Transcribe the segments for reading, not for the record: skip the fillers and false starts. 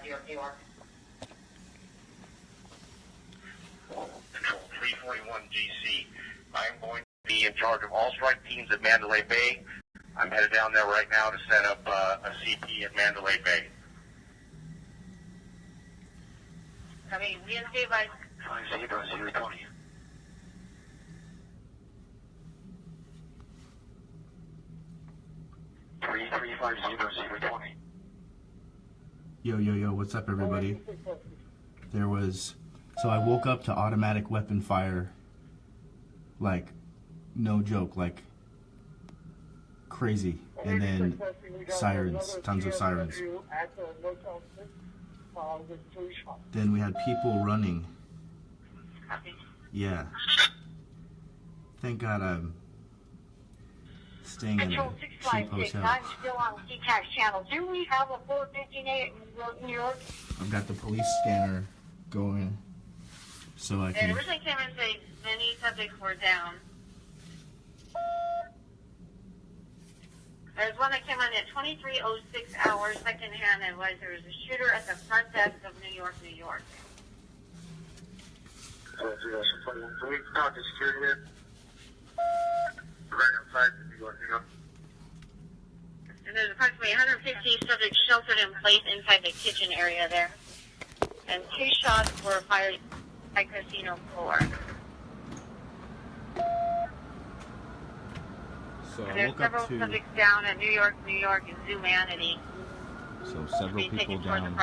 New York. Control 341 GC. I'm going to be in charge of all strike teams at Mandalay Bay. I'm headed down there right now to set up a CP at Mandalay Bay. Copy. We have by 5020. Yo, what's up, everybody? So I woke up to automatic weapon fire, like, no joke, like, crazy. And then sirens, tons of sirens. Then we had people running. Yeah. Thank God I'm staying in a cheap hotel. I'm still on CTAX channel. Do we have a 458 in New York? I've got the police scanner going so I can... And originally came in and say many subjects were down. There's one that came in at 23:06 hours, second-hand advice. There was a shooter at the front desk of New York, New York. So we talk to security here. Right outside New York, New York. And there's approximately 150 subjects sheltered in place inside the kitchen area there. And 2 shots were fired by casino floor. So And I there's woke up several to... subjects down at New York, and zoomanity. So several people down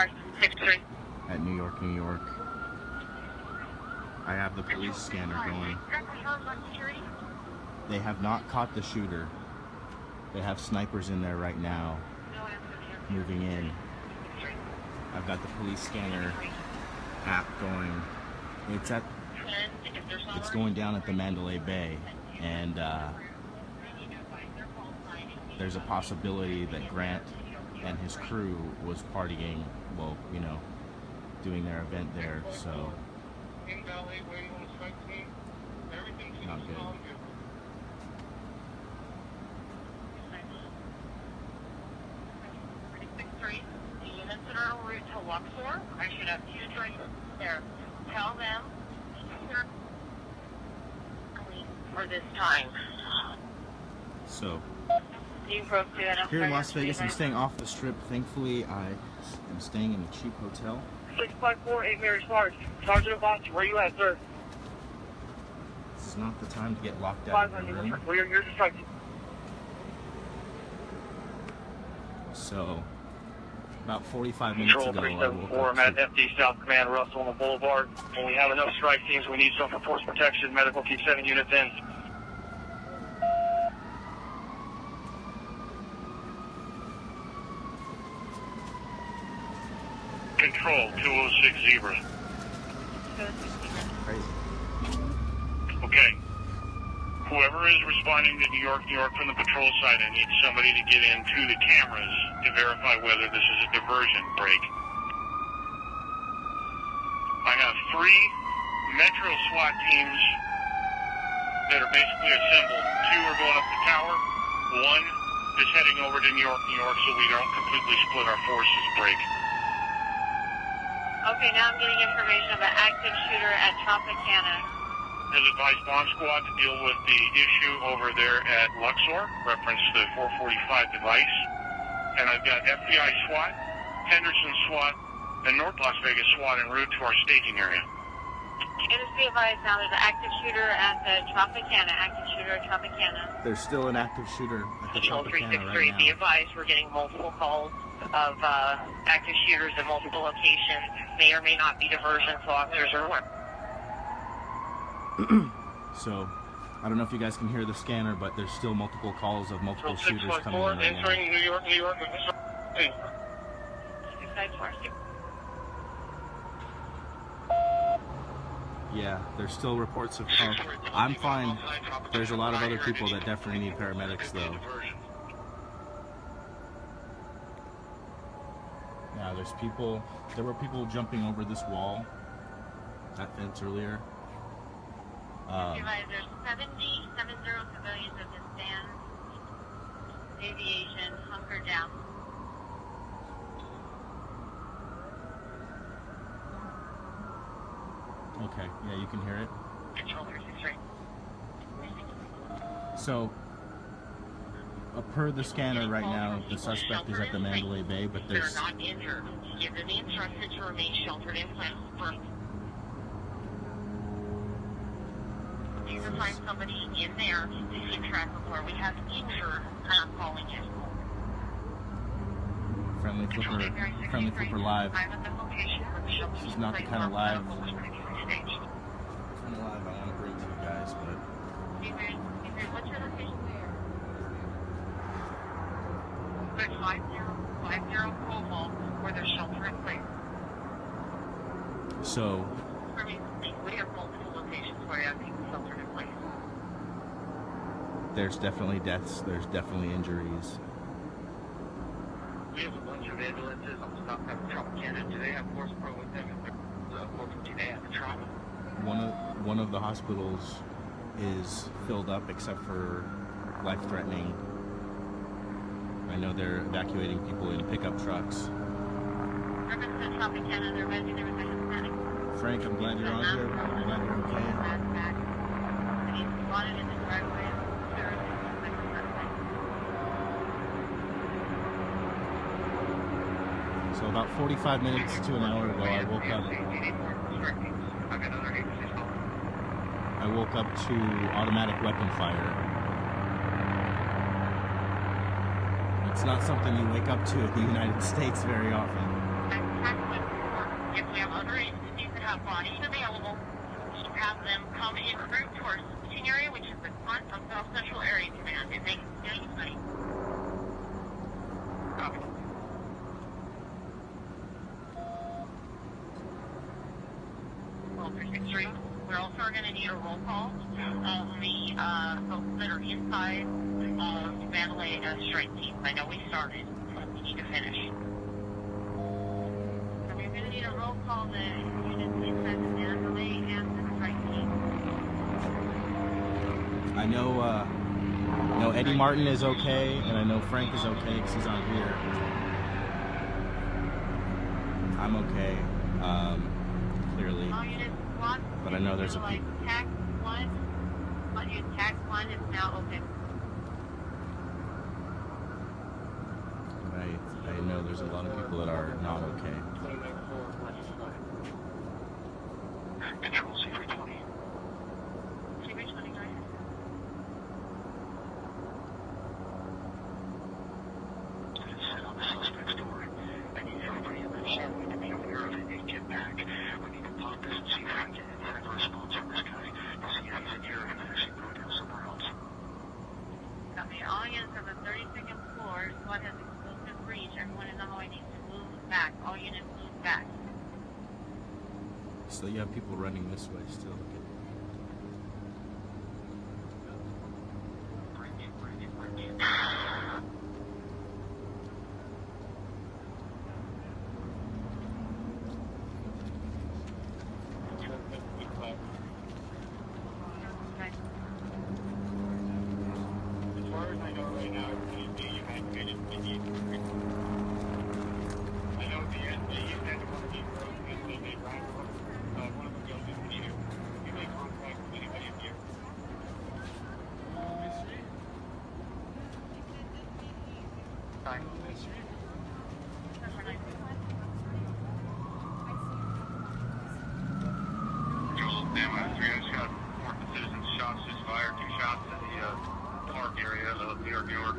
at New York, New York. I have the police scanner going. They have not caught the shooter. They have snipers in there right now, moving in. I've got the police scanner app going. It's going down at the Mandalay Bay, and there's a possibility that Grant and his crew was partying, well, you know, doing their event there, so not good. The units that are en route to Luxor, I should have 2 trains there. Tell them for this time. So You broke through that. here in Las Vegas, I'm staying off the strip. Thankfully, I am staying in a cheap hotel. 654 8 Mary Sarge. Sergeant Box, where you at, sir? This is not the time to get locked out of the room. You're distracted. So, about 45 minutes Control ago, I woke 374, I'm up at FD South Command, Russell on the Boulevard. When we have enough strike teams, we need some for force protection. Medical, keep 7 units in. Control 2060. crazy. Okay. Whoever is responding to New York, New York from the patrol side, I need somebody to get into the cameras to verify whether this is a diversion break. I have 3 Metro SWAT teams that are basically assembled. 2 are going up the tower. 1 is heading over to New York, New York, so we don't completely split our forces break. Okay, now I'm getting information of an active shooter at Tropicana. Has advised bomb squad to deal with the issue over there at Luxor, reference the 445 device. And I've got FBI SWAT, Henderson SWAT, and North Las Vegas SWAT en route to our staging area. It is be advised now there's an active shooter at the Tropicana. Active shooter at Tropicana. There's still an active shooter at the Control Tropicana 363, right be now. advised we're getting multiple calls of active shooters at multiple locations. May or may not be diversion, so officers are aware. So, I don't know if you guys can hear the scanner, but there's still multiple calls of multiple shooters coming in right now. Entering New York, New York. 654. Yeah, there's still reports of... I'm fine. There's a lot of other people that definitely need paramedics, though. Yeah, there's people... There were people jumping over this wall, that fence earlier. There's 70 civilians at the stand. Aviation, hunker down. Okay, yeah, you can hear it. Control 363. So, per the scanner right now, the suspect is at the Mandalay Bay, but They're there's... not injured. Give them the instructions to remain sheltered in place. You can find somebody in there to keep track of where we have injured, and I'm calling you. Friendly Flipper live. I'm at the location where the shelter This is not the kind of live I want to bring to you guys, but... What's your location there? There's 5050 Cromwell where there's shelter in place. So... We have multiple locations where you have people sheltered in place. There's definitely deaths, there's definitely injuries. We have a bunch of ambulances on stop at Tropicana. Do they have force pro with them? If they're do they have a trauma? One of the hospitals is filled up except for life-threatening. I know they're evacuating people in pickup trucks. Representative Tropicana, they're ready. There was a Hispanic. Frank, I'm glad you're on here. I'm glad you're okay. He's spotted in the driveway. So about 45 minutes to an hour ago, I woke up to automatic weapon fire. It's not something you wake up to in the United States very often. If we have other agencies that have bodies available, have them come en route to our staging area, which is the front of South Central Area Command, and they can see anybody. Copy. Well, 363. We're also going to need a roll call of the folks that are inside of Mandalay strike teams. I know we started, but we need to finish. So we're going to need a roll call the units inside the Mandalay and the strike team. I know Eddie Martin is okay, and I know Frank is okay because he's on here. I'm okay, clearly. All units, SWAT, But I know there's a like tax 1. Tax 1 is now open. I know there's a lot of people that are not okay. Control C320. C320, go ahead. Sit on the suspect's door. I need everybody in that shed. We need to be aware of it and get back. We need to pop this and see if we can get any kind of response from this guy. To see if he's in here and actually go down somewhere else. Copy. All units on the 32nd floor. SWAT has explosive breach. Everyone in the hallway needs to move back. All units move back. So you have people running this way still. As far as I know right now, everybody's being evacuated. I know at the end of one of these roads, they may drive one of them goes into you. You may contact anybody in here. Fine. Control, Bama 3, I just got report the citizens shots just fired, 2 shots in the park area of New York, New York.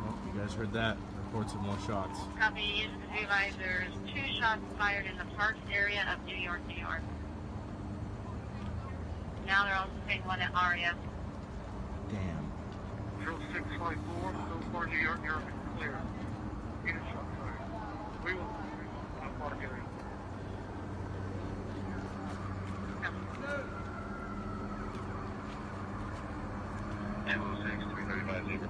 Well, you guys heard that. Reports of more shots. Copy. Use the device. There's 2 shots fired in the park area of New York, New York. Now they're also saying one at Aria. Damn. Drill 654, so far New York, New York is clear. Get a shot fired. We will park area. Echo 6, 335 Zebra.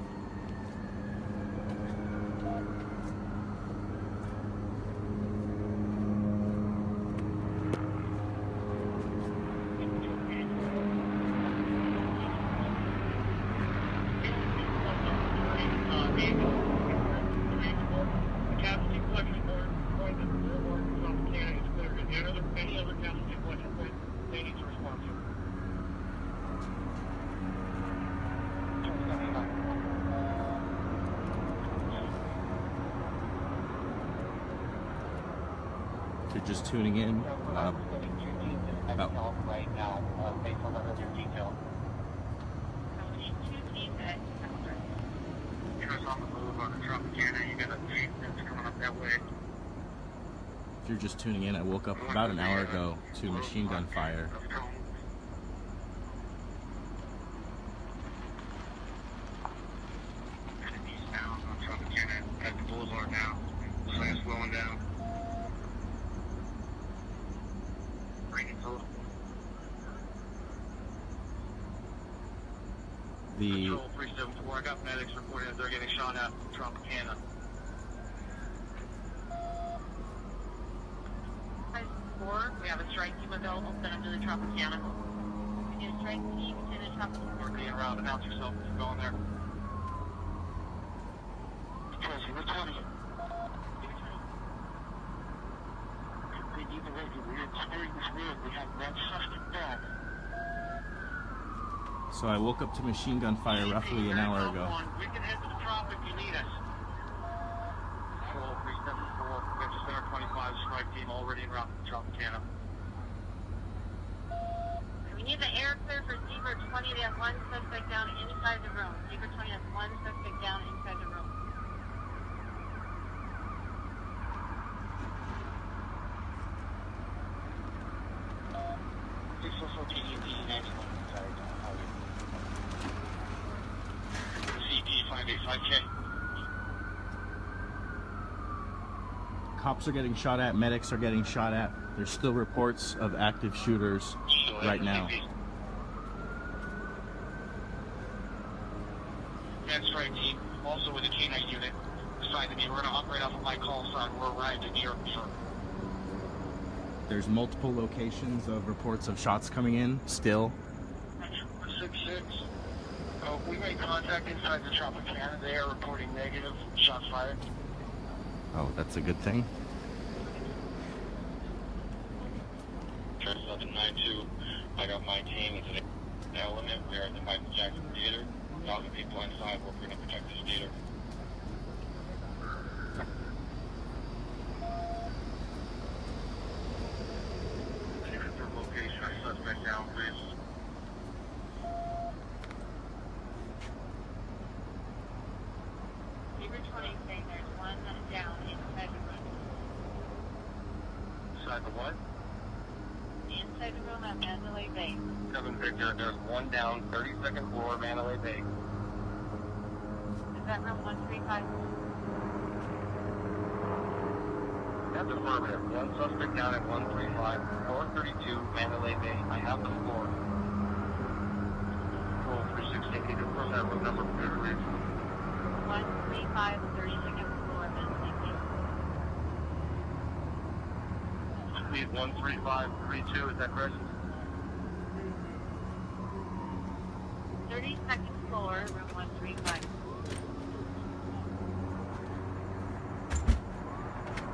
If you're just tuning in, right now, based on the earlier detail. Here's on the move on the Tropicana. You got a jeep that's coming up that way. if you're just tuning in, I woke up about an hour ago to machine gun fire. Eastbound on Tropicana at the Boulevard now. Looks like it's slowing down. Control 374, I got medics reporting that they're getting shot at from Tropicana. We have a strike team available, send them to the Tropicana. We need a strike team to the Tropicana. We're being around, announce yourself if you're going there. Control 020. Even though we're exploring this road, we have one suspect back. So I woke up to machine gun fire roughly an hour ago. We can head to the Trop if you need us. Control 374, we have Center 25 strike team already en route to Tropicana. We need the air clear for Divert 20. They have one suspect down inside the room. Divert 20 has one suspect down inside the room. Cops are getting shot at, medics are getting shot at. There's still reports of active shooters right now. And strike team, also with a K9 unit, assigned to me. We're going to operate off of my call sign. We're arrived in New York. There's multiple locations of reports of shots coming in still. 6-6. We made contact inside the Tropicana. They are reporting negative shots fired. Oh, that's a good thing. 792. I got my team. It's an element. We are at the Michael Jackson Theater. 1,000 people inside. We're going to protect this theater. Location or suspect down, please. Divert 20 saying there's one down inside the room. Inside the what? Inside the room at Mandalay Bay. 7 Victor, there's one down, 32nd floor, Mandalay Bay. Is that room 135? That's affirmative. One suspect down at 135, 432, Mandalay Bay. I have the floor. Control 316, can you confirm that room number for your reason? 135, 32nd floor, Mandalay Bay. Speed 13532, is that correct? 32nd floor, room 135.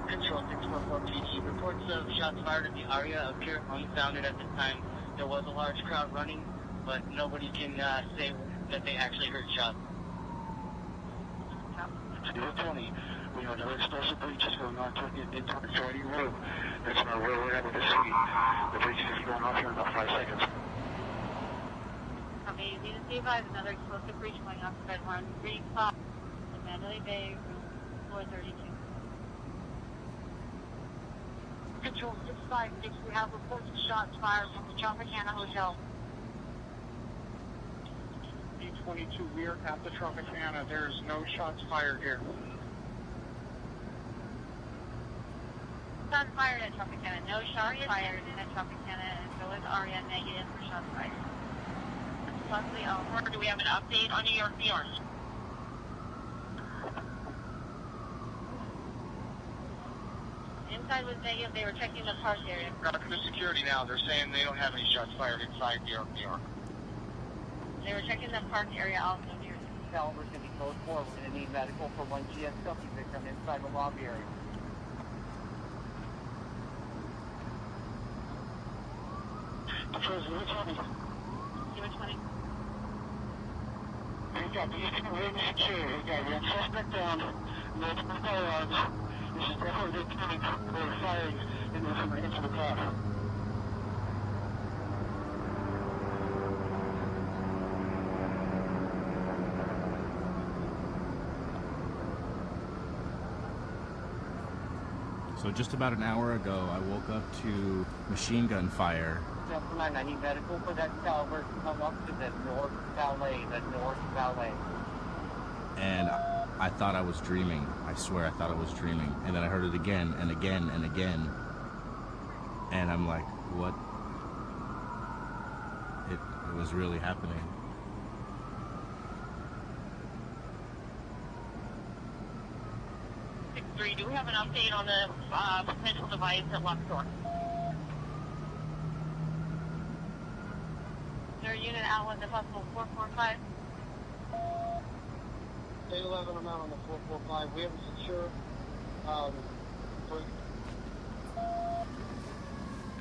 Control 644 PD. Reports of shots fired at the area appear unfounded at the time. There was a large crowd running, but nobody can say that they actually heard shots. 020. We have no explosive breaches going on into the adjoining room. That's where we're able to see the breaches is going off here in about 5 seconds. Okay, you need to see if I have another explosive breach going off at 135 in Mandalay Bay, room 432. Control 656, we have reports of shots fired from the Tropicana Hotel. D22, we are at the Tropicana. There's no shots fired here. Shots fired at Tropicana. No shots fired at Tropicana, and so is ARIA negative for shots fired. Luckily, do we have an update on New York, New York? Inside was negative. They were checking the park area. The security now, they're saying they don't have any shots fired inside New York, New York. They were checking the park area also near. Caliber's going to be code 4. We're going to need medical for one GSW victim inside the lobby area. Control 020. 020. We've got these two rooms secure. We've got one suspect down, multiple firearms. This is definitely the point where firing Into the car. So just about an hour ago, I woke up to machine gun fire. I need medical for that caliber to come up to the north valet, And I thought I was dreaming. I swear I thought I was dreaming. And then I heard it again and again and again. And I'm like, what? It was really happening. Do we have an update on the potential device at Luxor? Is there a unit out with the possible 445? 811, I'm out on the 445. We haven't secured on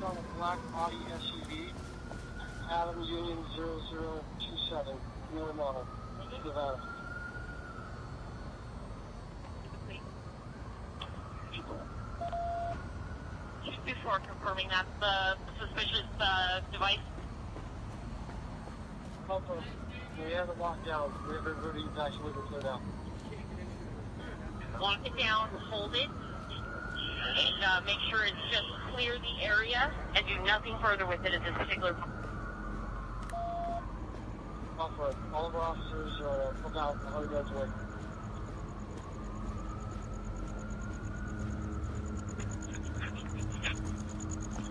a black Audi SUV, Adam Union 0027, newer model, Nevada. Just before confirming that's the suspicious device. We have it locked down. We have everybody actually cleared out. Lock it down, hold it, and make sure it's just clear the area, and do nothing further with it at this particular point. All of our officers are about 100 yards away.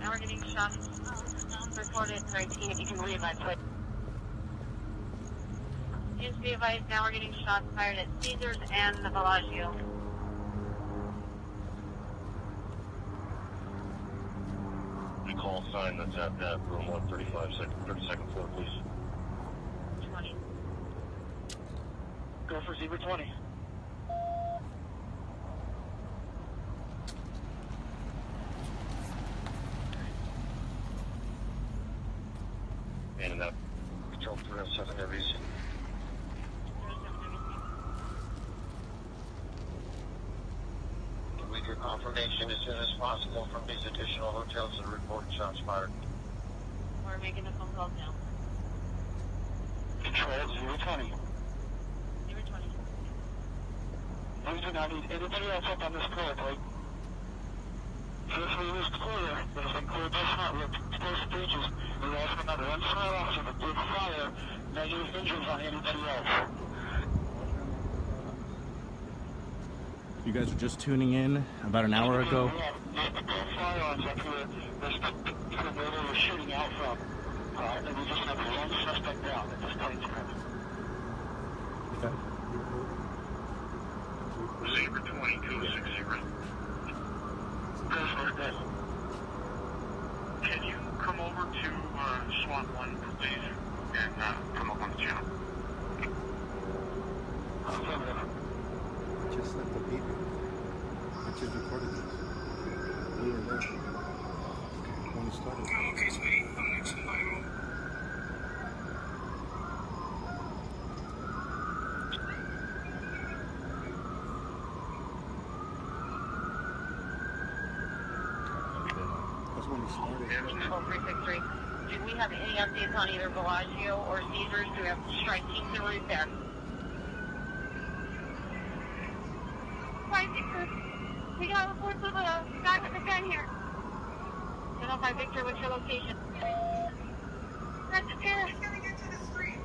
Now we're getting shots reported 19, if you can believe that. Please be advised, now we're getting shots fired at Caesars and the Bellagio. The call sign that's at that room 135, 32nd floor, please. 20. Go for Zebra 20. And that control 307 heavies. We get confirmation as soon as possible from these additional hotels that are reporting shots fired. We're making a phone call now. Control 020. 020. We do not need anybody else up on this clear, Blake. This room is clear. It has been cleared by SWAT. We have close stages. We lost another SWAT officer that did fire. Negative injuries on anybody else. You guys were just tuning in about an hour ago. We have multiple firearms up here. There's where they were shooting out from. And we just have one suspect down at this point in time. Okay. Zebra 2260. Can you come over to SWAT 1, please, and come up on the channel? Just like the beep. I just recorded this. We were there when we started. Okay, sweetie. I'm next to my room. That's when we started. 12363. Do we have any updates on either Bellagio or Caesars? Do we have strike teams en route there? Victor. We got reports of a guy with a gun here. 105 Victor, what's your location? That's the Terrace. Coming into the street.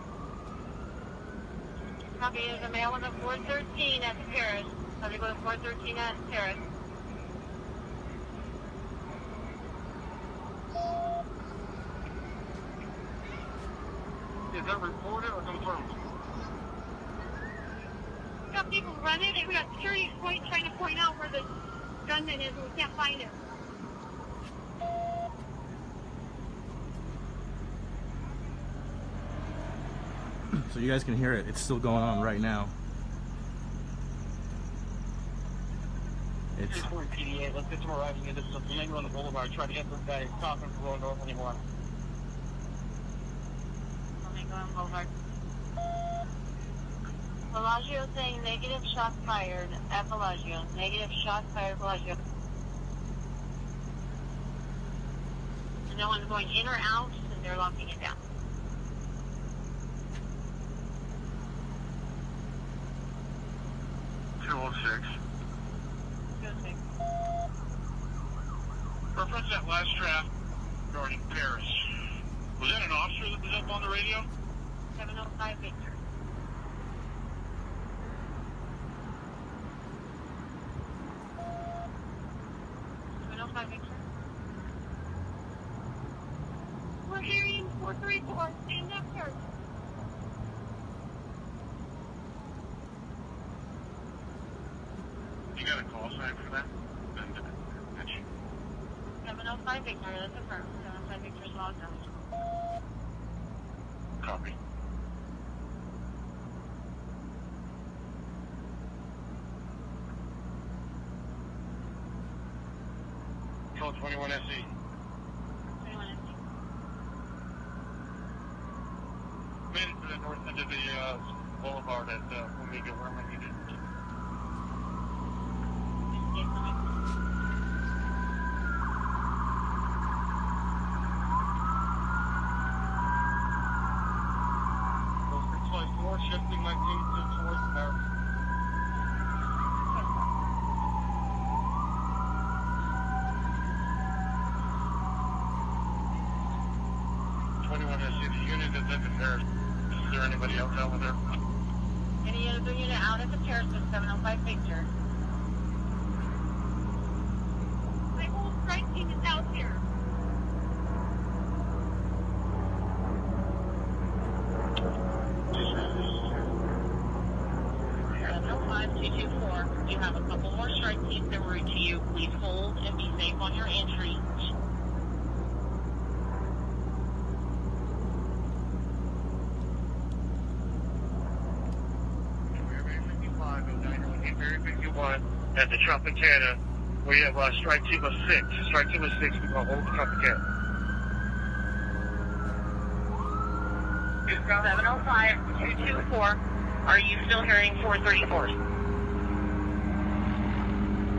Copy, there's a male on the 413 at the Terrace. So they go to 413 at the Terrace. Is that reported or confirmed? We got people running, and we got security point trying to point out where the gunman is, and we can't find him. So you guys can hear it. It's still going on right now. It's 240 PDA, let's get some arriving into the Flamingo on the Boulevard. Try to get this guy talking from going north anymore. Flamingo on Boulevard. Bellagio saying negative shots fired at Bellagio. Negative shots fired at Bellagio. So no one's going in or out, and they're locking it down. Reference that last draft regarding Paris. Was that an officer that was up on the radio? 705 Victor. 705 Victor. We're hearing 434. Stand up, sir. You got a call sign for that? 705 Victor, that's affirmed. 705 Victor's logged out. Copy. Control 21 SE. 21 SE. Made it to the north end of the boulevard at Flamingo, where am I needed? Shifting my team towards Paris. The unit that's in the Paris. Is there anybody else out there? Any other unit out at the Paris with 705 Victor? My whole strike team is out here. 705-224. You have a couple more strike teams en route to you. Please hold and be safe on your entry. At the Tropicana, we have strike team of 6. Strike team of 6, we will hold the Tropicana. 705-224. Are you still hearing 434?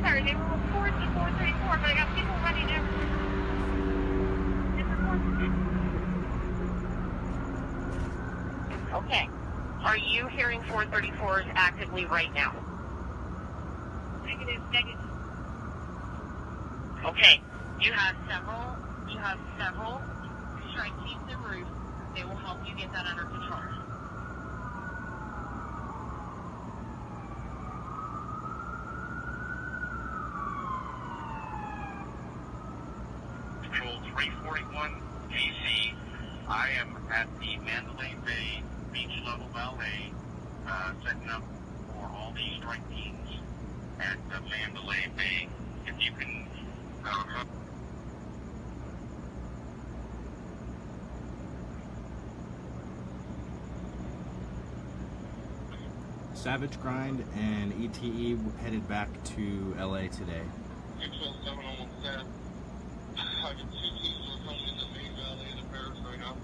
Sorry, they were reported to 434, but I got people running everywhere. Okay. Are you hearing 434s actively right now? Negative. Okay. You have several strike teams en route. They will help you get that under control. Control 341 DC. I am at the Mandalay Bay beach level valet, setting up for all these strike teams at the Mandalay Bay. If you can Savage Grind and ETE headed back to LA today. Control 717. I got 2 teams coming in the main valley of the Paris right now.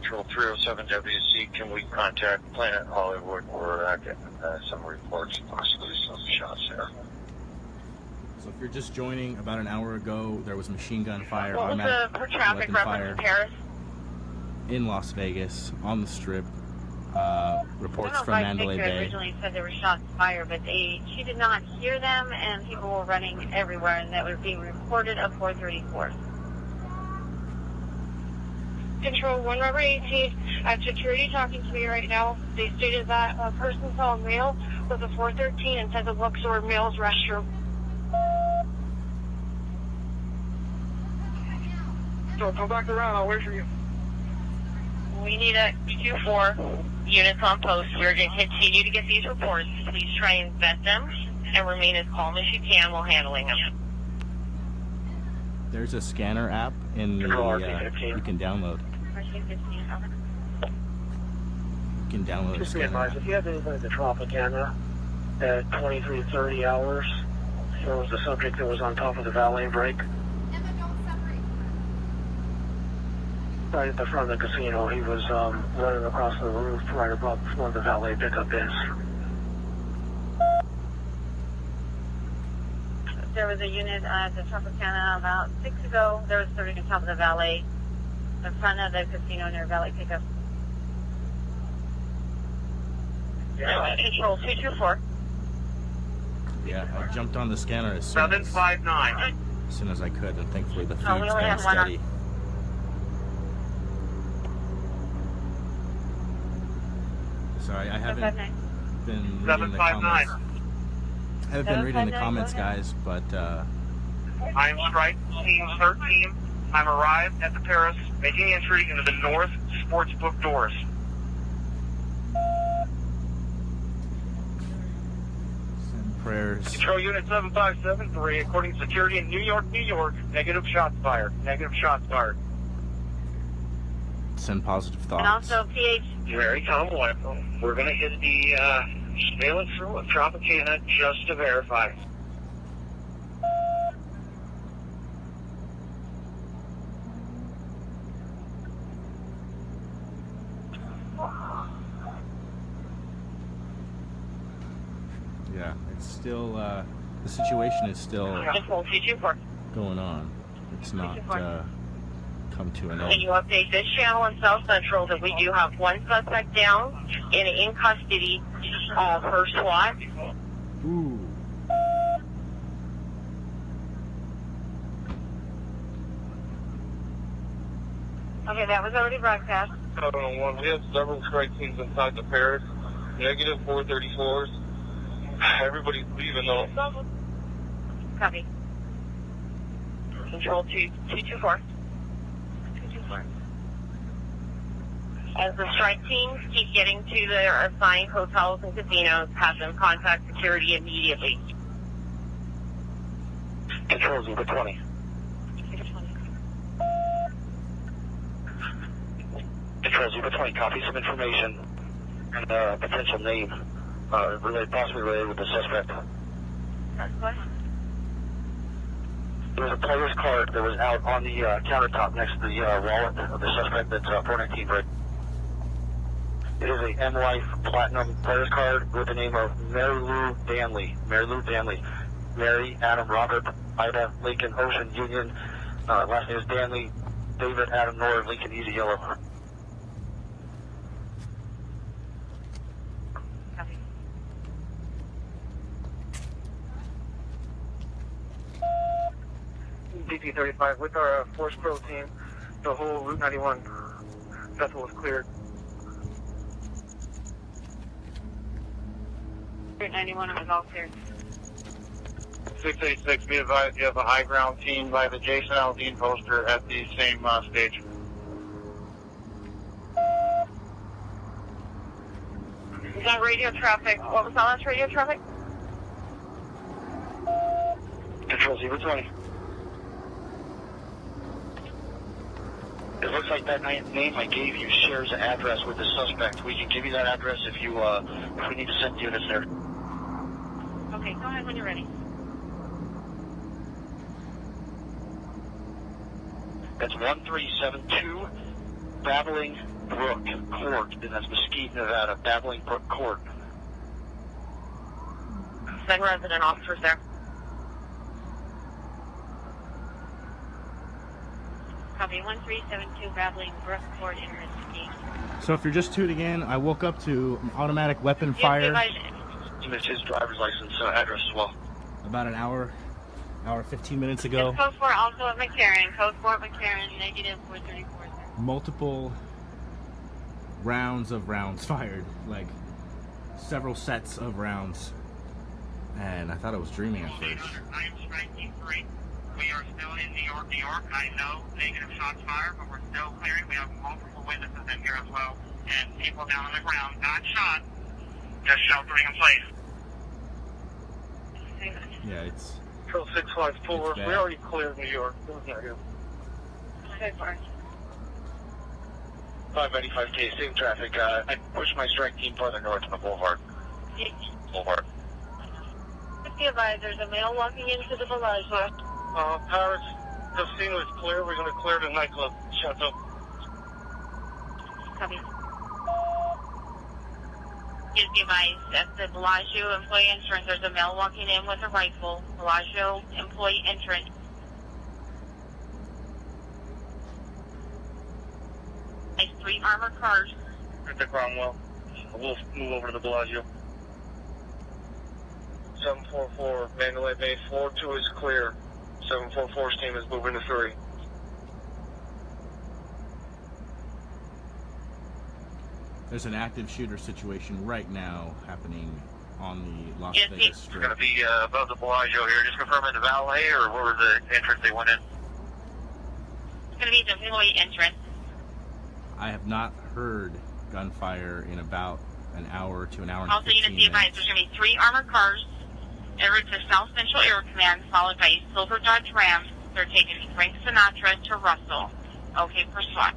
Control 307 WC, can we contact Planet Hollywood? We're getting some reports, possibly some shots there. So if you're just joining, about an hour ago, there was machine gun fire, What was the per traffic reference in Paris? in Las Vegas, on the Strip. Reports from 705 Mandalay Victor Bay. originally said there were shots fired, but she did not hear them, and people were running everywhere, and that was being reported of 434. Control 1 Robert 18. I have security talking to me right now. They stated that a person saw a male with a 413 inside the Luxor male's restroom. So come back around, I'll wait for you. We need a 2-4 units on post. We're going to continue to get these reports. Please try and vet them and remain as calm as you can while handling them. There's a scanner app in the you can download. You can download a Just be scanner advised, app. if you have anything at the Tropicana at 23:30 hours, there was a subject that was on top of the valet brake. Right at the front of the casino, he was running across the roof right above one of the valet pickup is. there was a unit at the Tropicana about 6 ago. There was serving on top of the valet, in front of the casino near valet pickup. Control 224. Yeah, I jumped on the scanner as soon 759. as I could, and thankfully the feed's we only been have one on. steady. Sorry, I haven't been reading the comments. I haven't been reading the comments, guys, but I am strike team 13. I'm arrived at the Paris, making entry into the North Sportsbook doors. send prayers. Control Unit 7573, according to security in New York, negative shots fired. Negative shots fired. Send positive And thoughts. also PH. Very calm, we're going to hit the surveillance room of Tropicana just to verify. Yeah, it's still, the situation is still Control 224. going on. It's not come to an Can end. you update this channel in South Central that we do have one suspect down and in custody for SWAT? Ooh. Okay, that was already broadcast. 701, we have several strike teams inside the Paris. Negative 434s. Everybody's leaving though. Copy. Control 224. 224. As the strike teams keep getting to their assigned hotels and casinos, have them contact security immediately. Control 020. Control 020, copy some information and a potential name possibly related with the suspect. What? There was a player's card that was out on the countertop next to the wallet of the suspect that's 419 break. It is a M-Life Platinum player's card with the name of Mary Lou Danley. Mary Lou Danley. Mary, Adam, Robert, Ida, Lincoln, Ocean, Union. Last name is Danley. David, Adam, Nora, Lincoln, Easy Yellow. Copy. DP35 with our Force Pro team. The whole Route 91 vessel was cleared. Route 91 was all cleared. 686, be advised you have a high ground team by the Jason Aldean poster at the same stage. Is that radio traffic? What was the last radio traffic? Control 020. It looks like that name I gave you shares an address with the suspect. We can give you that address if you if we need to send units there. Okay, go ahead when you're ready. That's 1372 Battling Brook Court, and that's Mesquite, Nevada. Battling Brook Court. Send resident officers there. Copy 1372 Battling Brook Court in Mesquite. So if you're just tuning in, I woke up to automatic weapon fire It's his driver's license address as well. about an hour 15 minutes ago. Code 4 also at McHaren. Code 4 at McHaren, negative 434. Multiple rounds of rounds fired, like several sets of rounds, and I thought I was dreaming at first. I am strike team 3. We are still in New York, New York. I know negative shots fired, but we're still clearing. We have multiple witnesses in here as well, and people down on the ground got shot, just sheltering in place. Yeah, it's Control 654. It's bad. We already cleared New York. Code 4. 595K, same traffic. I pushed my strike team farther north on the boulevard. Boulevard. Be advised, there's a male walking into the Bellagio. Paris, the scene was clear. We're going to clear the nightclub. Chateau. Copy. Please be advised, at the Bellagio employee entrance, there's a male walking in with a rifle. Bellagio employee entrance. There's 3 armored cars. At the Cromwell. We'll move over to the Belagio. 744, Mandalay Bay, floor 2 is clear. 744's team is moving to 3. There's an active shooter situation right now happening on the Las Yes, Vegas It's Strip. going to be above the Bellagio here. Just confirming the valet, or where was the entrance they went in? It's going to be the employee entrance. I have not heard gunfire in about an hour to an hour and Also, 15 you can be advised, there's going to be 3 armored cars. En route to South Central Air Command, followed by a silver Dodge Ram. They're taking Frank Sinatra to Russell. Okay, for SWAT.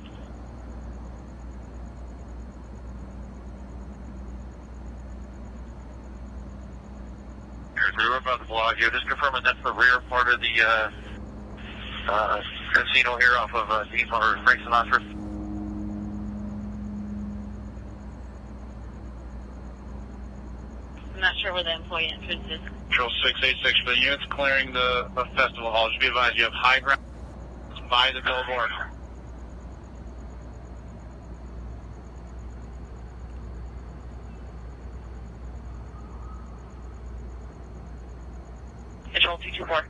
We're above the Bellagio. Just confirming that's the rear part of the casino here off of Ceasar, Frank Sinatra. I'm not sure where the employee entrance is. Control 686 for the units clearing the festival hall. Just be advised you have high ground by the billboard. Control 224.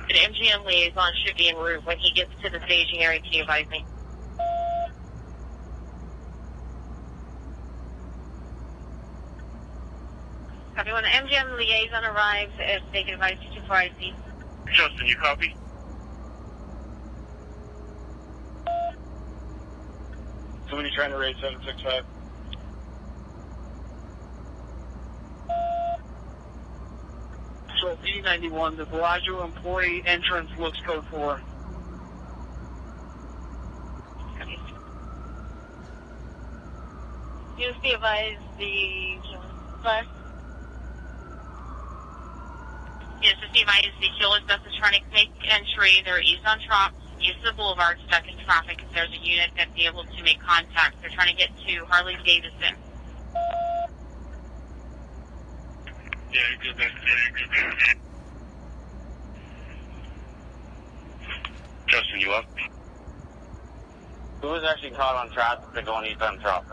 An MGM liaison should be en route. When he gets to the staging area, can you advise me? Copy. When the MGM liaison arrives, they can advise 224 IC. Justin, you copy? Somebody trying to raid 765. So D91, the Bellagio employee entrance looks code 4. Copy. Just be advised the bus. Yes, just be advised the Hewlett bus is trying to make entry. They're east on Trop, east of the boulevard, stuck in traffic. If there's a unit that's able to make contact, they're trying to get to Harley Davidson. Yeah, good. Justin, you up? Who was actually caught on traffic to going east on Trop?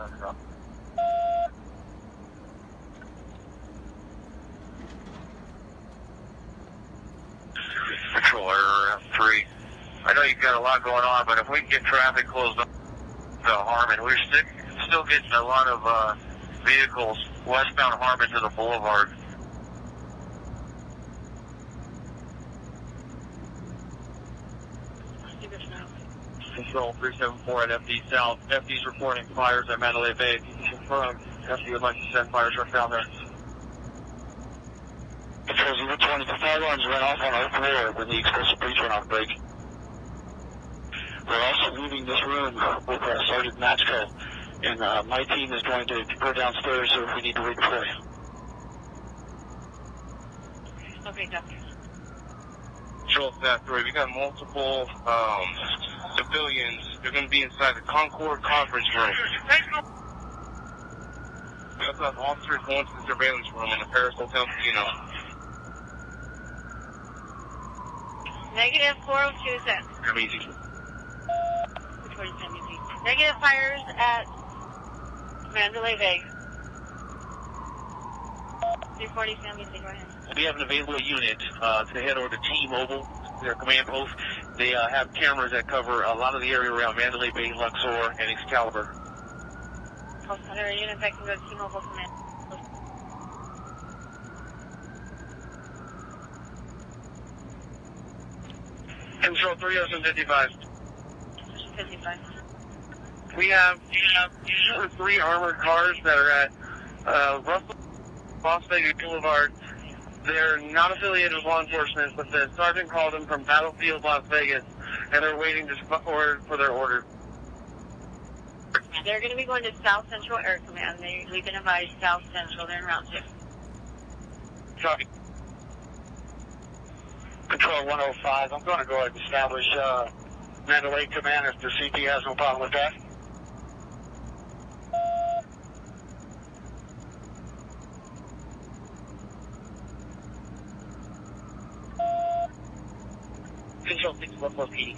Patrol Error F3. I know you've got a lot going on, but if we can get traffic closed up to Harmon, we're still getting a lot of vehicles westbound Harmon to the boulevard. Control 374 at FD South. FD's reporting fires at Mandalay Bay. Confirm FD would like to send fire trucks down there. Control 020, the fire alarms went off on our floor when the explosive breach went off break. We're also leaving this room with Sergeant Matchko, and my team is going to go downstairs so if we need to redeploy. Okay, copy. Control Staff 3, we got multiple civilians. They're going to be inside the Concord conference room. We also have officers going to the surveillance room in the Paris Hotel Casino. Negative 402 I'm easy. Which one is easy? Negative fires at Mandalay Bay. 340 Sam Easy, go ahead. We have an available unit to head over to T-Mobile, their command post. They have cameras that cover a lot of the area around Mandalay Bay, Luxor, and Excalibur. There are units that can go to T-Mobile command. Control 355. 55. We have 3 armored cars that are at Russell, Las Vegas Boulevard. They're not affiliated with law enforcement, but the sergeant called them from Battlefield, Las Vegas, and they're waiting for their order. They're going to be going to South Central Air Command. We've been advised South Central. They're in route 2. Copy. Control 105. I'm going to go ahead and establish Mandalay Command if the CP has no problem with that. Control 644 PD.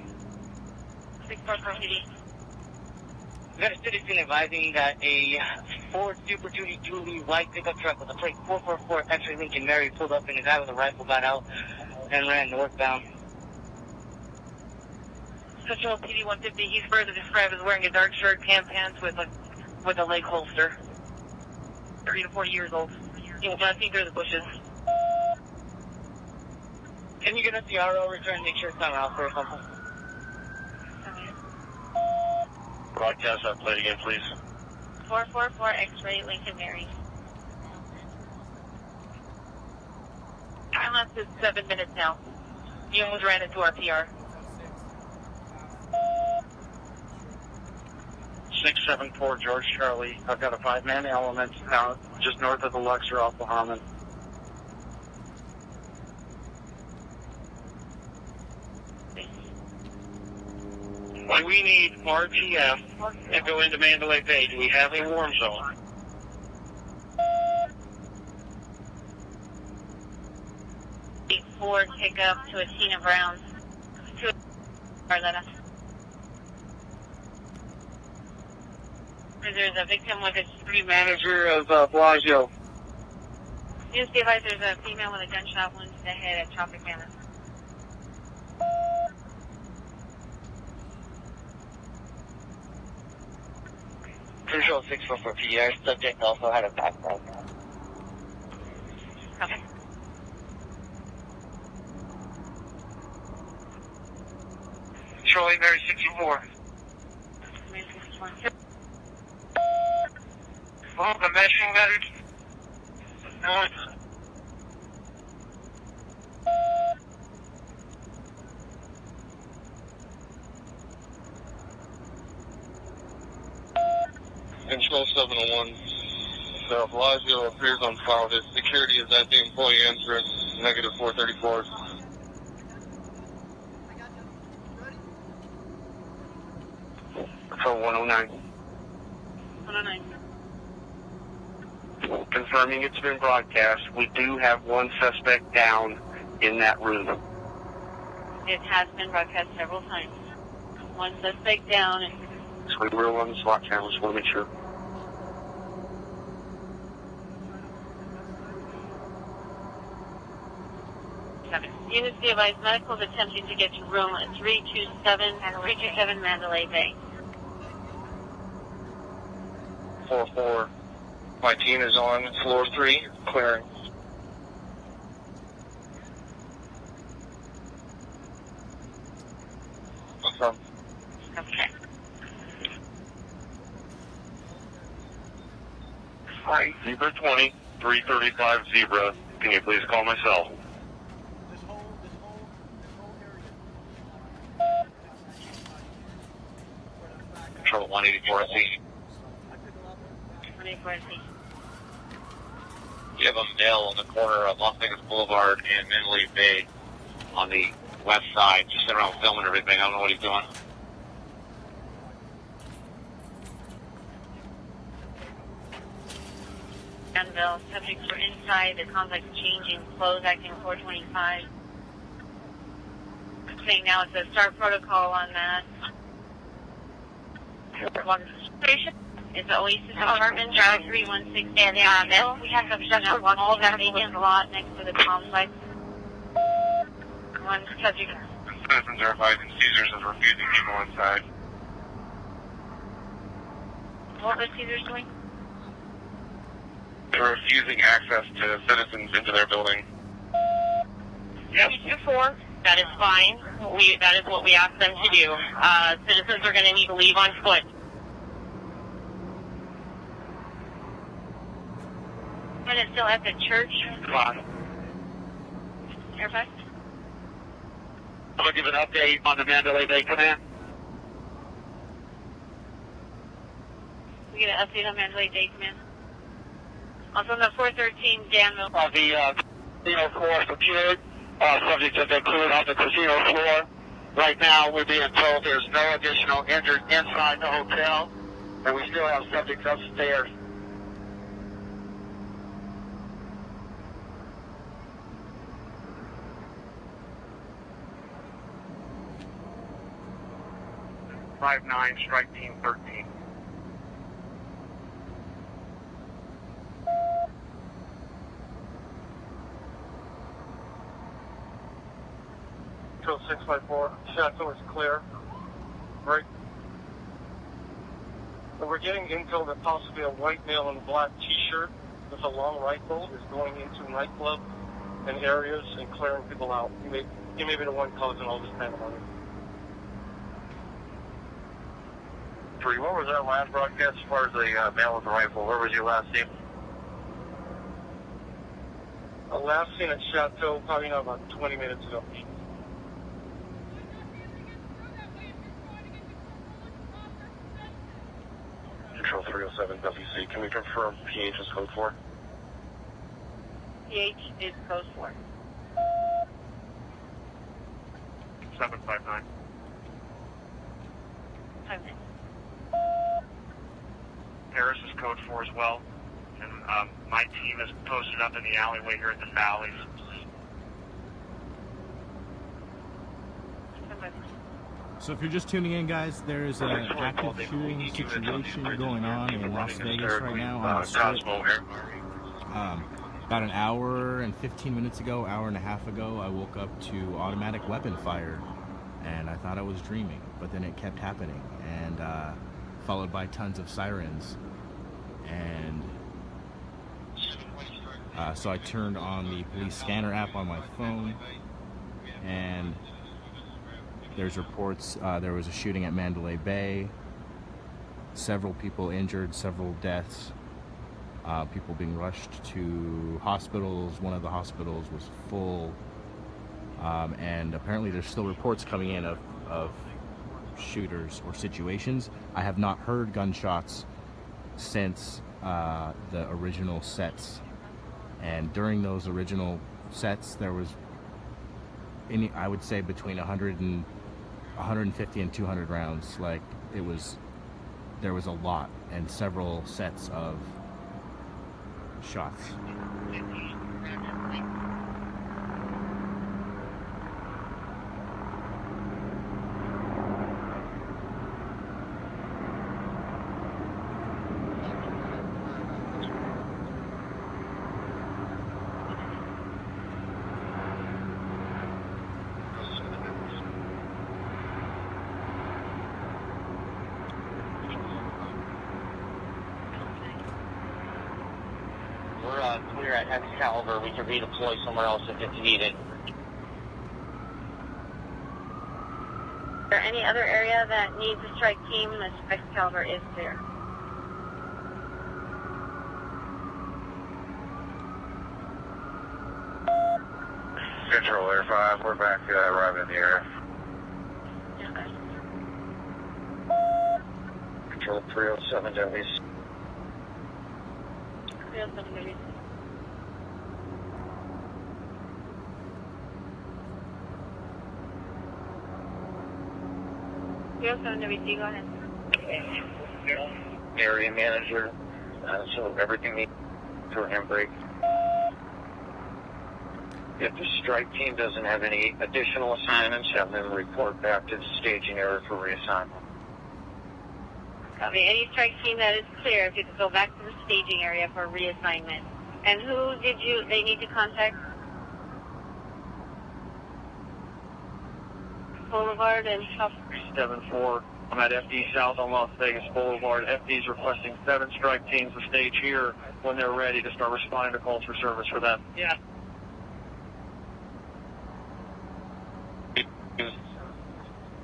644 PD. We got a citizen advising that a Ford Super Duty dually white pickup truck with a plate 444 X-ray Lincoln Mary pulled up and a guy with a rifle got out and ran northbound. Control PD 150, he's further described as wearing a dark shirt, tan pants with a leg holster. 30 to 40 years old. He was passing through the bushes. Can you get us the RO return, make sure it's not out for or something? Broadcast that plate again, please. 444 X-ray Lincoln Mary. Time lapse is 7 minutes now. He almost ran into our PR. 674 George Charlie. I've got a 5-man element out just north of the Luxor off Bahama. We need RTF and go into Mandalay Bay. Do we have a warm zone? Ford pickup to a Tina Brown. To Arletta. There's a victim with a Street manager of Bellagio. News device, there's a female with a gunshot wound to the head at Tropicana. Control 644 PR. Subject also had a backpack. Okay. Charlie Mary 64. Oh, the meshing methods. No. Control 701. The Belagio appears on file. His security is at the employee entrance, negative 434. Control 109. 109. Confirming it's been broadcast. We do have one suspect down in that room. It has been broadcast several times. One suspect down. So we were on the SWAT channel, just want to make sure. Units device, medicals attempting to get to room 327 Mandalay Bay. 4-4. My team is on floor 3, clearing. Awesome. Okay. Hi, Zebra 20, 335 Zebra. Can you please call my cell? Control 184C. 184C. You have a male on the corner of Las Vegas Boulevard and Mandalay Bay on the west side, just sitting around filming everything. I don't know what he's doing. Danville, subjects were inside, the complex changing, clothes acting 425. Saying now it's a start protocol on that. It's the Oasis Apartment, Drive 316 Danville. We have obstruction at all that vacant lot next to the complex. One subject. Citizens are advising Caesars is refusing people inside. What was Caesar's doing? They're refusing access to citizens into their building. Yep. 2-4. That is fine. That is what we asked them to do. Citizens are going to need to leave on foot. And it's still at the church. Airfax? I'm going to give an update on the Mandalay Bay command. We get an update on Mandalay Bay command. Also on the 413 Danville. The casino floor secured. Subjects have been cleared off the casino floor. Right now, we're being told there's no additional injured inside the hotel, and we still have subjects upstairs. 759, strike team 13. Control 654, Chateau is clear. Right. And we're getting intel that possibly a white male in a black t-shirt with a long rifle is going into nightclub and areas and clearing people out. He may be the one causing all this pandemonium. 3, what was our last broadcast as far as the male with the rifle? Where was your last seen? Last seen at Chateau probably now about 20 minutes ago. Control 307 WC, can we confirm PH is code 4? PH is code 4. 759. 5 minutes. Harrahs is code 4 as well. And my team is posted up in the alleyway here at the Valleys. So if you're just tuning in, guys, there is an active shooting situation going on in Las Vegas right now on the Strip. About an hour and 15 minutes ago, hour and a half ago, I woke up to automatic weapon fire, and I thought I was dreaming, but then it kept happening, and followed by tons of sirens. And so I turned on the police scanner app on my phone, and there's reports there was a shooting at Mandalay Bay, several people injured, several deaths, people being rushed to hospitals. One of the hospitals was full, and apparently there's still reports coming in of shooters or situations. I have not heard gunshots since the original sets, and during those original sets there was I would say between 150 and 200 rounds. Like, there was a lot and several sets of shots. We're clear at Excalibur. We can redeploy somewhere else if it's needed. Is there any other area that needs a strike team? The Excalibur is clear. Control Air 5, we're back arriving in the area. Okay. Control 307 Denny's. 307 Denny's. Go ahead. Area manager, so everything needs to a handbrake. If the strike team doesn't have any additional assignments, have them report back to the staging area for reassignment. Copy. Any strike team that is clear, if you could go back to the staging area for reassignment. And who they need to contact? Boulevard and South. 7-4. I'm at FD South on Las Vegas Boulevard. FD's requesting 7 strike teams to stage here when they're ready to start responding to calls for service for them. Yeah.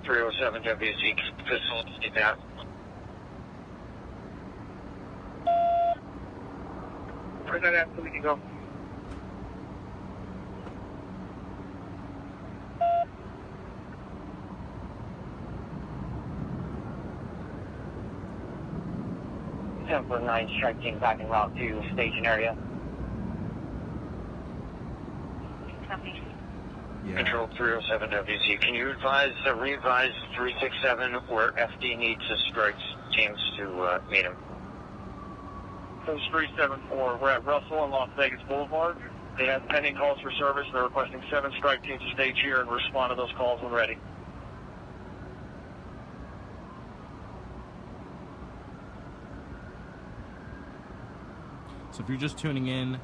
307 WC facility that. Where's that at so we can go? For 9 strike team back en route to staging area. Copy. Yeah. Control 307 WC. Can you re-advise 367 where FD needs the strike teams to meet him? So 374. We're at Russell and Las Vegas Boulevard. They have pending calls for service. They're requesting 7 strike teams to stage here and respond to those calls when ready. So if you're just tuning in,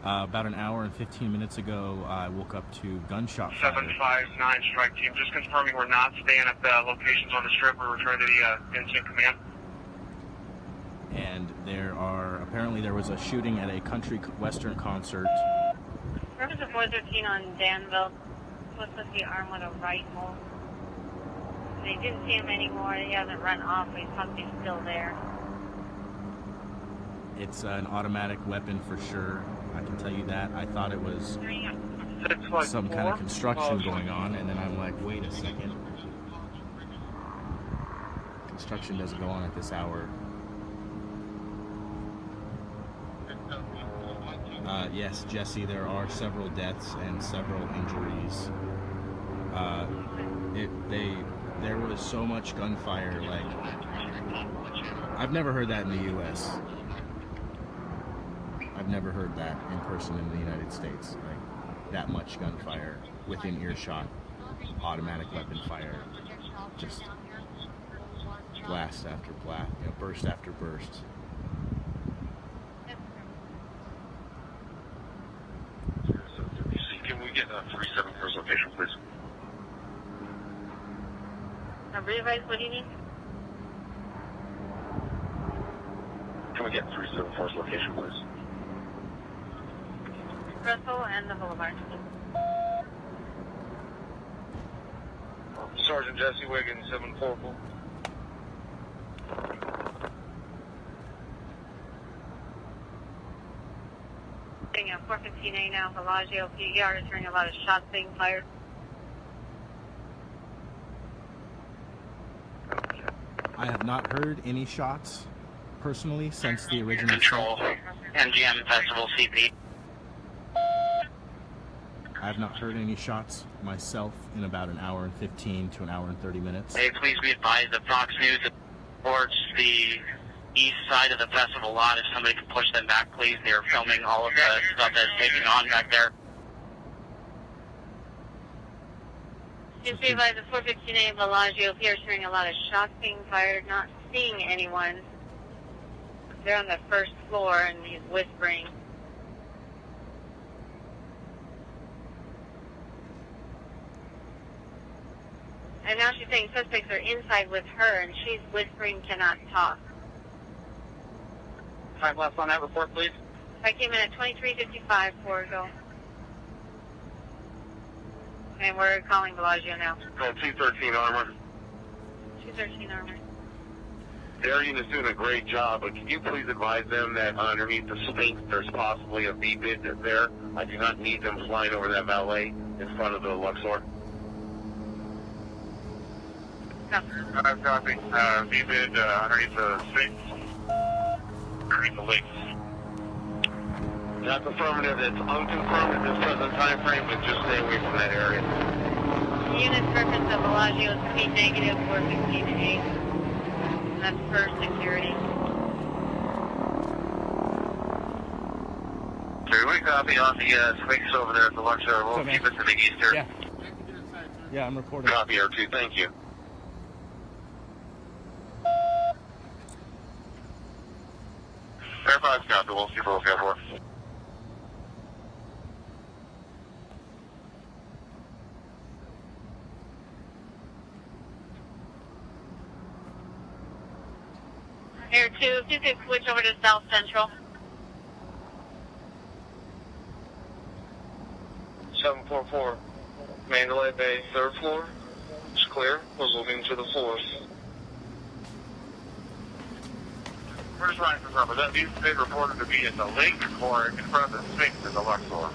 about an hour and 15 minutes ago, I woke up to gunshot fire. 759 strike team. Just confirming we're not staying at the locations on the strip. We're returning to the incident command. And apparently there was a shooting at a country western concert. Purpose of 413 on Danville. Supposed to be armed with a rifle. They didn't see him anymore. He hasn't run off. He's probably still there. It's an automatic weapon for sure. I can tell you that. I thought it was some kind of construction going on, and then I'm like, wait a second. Construction doesn't go on at this hour. Yes, Jesse, there are several deaths and several injuries. There was so much gunfire, like, I've never heard that in the U.S. I've never heard that in person in the United States, like, that much gunfire within earshot, automatic weapon fire, just blast after blast, burst after burst. Can we get a 374's location, please? Revise, what do you need? Can we get 374's location, please? Russell and the Boulevard. Sergeant Jesse Wiggins, 744. At 415A now, Bellagio, PER is hearing a lot of shots being fired. I have not heard any shots, personally, since the original Control, MGM Festival CP. I have not heard any shots myself in about an hour and 15 to an hour and 30 minutes. Hey, please be advised that Fox News reports the east side of the festival lot. If somebody could push them back, please. They're filming all of the stuff that's taking on back there. Just be advised at 415A Bellagio, PER is hearing a lot of shots being fired, not seeing anyone. They're on the first floor and he's whispering. And now she's saying suspects are inside with her and she's whispering, cannot talk. Time left on that report, please. I came in at 23:55 for go. And we're calling Belagio now. Call 213 Armor. 213 Armor. Their unit's doing a great job, but can you please advise them that underneath the Sphinx there's possibly a V-bid there? I do not need them flying over that valet in front of the Luxor. Copy. V-bid underneath the Sphinx. Underneath the lakes. That's affirmative. It's unconfirmed at this present time frame, but just stay away from that area. Unit purpose of Bellagio is to be negative 415A. That's for security. So we copy on the Sphinx over there at the Luxor. We'll keep it to the east here. Yeah, I'm recording. Copy, R2. Thank you. Air 5 copy. We'll see what we'll for. Air 2, if you could switch over to South Central. 744, Mandalay Bay, 3rd floor. It's clear. We're moving to the 4th. We're just trying to confirm, but that needs to be reported to be at the lake or in front of the Sphinx in the Luxor.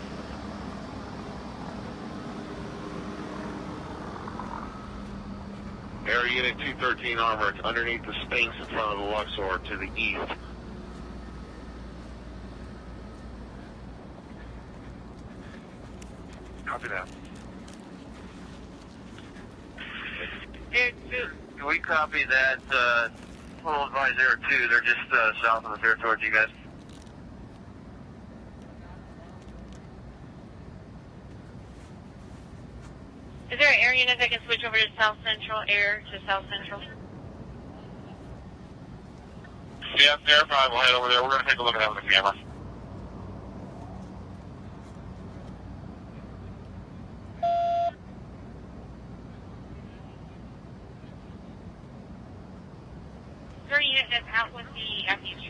Air Unit 213 Armor. It's underneath the Sphinx in front of the Luxor to the east. Copy that. Air 2. Can we copy that? We'll advise Air 2. They're just south of the fair towards you guys. Is there an air unit that can switch over to South Central? Air to South Central? Yeah, Air 5 will head over there. We're going to take a look at that with the camera.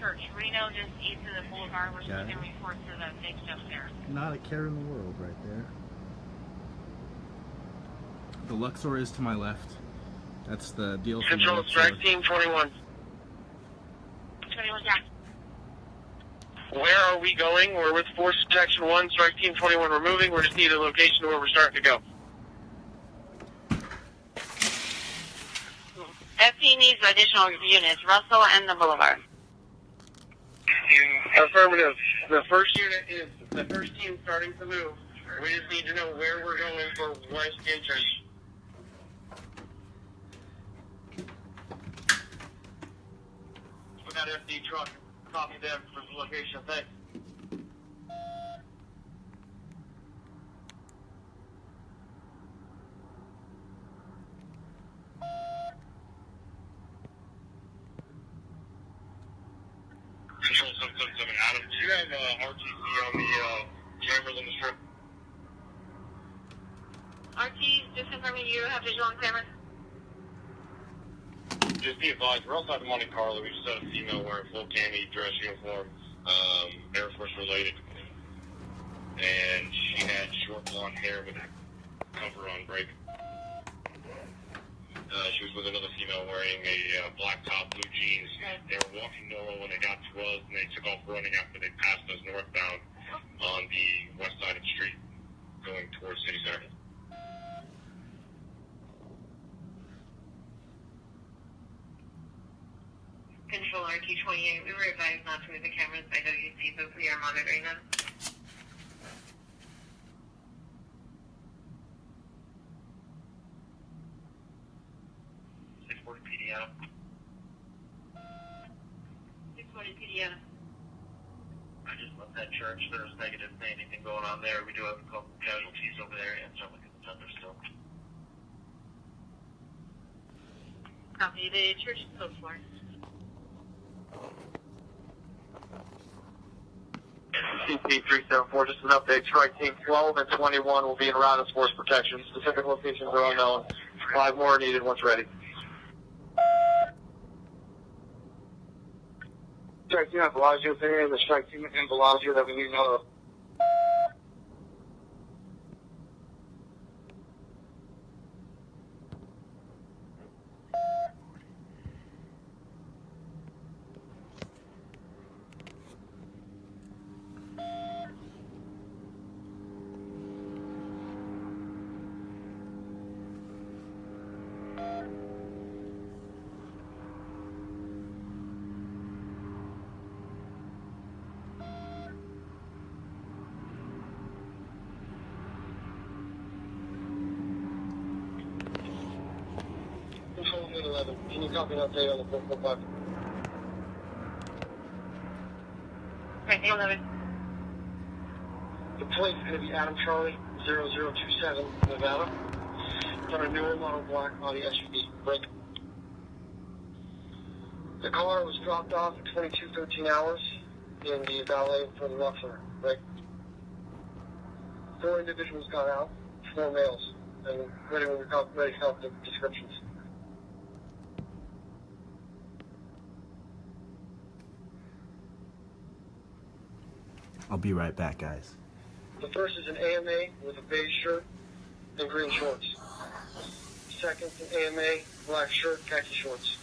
church. Reno, just east of the boulevard. We're just getting reports of the big stuff there. Not a care in the world right there. The Luxor is to my left. That's the deal from Control, strike team 21. 21, yeah. Where are we going? We're with Force Protection 1, strike team 21. We're moving. We just need a location where we're starting to go. FP needs additional units. Russell and the Boulevard. Affirmative. The first unit is the first team starting to move. We just need to know where we're going for west entrance. We got FD truck. Copy them for the location. Thanks. Control 777 Adam, do you have RTC on the cameras on the strip? RT, just confirming you have visual on camera. Just be advised, we're outside of Monte Carlo. We just had a female wearing full cami dress uniform, Air Force related, and she had short blonde hair with a cover on break. She was with another female wearing a black top, blue jeans. They were walking normal when they got to us, and they took off running after they passed us northbound on the west side of the street, going towards City Center. Control RT-28. We were advised not to move the cameras by WC, but we are monitoring them. PD. 640 PD. I just left that church. There's negative anything going on there. We do have a couple casualties over there, and some of the thunder still. Copy. The church is closed for. CP-374, just an update. Strike team 12 and 21 will be in route as force protection. Specific locations are unknown. 5 more are needed once ready. Strike team at Bellagio is there. The strike team in Bellagio that we need to know of. Control 11. Can you copy an update on the 445? Right, 11. The plate's going to be Adam Charlie 0027 Nevada. It's on a newer model black Audi SUV. Break. The car was dropped off at 22:13 hours in the valet for the Luxor. Break. 4 individuals got out, 4 males, and ready to help the descriptions. I'll be right back, guys. The first is an AMA with a beige shirt and green shorts. Second, an AMA, black shirt, khaki shorts.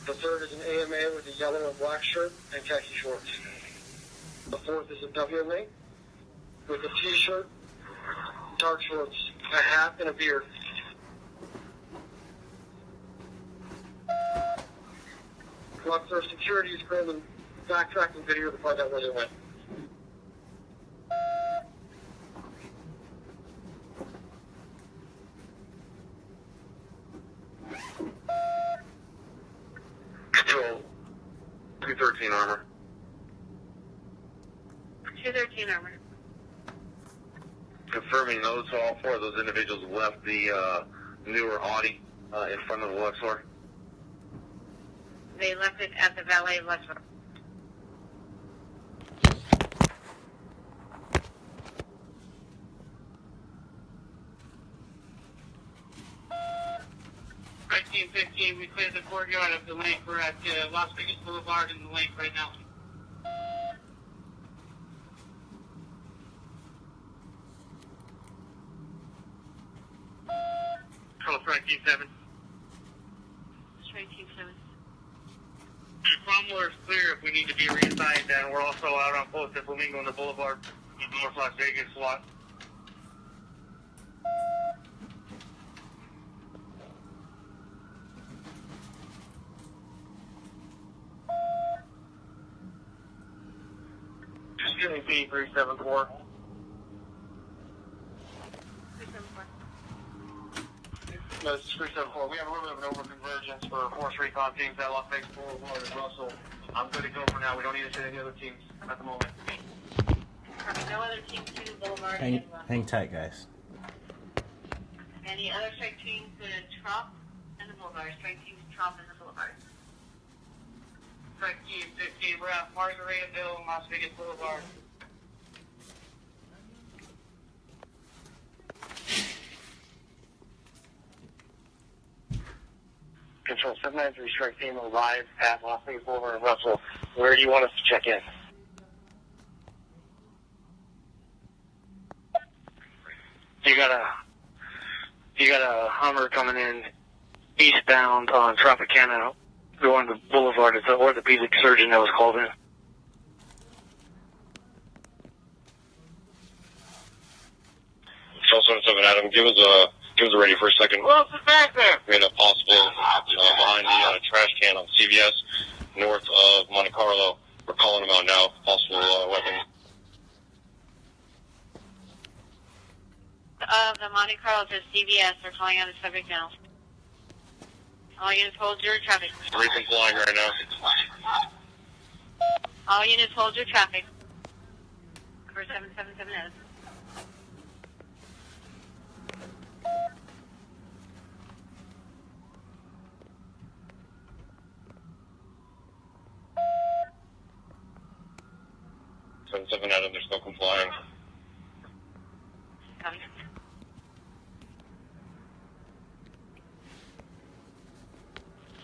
The third is an AMA with a yellow and black shirt and khaki shorts. The fourth is a WMA with a t-shirt, dark shorts, a hat, and a beard. Luxor security is currently backtracking video to find out where they went. Control 213 Armor. 213 Armor. Confirming those, all 4 of those individuals left the newer Audi in front of the Luxor. They left it at the valet Luxor. Strike Team 15, we cleared the courtyard of the lake. We're at Las Vegas Boulevard in the lake right now. Control Strike Team 7. Strike Team 7. Cromwell is clear if we need to be reassigned, and we're also out on post at Flamingo on the Boulevard, North Las Vegas SWAT. Just give me P374. 374. No, this is 374. We have a little bit of an over-convergence for force recon teams at Las Vegas Boulevard and Russell. I'm good to go for now. We don't need to send any other teams at the moment. No other teams to the Boulevard. Hang tight, guys. Any other strike teams to Trop and the Boulevard? Strike teams to Trop and the Boulevard. Strike Team 15, we're at Margaritaville and Las Vegas Boulevard. Control 793 Strike Team arrived at Las Vegas Boulevard and Russell. Where do you want us to check in? You got a Hummer coming in eastbound on Tropicana, going to Boulevard. It's an orthopedic surgeon that was called in. Control 77 Adam, give us a ready for a second. Who else is back there? We had a possible behind the trash can on CVS, north of Monte Carlo. We're calling them out now. Possible weapon. Of the Monte Carlo to CVS, they're calling out the subject now. All units hold your traffic. 3 complying right now. All units hold your traffic. For 777 is. Seven Adam, they're still complying. Copy.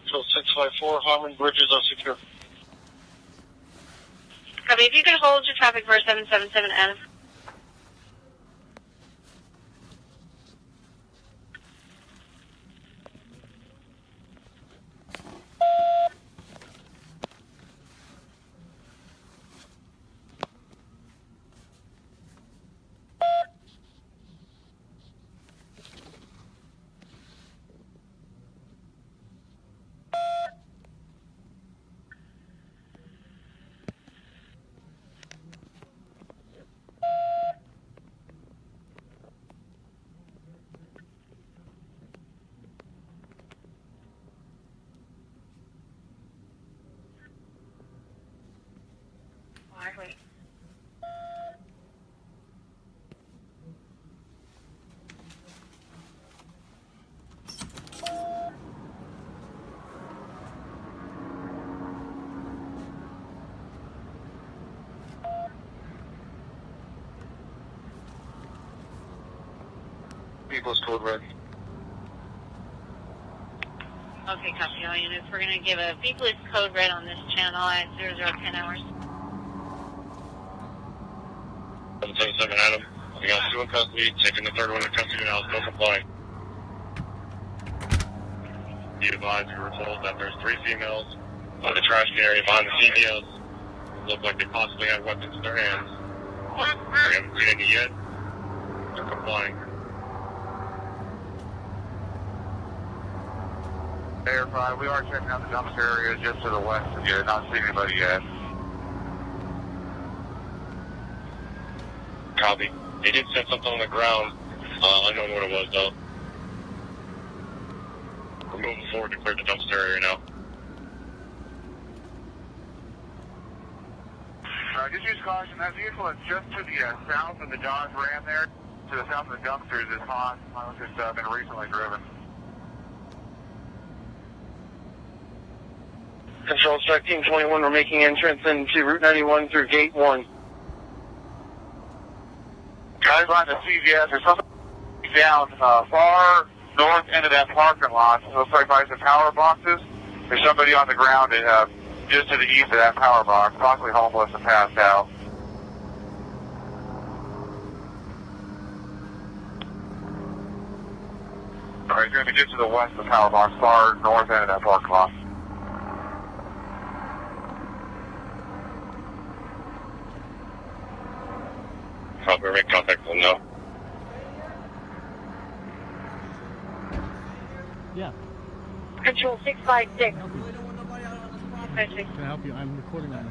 Control 654, Harmon bridges are secure. Copy. If you could hold your traffic for 777 F. Wait. People's code red. Okay, copy all units. We're going to give a People's code red on this channel at 0010 hours. 777 Adam, we got 2 in custody, taking the 3rd one in custody now, still complying. Be advised, we were told that there's 3 females on the trash can area behind the CVS. Look like they possibly had weapons in their hands. We haven't seen any yet. They're complying. Verify, we are checking out the dumpster area just to the west of you. Not seeing anybody yet. Copy. They did set something on the ground. Unknown what it was, though. We're moving forward to clear the dumpster area now. Just use caution. That vehicle is just to the south of the Dodge Ram there. To the south of the dumpsters is hot. It's just been recently driven. Control Strike Team 21, we're making entrance into Route 91 through Gate 1. Guys on the CVS or something down far north end of that parking lot. It looks like by some power boxes. There's somebody on the ground just to the east of that power box, possibly homeless and passed out. All right, he's going to be just to the west of the power box, far north end of that parking lot. Help me make contact with him now. Yeah. Control 656. Can I help you? I'm recording that.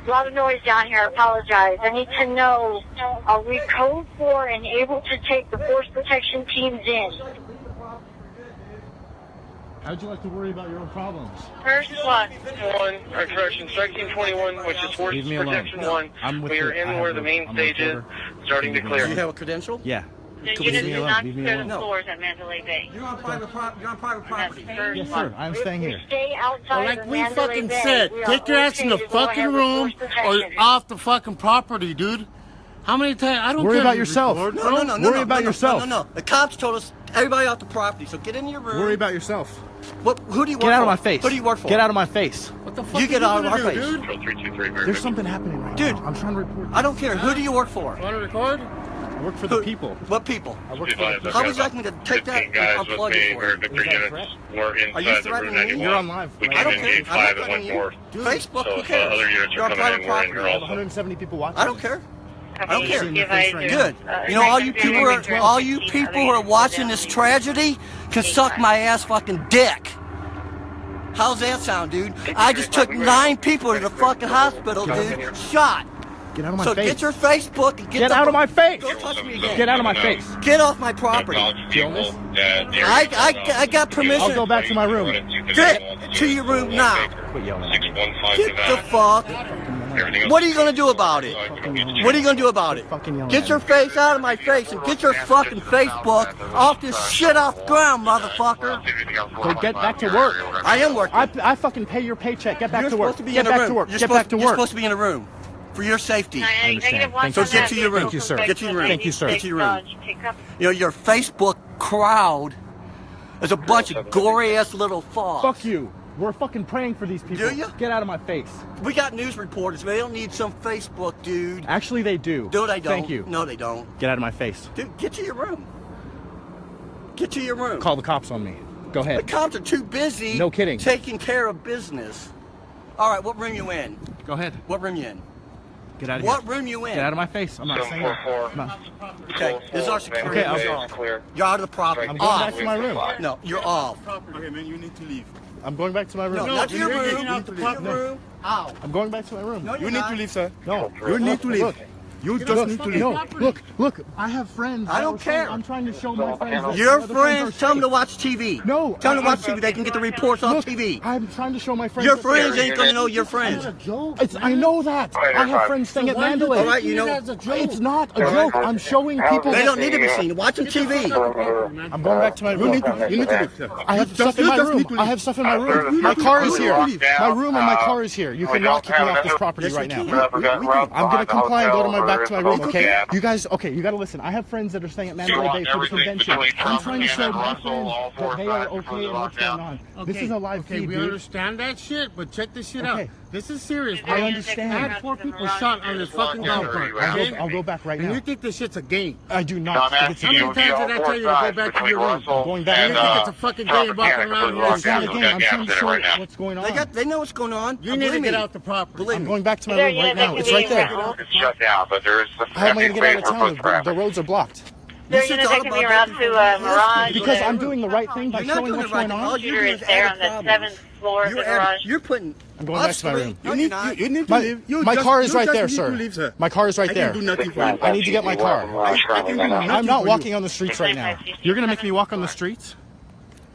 A lot of noise down here. I apologize. I need to know, are we code 4 and able to take the force protection teams in? How'd you like to worry about your own problems? First one. Correction, 1321, which is force Leave me alone. protection 1. I'm with We are the- I in have where the the- main I'm stage the is, reporter. starting to Do clear. you have a credential? Yeah. The Leave units me do alone. not Leave me clear the alone. floors at Mandalay Bay. You're on private property. Yes, sir. I'm staying here. Stay outside Well, of like we Mandalay fucking Bay. said, We are get your ass in the okay to go fucking ahead with room force or protection. off the fucking property, dude. How many times? I don't Worry care about if you yourself. record, No, bro. no, no, no. Worry about yourself. No, no, no. The cops told us everybody off the property, so get in your room. Worry about yourself. What? Who do you work for? Get out of my face. Who do you work for? Get out of my face. What the fuck You are get out of gonna our do, face. dude? Control 323, very There's good. something happening right Dude. now. I'm trying to report. I don't care. Who do you work for? Want to record? I work for the people. What people? I work for the people. How would you like me to take that 15 guys and with unplug me, it for where you? Victor Is that a units threat? were Are you inside the Route threatening me? 91. You're on live. We I came don't in care. gate I'm not 5 and went threatening you. north. Facebook, So who if cares? other units You're are on coming private in, we're in property. here I have also. 170 people watching. I don't care. I don't care. Seeing your face right now. Good. You know, all you people who are watching this tragedy can suck my ass fucking dick. How's that sound, dude? I just took 9 people to the fucking hospital, dude. Shot. Get out of my So face. get your Facebook and Get out of my face. Don't touch me again. Get out of my face. Get off my property. I got permission. I'll go back to my room. Get to your room now. Quit yelling. Get the fuck. What are you gonna do about it? What are you gonna do about it? Fucking yelling Get at your me. face out of my face and get your fucking Facebook off this shit off the ground, motherfucker. Go get back to work. I am working. I fucking pay your paycheck. Get back You're to work. supposed to be Get in a back room. to work. You're Get back to You're work. supposed to be in a room for your safety. I understand. Thank So you, get to your room. Thank you, sir. Get to your room. Thank you, sir. Get to your room. You know, your Facebook crowd is a bunch of gory ass little fucks. Fuck you. We're fucking praying for these people. Do you? Get out of my face. We got news reporters, but they don't need some Facebook dude. Actually, they do. No, they don't. Thank you. No, they don't. Get out of my face. Dude, get to your room. Get to your room. Call the cops on me. Go The ahead. cops are too busy. No kidding. Taking care of business. All right, what room you in? Go ahead. What room you in? Get out of What here. room you in? Get out of my face. I'm not saying that. 744. I'm not- Okay, this is our security. Okay, You're I'll- off. Clear. You're out of the property. I'm going Off. back to my room. No, you're off. Okay, man, you need to leave. I'm going back to my room. No, not to your you're room. getting out the Your property. room. Out. I'm going back to my room. No, you're not. sir. No. You need to leave. Look. You Look, just need to leave. no, look, I have friends. I don't care. I'm trying to show my friends. that Your other friends, are tell them to safe. watch TV. No, Tell them to I- watch TV. They can get the reports on Look, TV. I'm trying to show my friends. Your that- friends ain't gonna know your friends. I know that. I have friends staying at Mandalay. All right, you know. It's not a joke. I'm showing people. They don't need to be seen. Watch on TV. I'm going back to my room. You need to leave, sir. I have stuff in my just room. need to leave. I have stuff in my room. My car is here. My room and my car is here. You cannot kick me off this property right now. I'm gonna comply and go to my back to my room. Okay? You guys. Okay. You gotta listen. I have friends that are staying at Mandalay Bay for the convention. I'm trying to show my friends that they are okay and what's going on. This is a live feed, we dude. understand that shit, but check this shit out. Okay. This is serious, I bro. understand. I had 4 people shot on this fucking golf cart. I'll go back right And you now. think this shit's a game? I do not. think it's a How many game. times did I tell you to go back to your room? I'm going back. You think it's a fucking game walking around here? It's not a game. I'm trying to show what's going on. They know what's going on. You need to get out the property. Believe I'm me. going back to my room right now. It's right there. It's shut down, but there is the How am I going to get out of town? The roads are blocked. You They're should going to talk take me about around that. to Mirage. Because I'm doing the right thing by You're not showing doing what's the right going thing. All on. you're Shooter doing is is there adding on the problems. 7th floor of the garage. You're putting. I'm going back to my room. No, you're not. You need to My, leave. my car is right just there, need sir. to leave, sir. My car is right I there. can do nothing for you. I need to get my car. I'm not for walking on the streets right now. You're going to make me walk on the streets?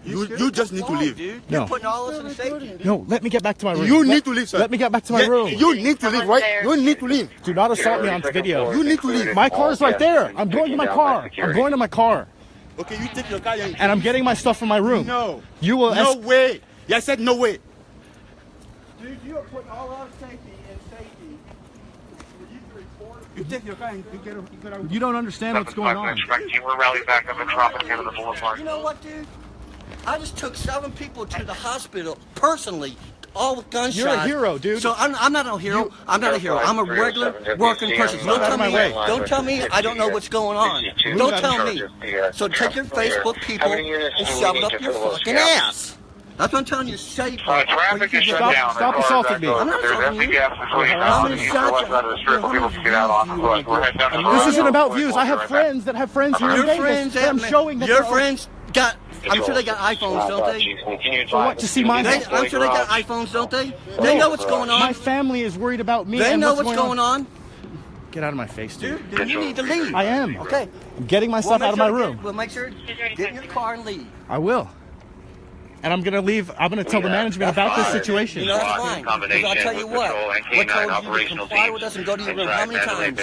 You just need to leave. Dude. No. You're putting all this in safety. No, let me get back to my room. You need to leave, sir. Let me get back to my room. You need to leave, right? You need to leave. Do not assault me on video. You need to leave. My car is right there. I'm going to my car. I'm going to my car. Okay, you take your car And I'm getting my stuff from my room. No. You will. No way. Yeah, I said no way. Dude, you are putting all our safety in safety for you to You don't understand what's going on. We're rallying back up at Tropicana Boulevard. You know what, dude? I just took 7 people to the hospital personally, all with gunshots. You're a hero, dude. So I'm not a hero. I'm not a hero. I'm a regular working person. So don't tell me I don't know what's going on. Don't tell me. So take your Facebook people and shove it up your fucking ass. That's what I'm telling you. Say traffic is shut down. Stop assaulting me. I'm not assaulting you. How many shots? This isn't about views. I have friends that have friends here in Vegas. I'm showing that your friends got. I'm sure they got iPhones, don't they? For what? To see mine? I'm sure they got iPhones, don't they? They know what's going on. My family is worried about me. They know what's going on. Get out of my face, dude. Then you need to leave. I am. Okay. I'm getting my stuff out of my room. We'll make sure get in your car and leave. I will. And I'm gonna leave. I'm gonna tell the management about this situation. You know, that's fine. Because I'll tell you what told you to comply with us and go to your room? How many times?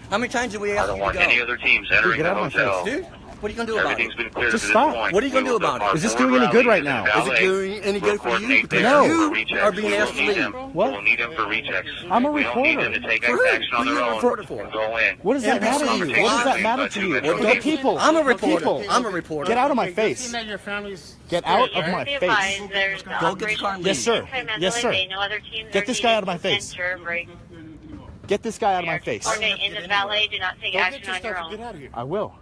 How many times did we ask you to go? I don't want any other teams entering the hotel. Dude, what are you gonna do about it? Just stop. What are you gonna do about it? Is this doing any good right now? Is it doing any good for you? Because No. you are being asked to leave. What? We'll need them for rechecks. I'm a We don't need reporter. them to take For who? action on Who their are you a own reporter for? and go in. What does that matter to you? What does that matter to you? The people. I'm a The reporter. people. I'm a reporter. Get out of my face. Get out of my face. Go get your car and leave. Yes, sir. Yes, sir. Get this guy out of my face. Get this guy out of my face. Coordinate in the valet. Do not take action on your own. I will.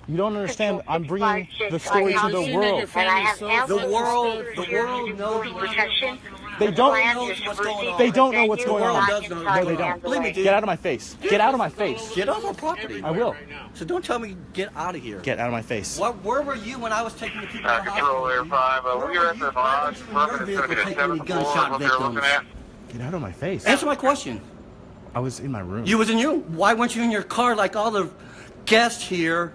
You don't understand. I'm bringing the story to the world. The world knows protection. They don't. what's going on. They don't know what's going on. does know what's No, they going on. don't. Believe me, dude. Get out of my face. Get out of my face. Get off our property. I will. So don't tell me get out of here. Get out of my face. Where were you when I was taking the people to the Control hospital? Air 5. We are at the Lodge. Your vehicle taking any gunshot victims? Get out of my face. Answer my question. I was in my room. You was in your. Why weren't you in your car like all the guests here?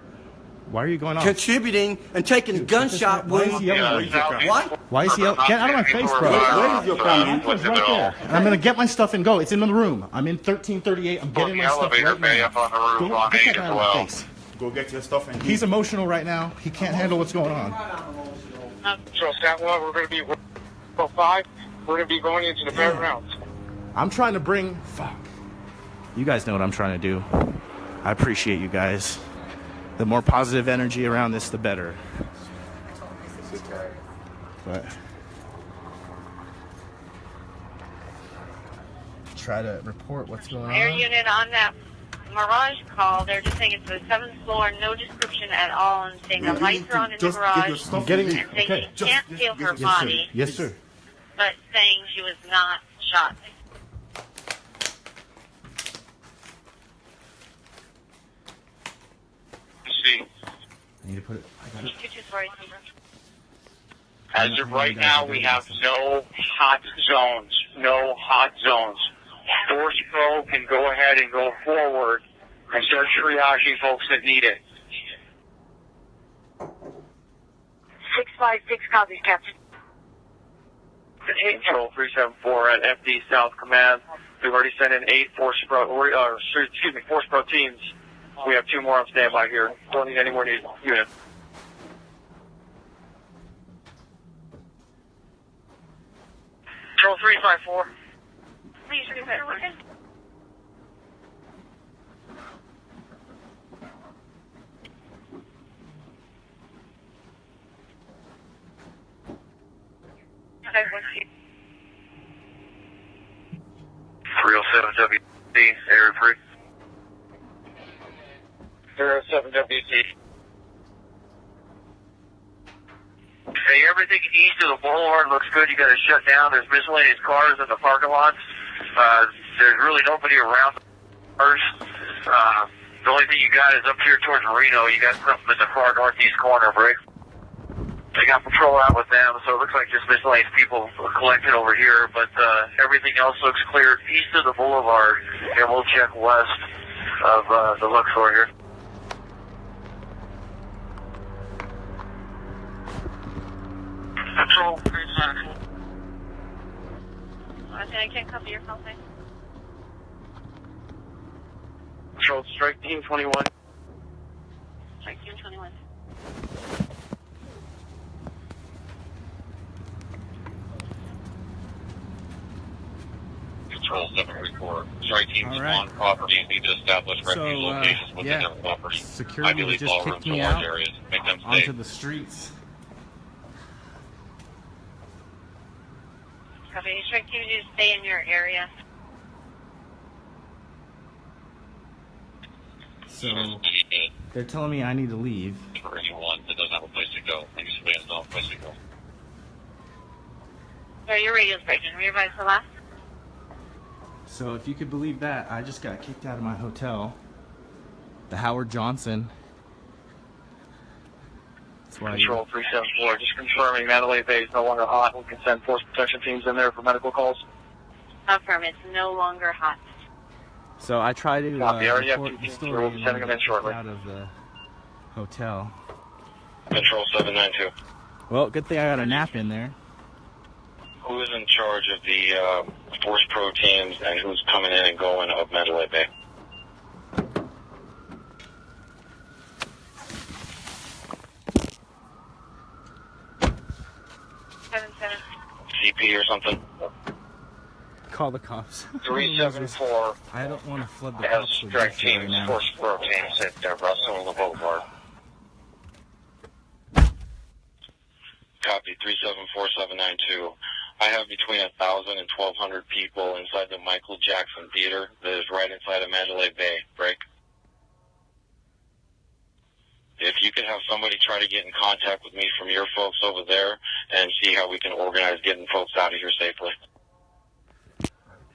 Why are you going on? Contributing and taking gunshot Why is wounds. he yelling at me? What? Why is he yelling? Get out of my face, bro. Where is your My car's right there. And I'm gonna get my stuff and go. It's in the room. I'm in 1338. I'm getting my stuff right now. Go get that guy out of my face. Go get your stuff and He's emotional right now. He can't handle what's going on. So, Stat 1, we're going to be 5. We're going to be going into the bare rounds. I'm trying to bring. Fuck. You guys know what I'm trying to do. I appreciate you guys. The more positive energy around this, the better. But try to report what's going Air on. unit on that Mirage call, they're just saying it's the 7th floor, no description at all, and saying the lights are on in the garage, I'm getting. and saying Okay. she can't feel her Yes, sir. body, Yes, sir. but saying she was not shot. See, I need to put it. I got it. as of right now, we have no hot zones. No hot zones. Force Pro can go ahead and go forward and start triaging folks that need it. 656 copies, Captain. Control 374 at FD South Command. We've already sent in 8 Force Pro teams. We have 2 more on standby here. Don't need any more units. Control 354. Please repeat. Okay, 307 WC, area free. 07 WC. Hey, everything east of the boulevard looks good. You got it shut down. There's miscellaneous cars in the parking lots. There's really nobody around the cars. The only thing you got is up here towards Reno. You got something in the far northeast corner, Brick. They got patrol out with them, so it looks like just miscellaneous people collected over here, but everything else looks clear east of the boulevard, and we'll check west of the Luxor here. Patrol 354. I can't copy your phone, thanks. Patrol Strike Team 21. Strike Team 21. Control 734. Strike teams on property and need to establish refuge locations within their buffers. Security Ideally, just kicked me out areas. Make them onto the streets. Okay, strike teams need to stay in your area. So they're telling me I need to leave. For anyone that doesn't have a place to go, maybe somebody has no place to go. Sorry, your radio's breaking. Revise the last. So if you could believe that, I just got kicked out of my hotel, the Howard Johnson. That's why Control 374, just confirming Mandalay Bay is no longer hot. We can send force protection teams in there for medical calls. Affirm, it's no longer hot. So I tried to report the story We'll be sending them in shortly. out of the hotel. Control 792. Well, good thing I got a nap in there. Who is in charge of the force pro teams and who's coming in and going of Mandalay Bay? CP or something? Call the cops. 374. I don't want to flood the Has cops with strike this shit right teams, now. force pro teams at Russell Boulevard. Copy 374792. I have between 1,000 and 1,200 people inside the Michael Jackson Theater that is right inside of Mandalay Bay. Break. If you could have somebody try to get in contact with me from your folks over there and see how we can organize getting folks out of here safely.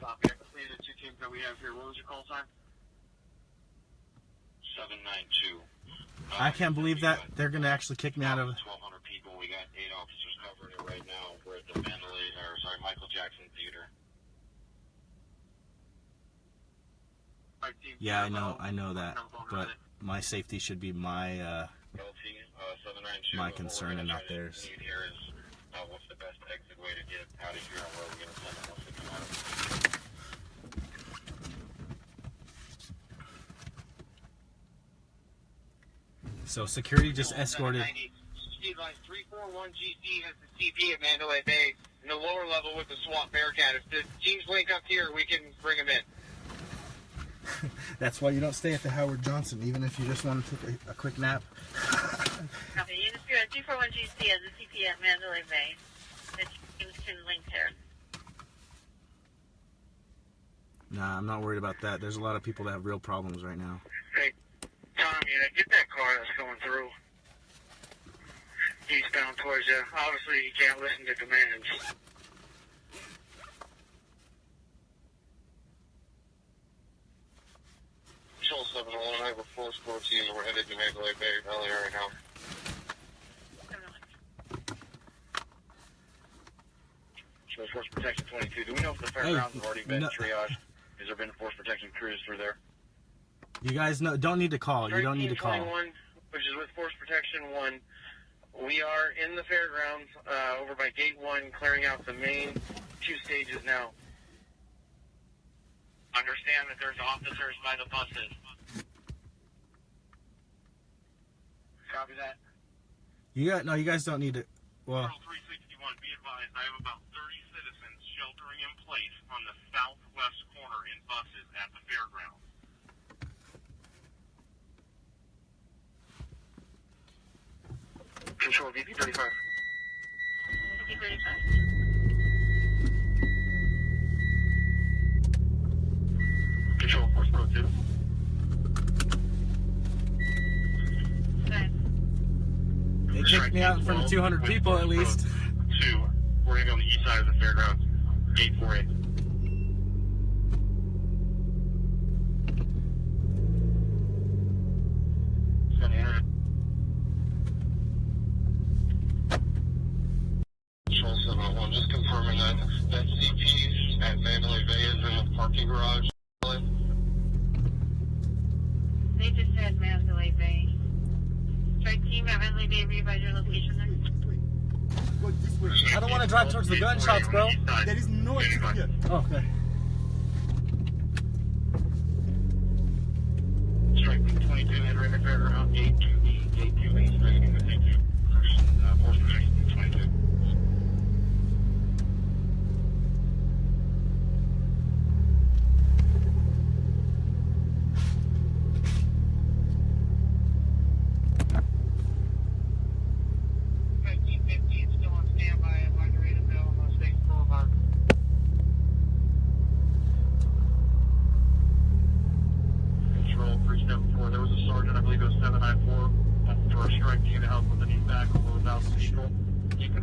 Copy. I can see the two teams that we have here. What was your call sign? 792. I can't believe that they're going to actually kick me out of... 1,200 people. We got 8 officers covering it right now. We're at the Michael Jackson Theater. Yeah, I know that, but my safety should be my my concern and not theirs. What's the best exit way to get out of here and where we're going to send them once they come out? So security just escorted. Steve Line 341 GC has the CP at Mandalay Bay in the lower level with the SWAT Bearcat. If the teams link up here, we can bring them in. That's why you don't stay at the Howard Johnson, even if you just want to take a quick nap. Copy. Unit 341 GC has the CP at Mandalay Bay. The teams can link there. Nah, I'm not worried about that. There's a lot of people that have real problems right now. Hey, Tommy, get that car that's going through. Eastbound towards you. Obviously, you can't listen to commands. Control 701, I have a force pro team and we're headed to Mandalay Bay earlier right now. So force protection 22. Do we know if the fairgrounds have already been triaged? Has there been force protection crews through there? You guys don't need to call. You don't need to call. 21, which is with force protection 1. We are in the fairgrounds over by gate 1, clearing out the main 2 stages now. Understand that there's officers by the buses. Copy that. You guys don't need to. Well, 361, be advised, I have about 30 citizens sheltering in place on the southwest corner in buses at the fairgrounds. Control VP 35. VP 35. Control Force Pro 2. they kicked me out in front of 200 people at least. 2, we're going to be on the east side of the fairgrounds, gate 4A. It's going to enter. Control 701, just confirming that CP at Mandalay Bay is in the parking garage. They just said Mandalay Bay. Strike team at Mandalay Bay, revise your location there. I don't want to drive towards the gunshots, bro. There is no exit here. Oh, okay. Strike 22, entering the fairground, gate 2E, gate 2E, striking the gate 2. Force protection 22.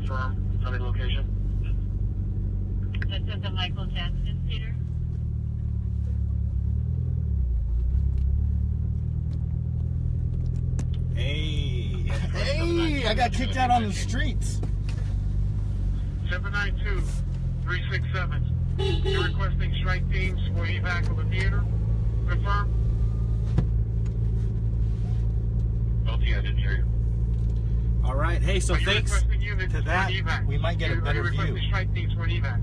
confirm on the location. This is the Michael Jackson Theater. Hey, I got kicked out on the streets. 792-367. You're requesting strike teams for evac of the theater. Confirm? LT, I didn't hear you. All right. Hey, so thanks to that, we might get a better view. Requesting strike teams for an evac.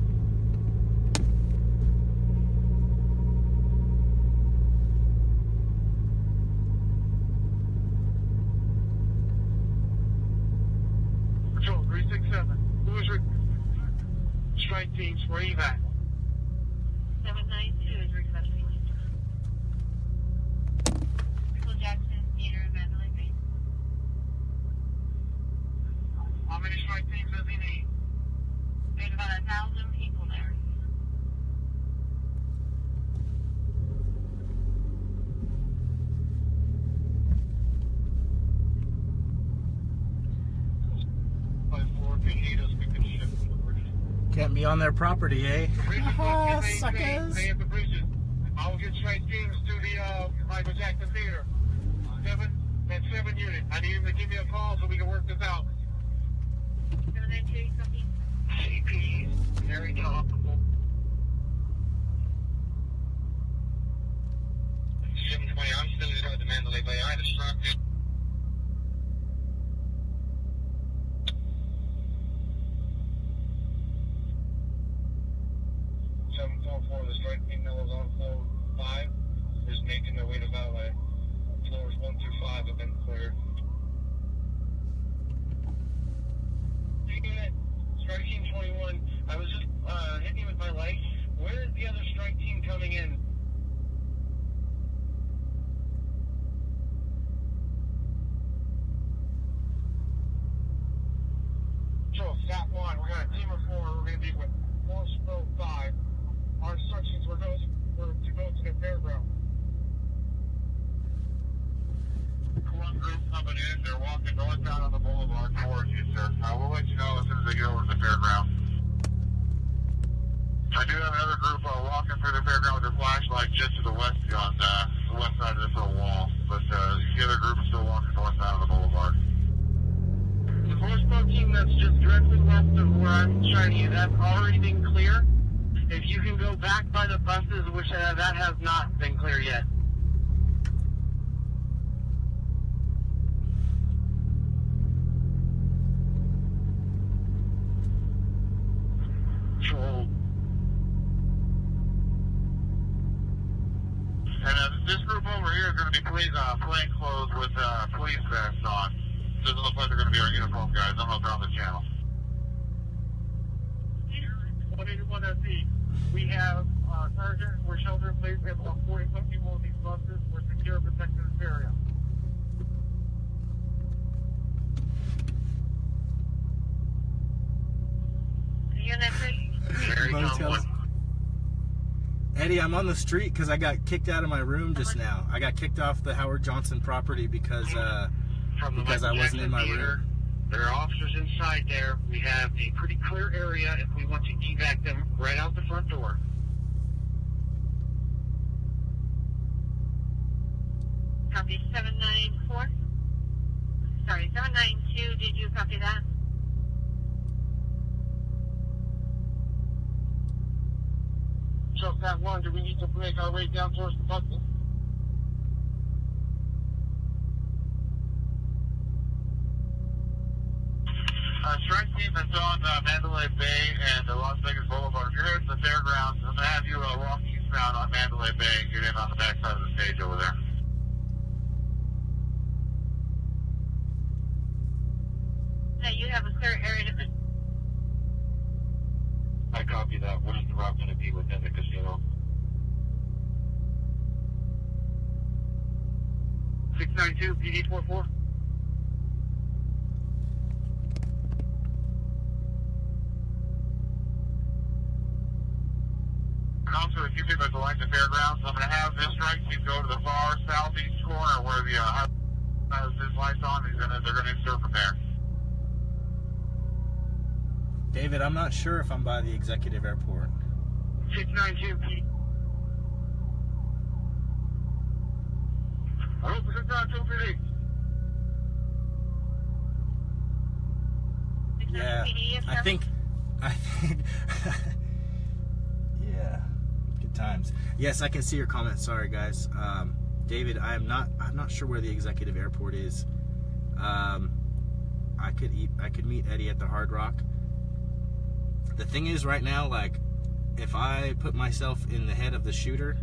Patrol 367. Who is strike teams for evac? 792 is requesting. Michael Jackson Theater, Mandalay Bay. How many strike teams does he need? There's about 1,000 people there. Can't be on their property, eh? Suckers. Stay at the bridges. I will get strike teams to the Michael Jackson Theater. 7 unit. I need him to give me a call so we can work this out. 792, copy. CP, very topical. 720, I'm still at the Mandalay Bay. I distracted. 744, the strike team that was on floor 5 is making their way to valet. Floors 1 through 5 have been cleared. Strike team 21, I was just hitting you with my light. Where is the other strike team coming in? Control, Stat 1, we got a team of 4. We're going to be with Force Pro 5. Our instructions were to go to the fairground. One group coming in, they're walking northbound on the boulevard towards you, sir. We'll let you know as soon as they get over to the fairground. I do have another group walking through the fairground with their flashlight just to the west on the west side of this little wall. But the other group is still walking northbound on the boulevard. The Force Pro team that's just directly west of where I'm shining you, that's already been clear. If you can go back by the buses, which that has not been clear yet. Control. And this group over here is going to be plain clothes with police vests on. Doesn't look like they're going to be our uniform guys. I don't know if they're on the channel. 181 SE. We have Sergeant, we're shelter in place. We have about 40 people in these buses. We're secure and protected this area. Unit 3. Motels. Eddie, I'm on the street because I got kicked out of my room just now. I got kicked off the Howard Johnson property because I wasn't in my room. There are officers inside there. We have a pretty clear area if we want to evac them right out the front door. Copy 794. Sorry, 792. Did you copy that? So, Stat 1, do we need to make our way down towards the buses? Strike team that's on Mandalay Bay and the Las Vegas Boulevard. If you're here at the fairgrounds, I'm going to have you walk eastbound on Mandalay Bay and get in on the back side of the stage over there. Now you have a clear area to... I copy that. What is the route going to be within the casino? 692, PD 44. Officer, if you people at the line to fairgrounds, I'm going to have this strike team go to the far southeast corner where the has his lights on. They're going to insert from there. David, I'm not sure if I'm by the executive airport. 692. Yeah, I think, yeah, good times. Yes, I can see your comment. Sorry, guys. David, I'm not sure where the executive airport is. I could meet Eddie at the Hard Rock. The thing is, right now, like, if I put myself in the head of the shooter,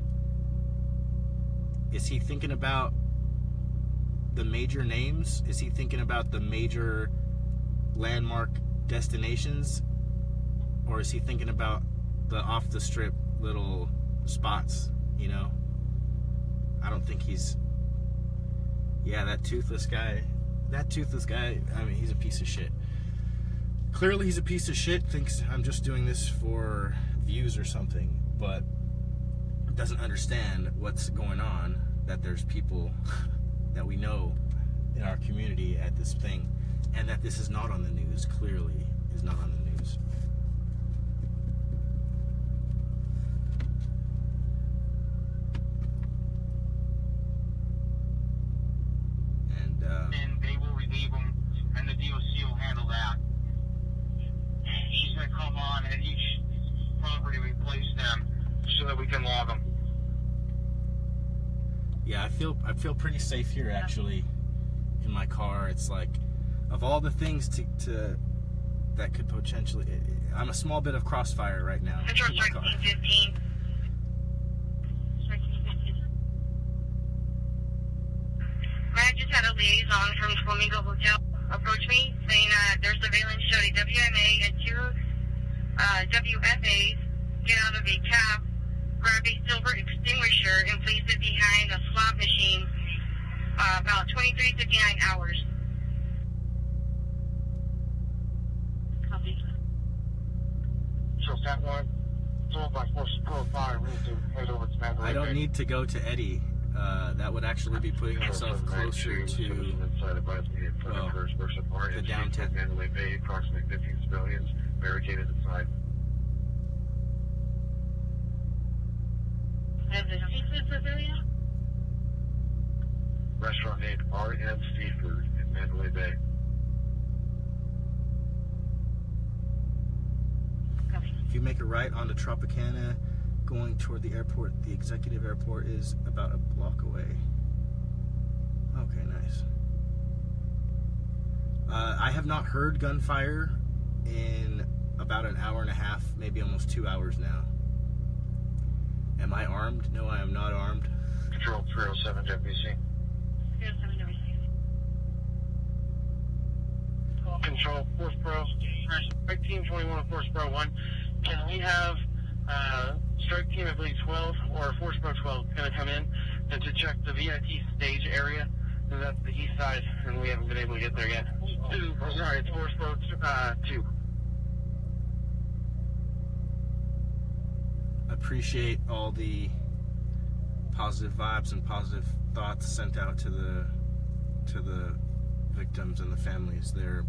is he thinking about the major names? Is he thinking about the major landmark destinations? Or is he thinking about the off the strip little spots, you know? I don't think he's... Yeah, that toothless guy, I mean, he's a piece of shit. Clearly he's a piece of shit, thinks I'm just doing this for views or something, but doesn't understand what's going on, that there's people that we know in our community at this thing, and that this is not on the news, clearly is not on the news. And they will relieve them, and the DOC will handle that. He's going to come on at each property, replace them, so that we can log them. Yeah, I feel pretty safe here, actually, in my car. It's like, of all the things to that could potentially... I'm a small bit of crossfire right now. Central in my car. 1315. I just had a liaison from Flamingo Hotel approach me saying their surveillance showed a WMA and two WFAs get out of a cab, grab a silver extinguisher, and place it behind a SWAT machine about 23:59 hours. Copy. So that one, told by Force 405, we need to head over to Mandalay Bay. I don't need to go to Eddie. That would actually be putting myself closer to, well, the downtown. Mandalay Bay, approximately 15 civilians barricaded inside. And the seafood pavilion? Restaurant named RM Seafood in Mandalay Bay. If you make a right onto Tropicana, going toward the airport, the executive airport is about a block away. Okay, nice. I have not heard gunfire in about an hour and a half, maybe almost 2 hours now. Am I armed? No, I am not armed. Control 307 WC. 307 WC. Control, Force Pro, 1821 Force Pro 1. Can we have strike team, I believe 12, or Force Pro 12 going to come in and to check the VIP stage area? And that's the east side, and we haven't been able to get there yet. Sorry, it's Force Pro 2. Appreciate all the positive vibes and positive thoughts sent out to the victims and the families. There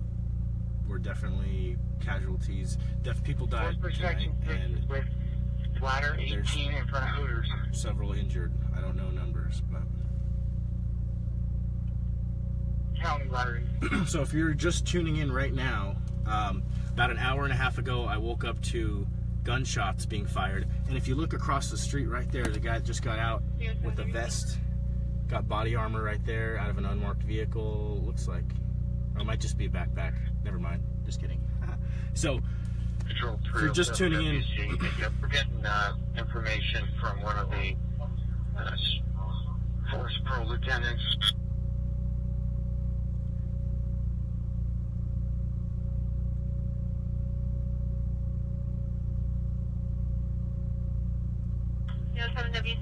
were definitely casualties. People died tonight, and with ladder 18 in front of Hooters. Several injured. I don't know numbers, but County ladder. So if you're just tuning in right now, about an hour and a half ago, I woke up to gunshots being fired, and if you look across the street right there, the guy just got out with a vest, got body armor right there out of an unmarked vehicle. Looks like, or it might just be a backpack. Never mind, just kidding. So Control if you're just tuning in, We're getting information from one of the Force Pro lieutenants.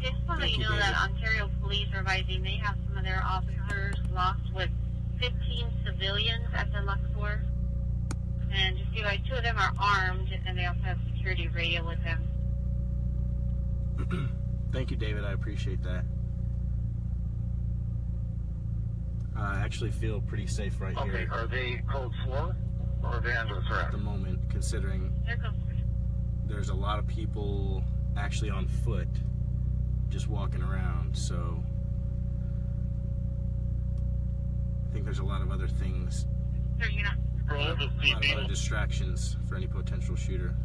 Just to let you know that Ontario Police are advising they have some of their officers lost with 15 civilians at the Luxor. And just realize 2 of them are armed, and they also have security radio with them. Thank you, David. I appreciate that. I actually feel pretty safe right here. Okay, are they code 4? or vans with at the moment, considering there's a lot of people actually on foot just walking around, so I think there's a lot of other things, a lot of other distractions for any potential shooter.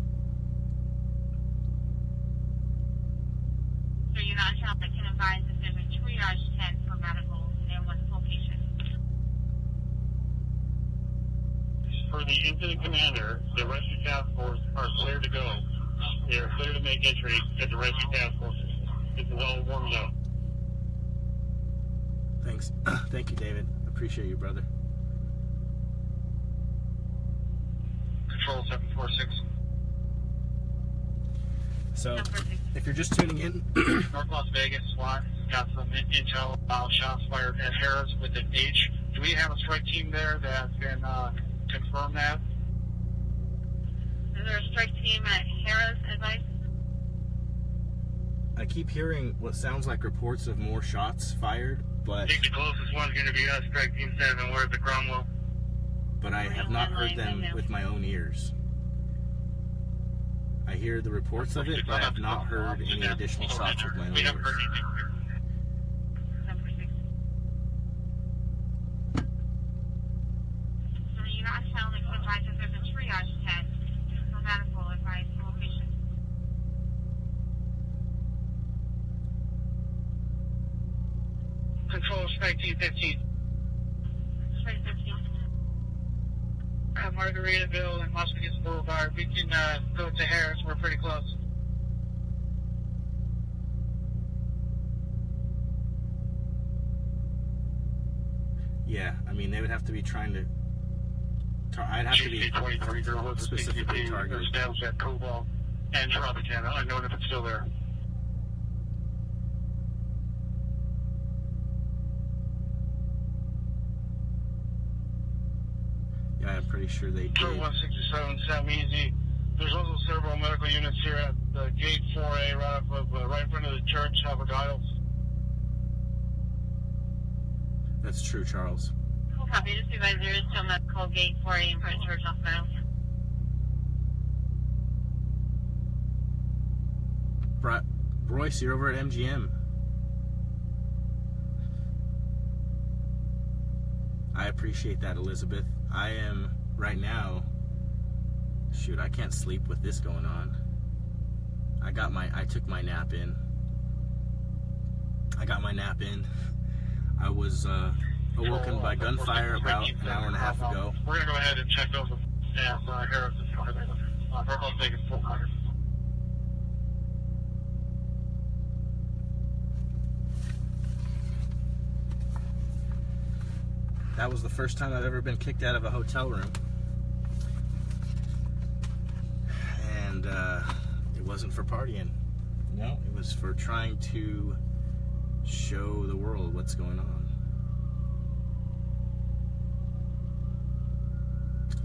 So you're not sure, I can advise if there's a triage tent for medical in what location. For the incident commander, the rescue task force are clear to go. They are clear to make entry at the rescue task force. This is all warmed up. Thanks. Thank you, David. Appreciate you, brother. Control 746. So, if you're just tuning in, North Las Vegas SWAT got some intel about shots fired at Harrahs with an H. Do we have a strike team there that can confirm that? Is there a strike team at Harrahs, advice? I keep hearing what sounds like reports of more shots fired, but I think the closest one's going to be us, Strike Team 7. We're at the Cromwell. but I have not heard them with my own ears. I hear the reports of it, but I have not heard any additional shots with my own ears. You're not telling the advice if there's a triage test for medical advice location. Control Strike Team 15. Strike 15. Margaritaville and Las Vegas Boulevard. We can go to Harrahs. We're pretty close. Yeah, I mean, they would have to be trying to... I'd have to be specifically targeted. Established at Cobalt and Tropicana. I know if it's still there. Yeah, I'm pretty sure they did. 167 South Easy. There's also several medical units here at the Gate 4A, right in front of the church, off of Giles. That's true, Charles. Cool copy. Just advise there is still medical Gate 4A in front of church off Giles. Royce, you're over at MGM. I appreciate that, Elizabeth. I am, right now, shoot, I can't sleep with this going on. I took my nap in. I was awoken by gunfire about an hour and a half ago. We're going to go ahead and check those staff. Harrahs is Las Vegas 400. That was the first time I've ever been kicked out of a hotel room. And it wasn't for partying. No, it was for trying to show the world what's going on.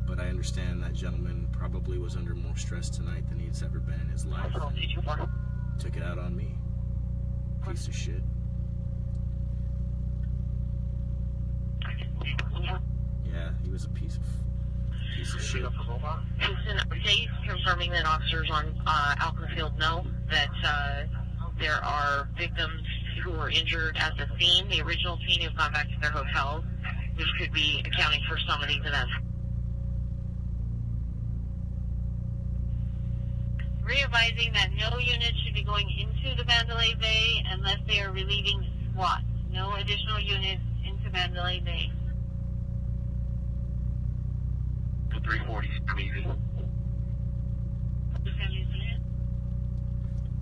But I understand that gentleman probably was under more stress tonight than he's ever been in his life. Took it out on me. Piece of shit. Yeah, he was a piece of shit. Dave confirming that officers on Alconfield know that there are victims who were injured at the scene, the original scene, who've gone back to their hotels, which could be accounting for some of these events. Readvising that no units should be going into the Mandalay Bay unless they are relieving SWAT. No additional units into Mandalay Bay. 340 easy.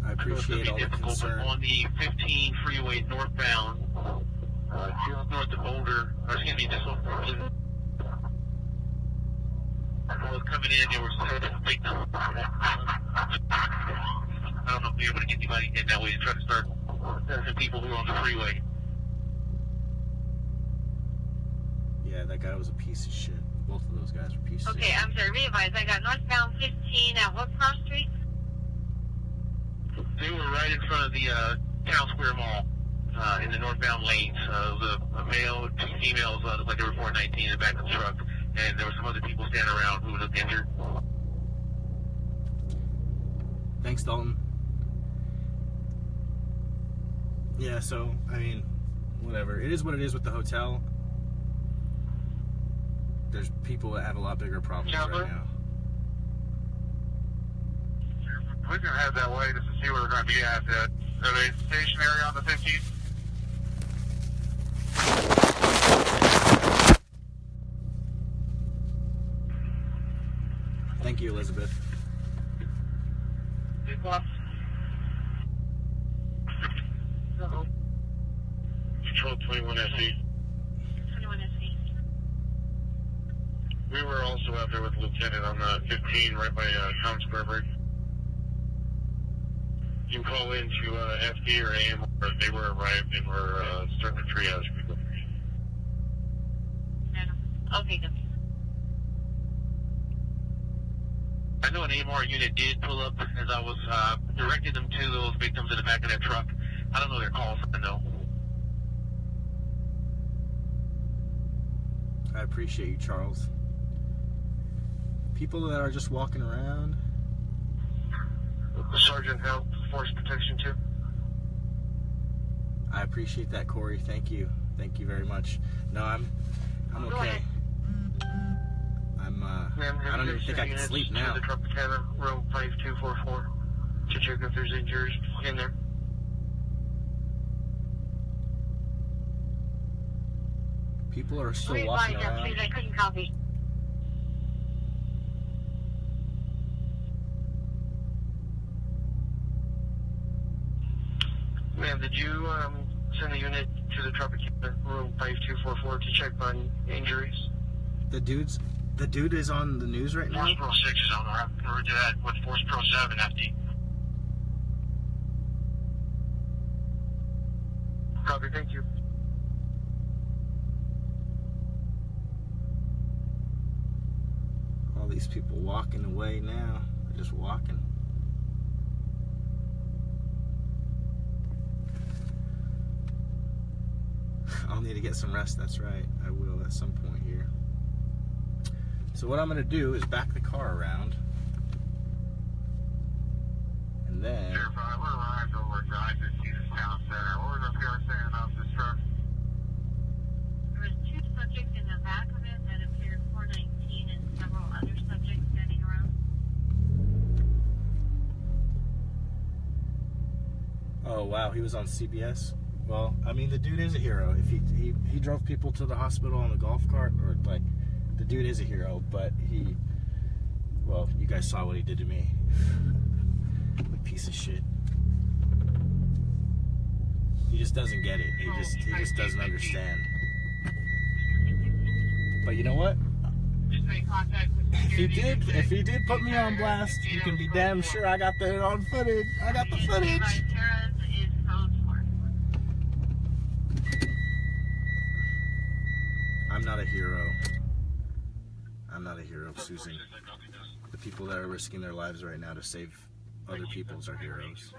I appreciate all the concern. On the 15 freeway northbound, just north of Boulder, or excuse me, just over was coming in, there were several victims. I don't know if you're able to get anybody in that way to try to start assessing people who are on the freeway. Yeah, that guy was a piece of shit. Both of those guys were pieces of shit. Okay, I'm sorry, readvise. I got northbound 15 at what cross street? They were right in front of the Town Square Mall in the northbound lanes. The male, two females, looked like they were 419 in the back of the truck. and there were some other people standing around who looked injured. Thanks, Dalton. Yeah, so, I mean, whatever. It is what it is with the hotel. There's people that have a lot bigger problems right now. We can head that way just to see where we're going to be at. Are they stationary on the 15th? Thank you, Elizabeth. Control 21 SE. 21 SE. We were also out there with the lieutenant on the 15 right by Town Square Bridge. You can call in to FD or AM, or they were arrived and were starting to triage people. Okay, good. I know an AMR unit did pull up as I was directing them to those victims in the back of that truck. I don't know their calls, I know. I appreciate you, Charles. People that are just walking around. Sergeant help, force protection too. I appreciate that, Corey. Thank you. Thank you very much. No, I'm okay. I don't even think I can sleep now. To the Tropicana, room 5244, to check if there's injuries in there. People are still walking around. Please, I couldn't copy. Ma'am, did you send a unit to the Tropicana, room 5244, to check on injuries? The dude is on the news right now? Force Pro 6 is on the road to that with Force Pro 7 FD. Copy, thank you. All these people walking away now. They're just walking. I'll need to get some rest, that's right. I will at some point here. So what I'm going to do is back the car around. And then... Sure, we're arrived over to I-15 Town Center. What was this guy saying about this truck? There was 2 subjects in the back of it that appeared 419 and several other subjects standing around. Oh wow, he was on CBS. Well, I mean, the dude is a hero. If he drove people to the hospital on the golf cart, or like, the dude is a hero. But well, you guys saw what he did to me. Piece of shit. He just doesn't get it. He just doesn't understand. But you know what? If he did put me on blast, you can be damn sure I got the on footage. I got the footage. I'm not a hero. I'm not a hero, Susan. The people that are risking their lives right now to save other people's are heroes.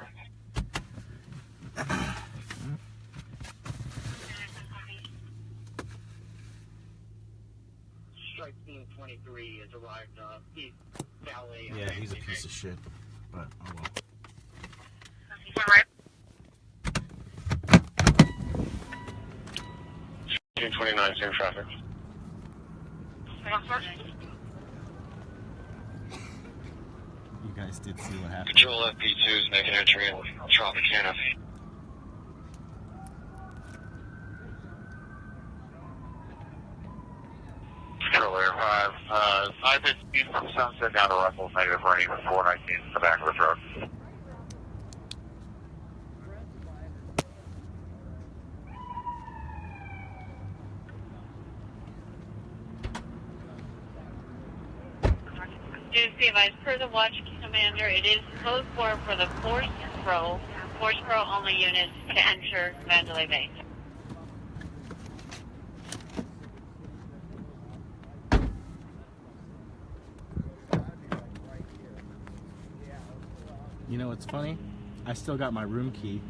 Strike team 23 has arrived. He's valet. Yeah, he's a piece of shit. But oh well. Team 29, same traffic. You guys did see what happened. Control FP2 is making entry in Tropicana. Control Air 5. I-15 from Sunset down to Russell, negative running with 419 in the back of the truck. Do see advice per the watch commander, it is code 4 for the Force Pro only units to enter Mandalay Bay. You know what's funny? I still got my room key.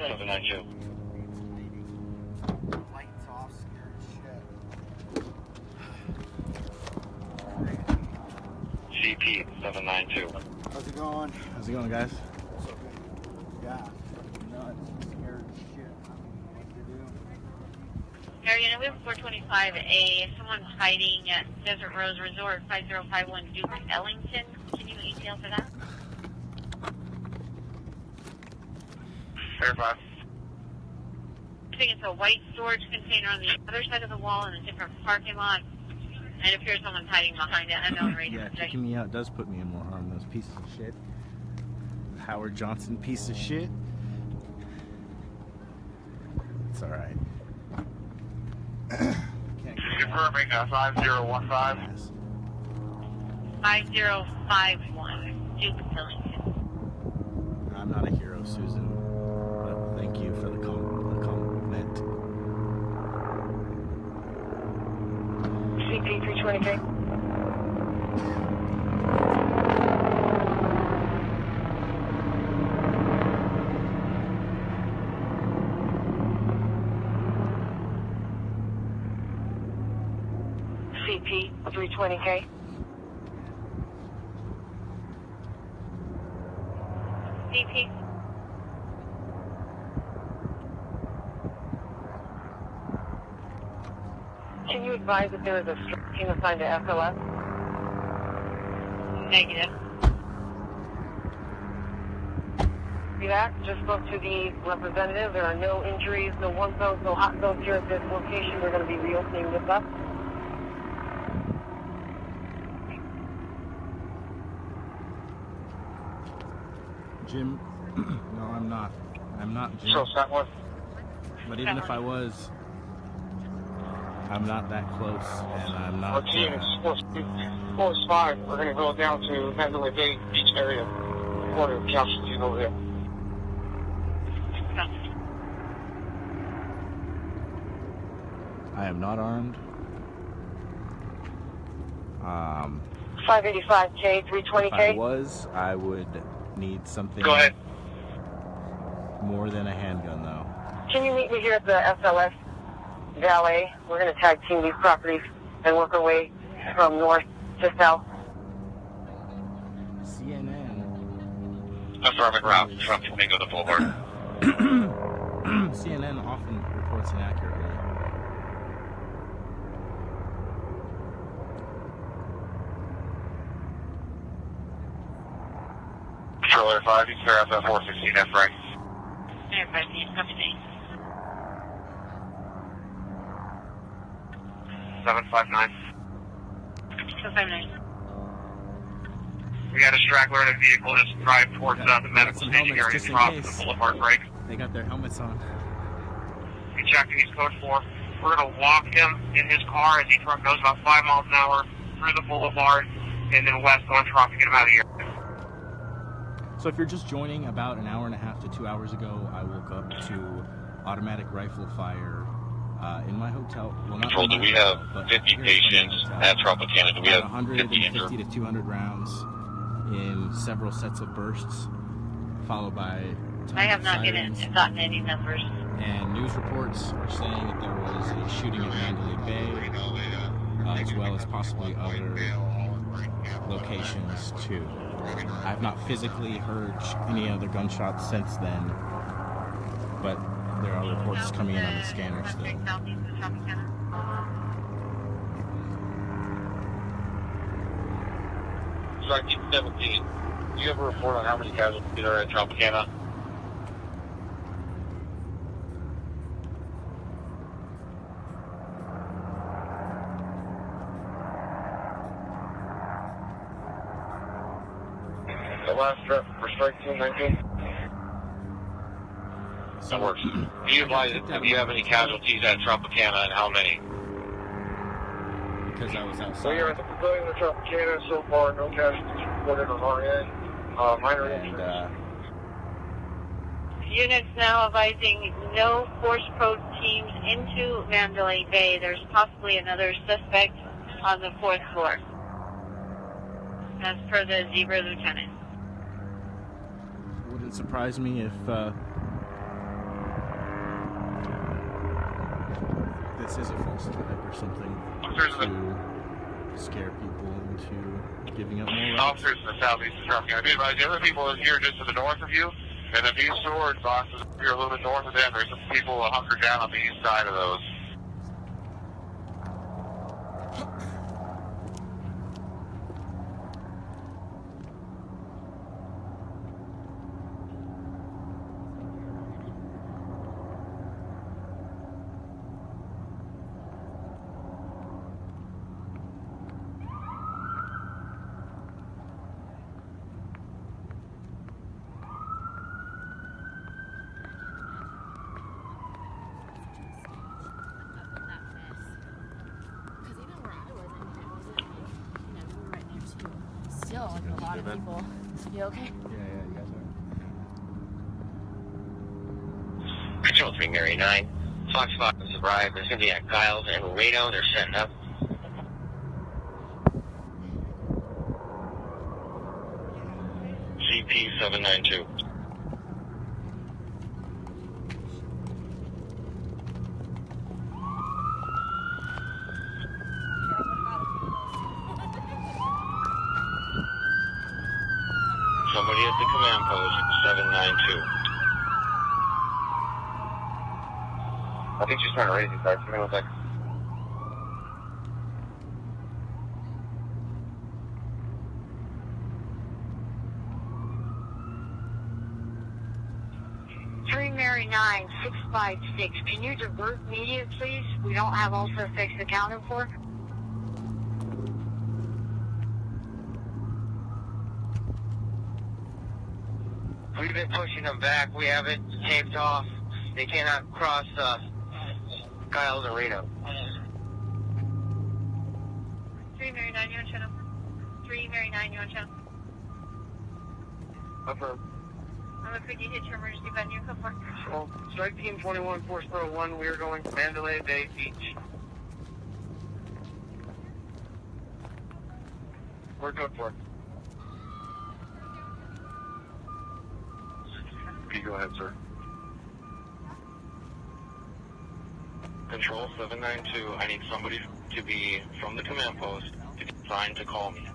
792. Lights off, scared as shit. CP 792. How's it going? How's it going, guys? So good. Yeah. Nuts. Scared as shit. I don't know what to do. Area, we have 425A. Someone's hiding at Desert Rose Resort, 5051 Duke Ellington. Can you email for that? Verify. I think it's a white storage container on the other side of the wall in a different parking lot. And it appears someone's hiding behind it. Unknown radio. Yeah, kicking me out does put me in more harm. Those pieces of shit. Howard Johnson piece of shit. It's all right. Confirming 5015. 5051 Duke Ellington. I'm not a hero, Susan, but thank you for the compliment. CP 320K. CP 320K. CP. Can you advise if there is a strike team assigned to SOS? Negative. See that? Just spoke to the representative. There are no injuries, no warm zones, no hot zones here at this location. We're going to be reopening this up. Jim, no, I'm not. I'm not Jim. So, Statwood. But even if I was, I'm not that close, and I'm not. Our team is force 5. We're going to go down to Mandalay Bay Beach area. Order of casualties over there. I am not armed. 585K, 320K. If I was, I would need something. Go ahead. More than a handgun, though. Can you meet me here at the SLS Valet? We're going to tag team these properties and work our way from north to south. CNN. Affirmative route from Flamingo to Boulevard. CNN often reports inaccurately. Controller 5, you clear out that 416F right. Everybody, company. 759. 259. We got a straggler in a vehicle just drive towards the medical some staging helmets area just in across case. the boulevard break. They got their helmets on. We checked in, he's code 4. We're going to walk him in his car as he truck goes about 5 miles an hour through the boulevard and then west on Trop to get him out of here. So if you're just joining, about an hour and a half to 2 hours ago, I woke up to automatic rifle fire in my hotel. Well, not Control, do we have 50 patients at Tropicana? Do we have 50 injured? 150 to 200 rounds in several sets of bursts, followed by tons I have of not sirens. gotten any numbers. And news reports are saying that there was a shooting at Mandalay Bay, as well as possibly other locations too. I have not physically heard any other gunshots since then, but there are reports coming in on the scanner still. Strike 17. Do you have a report on how many casualties are at Tropicana? The last trip for strike 219. That works. Do you advise if you have any casualties at Tropicana and how many? Because I was So outside. here at the pavilion of Tropicana, so far no casualties reported on our end. Minor injuries. Units now advising no force probe teams into Mandalay Bay. There's possibly another suspect on the 4th floor, as per the Zebra Lieutenant. Wouldn't surprise me if this is a false flag or something to scare people into giving up more rights. Officers in the southeast of Tropicana. Be advised, the other people are here just to the north of you, and then these sword boxes here a little bit north of them. There's some people hunkered down on the east side of those. A lot of people. You okay? Yeah, you guys are. Control 3 Mary 9. Foxtrot has arrived. There's going to be at Giles and Reno. They're setting up. CP 792. Somebody at the command post, 792. I think she's trying to raise these guys. Give me 1 second. Mary 9, 656. Can you divert media, please? We don't have all suspects accounted for. We've been pushing them back. We have it taped off. They cannot cross Giles and Reno. 3 Mary 9, you on channel? 3 Mary 9, you on channel? Affirm. Could you hit your emergency button? You come for it. Well, strike team 21, Force Pro 1. We are going to Mandalay Bay Beach. We're good for it. You go ahead, sir. Control 792, I need somebody to be from the command post to be assigned to call me.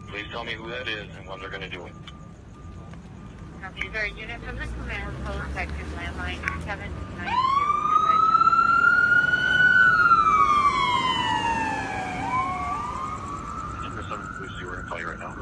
Please tell me who that is and when they're going to do it. Copy. Is there a unit from the command post that can landline 792? Number 7, please see, we're going to call you right now.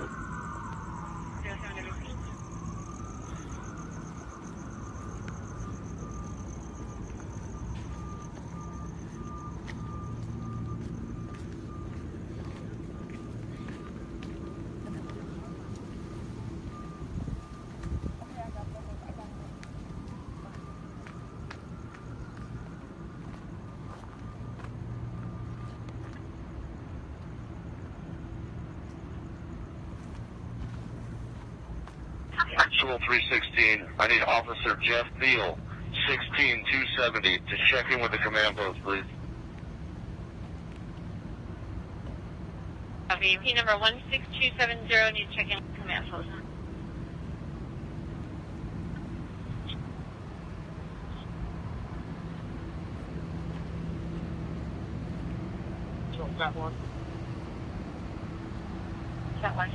Actual 316, I need Officer Jeff Thiel, 16270, to check in with the command post, please. Copy. P number 16270, need to check in with the command post. That one. That one.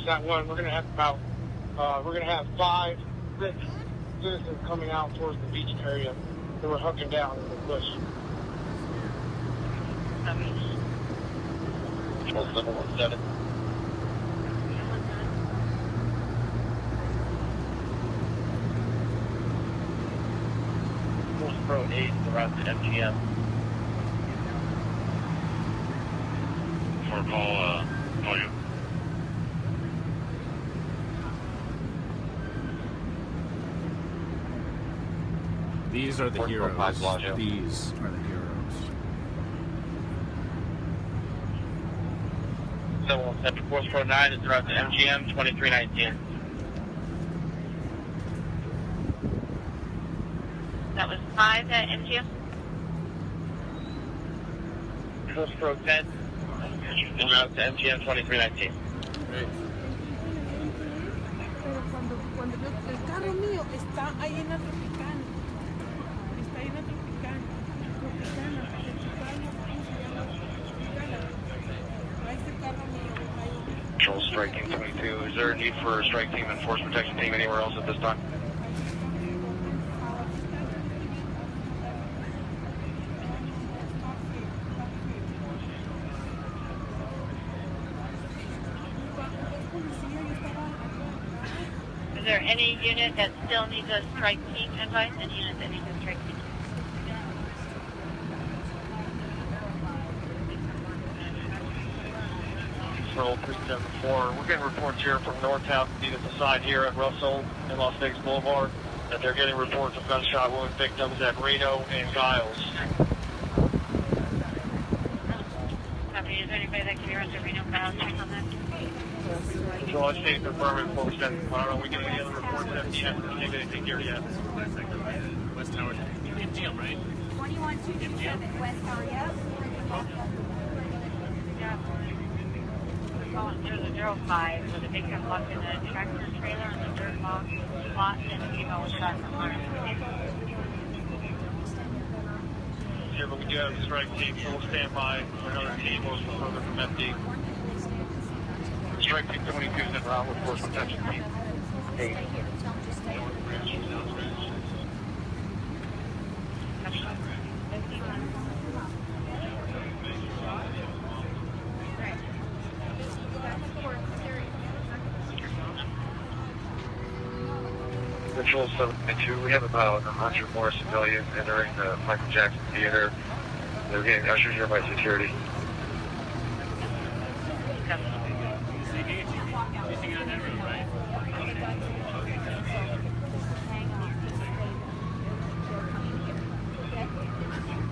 That one, we're gonna have we're gonna have 5 citizens coming out towards the beach area that we're hucking down in the bush. Control 717. Force Pro 8 around the MGM. For call you. These are the heroes. These are the heroes. 717 Force Pro 9 is around the MGM 2319. That was 5 at MGM. Force Pro 10 is around the MGM 2319. Pero cuando el carro mío está ahí en la Tropicana. Strike Team 22. Is there a need for a strike team and force protection team anywhere else at this time? Is there any unit that still needs a strike team advice? Any unit that needs a strike team? Patrol 374. We're getting reports here from Northtown, needed the side here at Russell and Las Vegas Boulevard, that they're getting reports of gunshot wound victims at Reno and Giles. Is there anybody that can be run to Reno Giles? Check on that. So I stay confirming before we send tomorrow. We get any other reports that you haven't received anything here yet. West Tower. MGM, right? 21227 West Tower, yep. Going through the 05 with a big truck locked in a tractor trailer on the dirt box lot, and the female was shot from behind. Yeah, but we do have a strike team, so we'll stand by for another team or further from MD. Strike team 22 is en route with force protection team. Control 792, we have about 100 more civilians entering the Michael Jackson Theater. They're getting ushered here by security.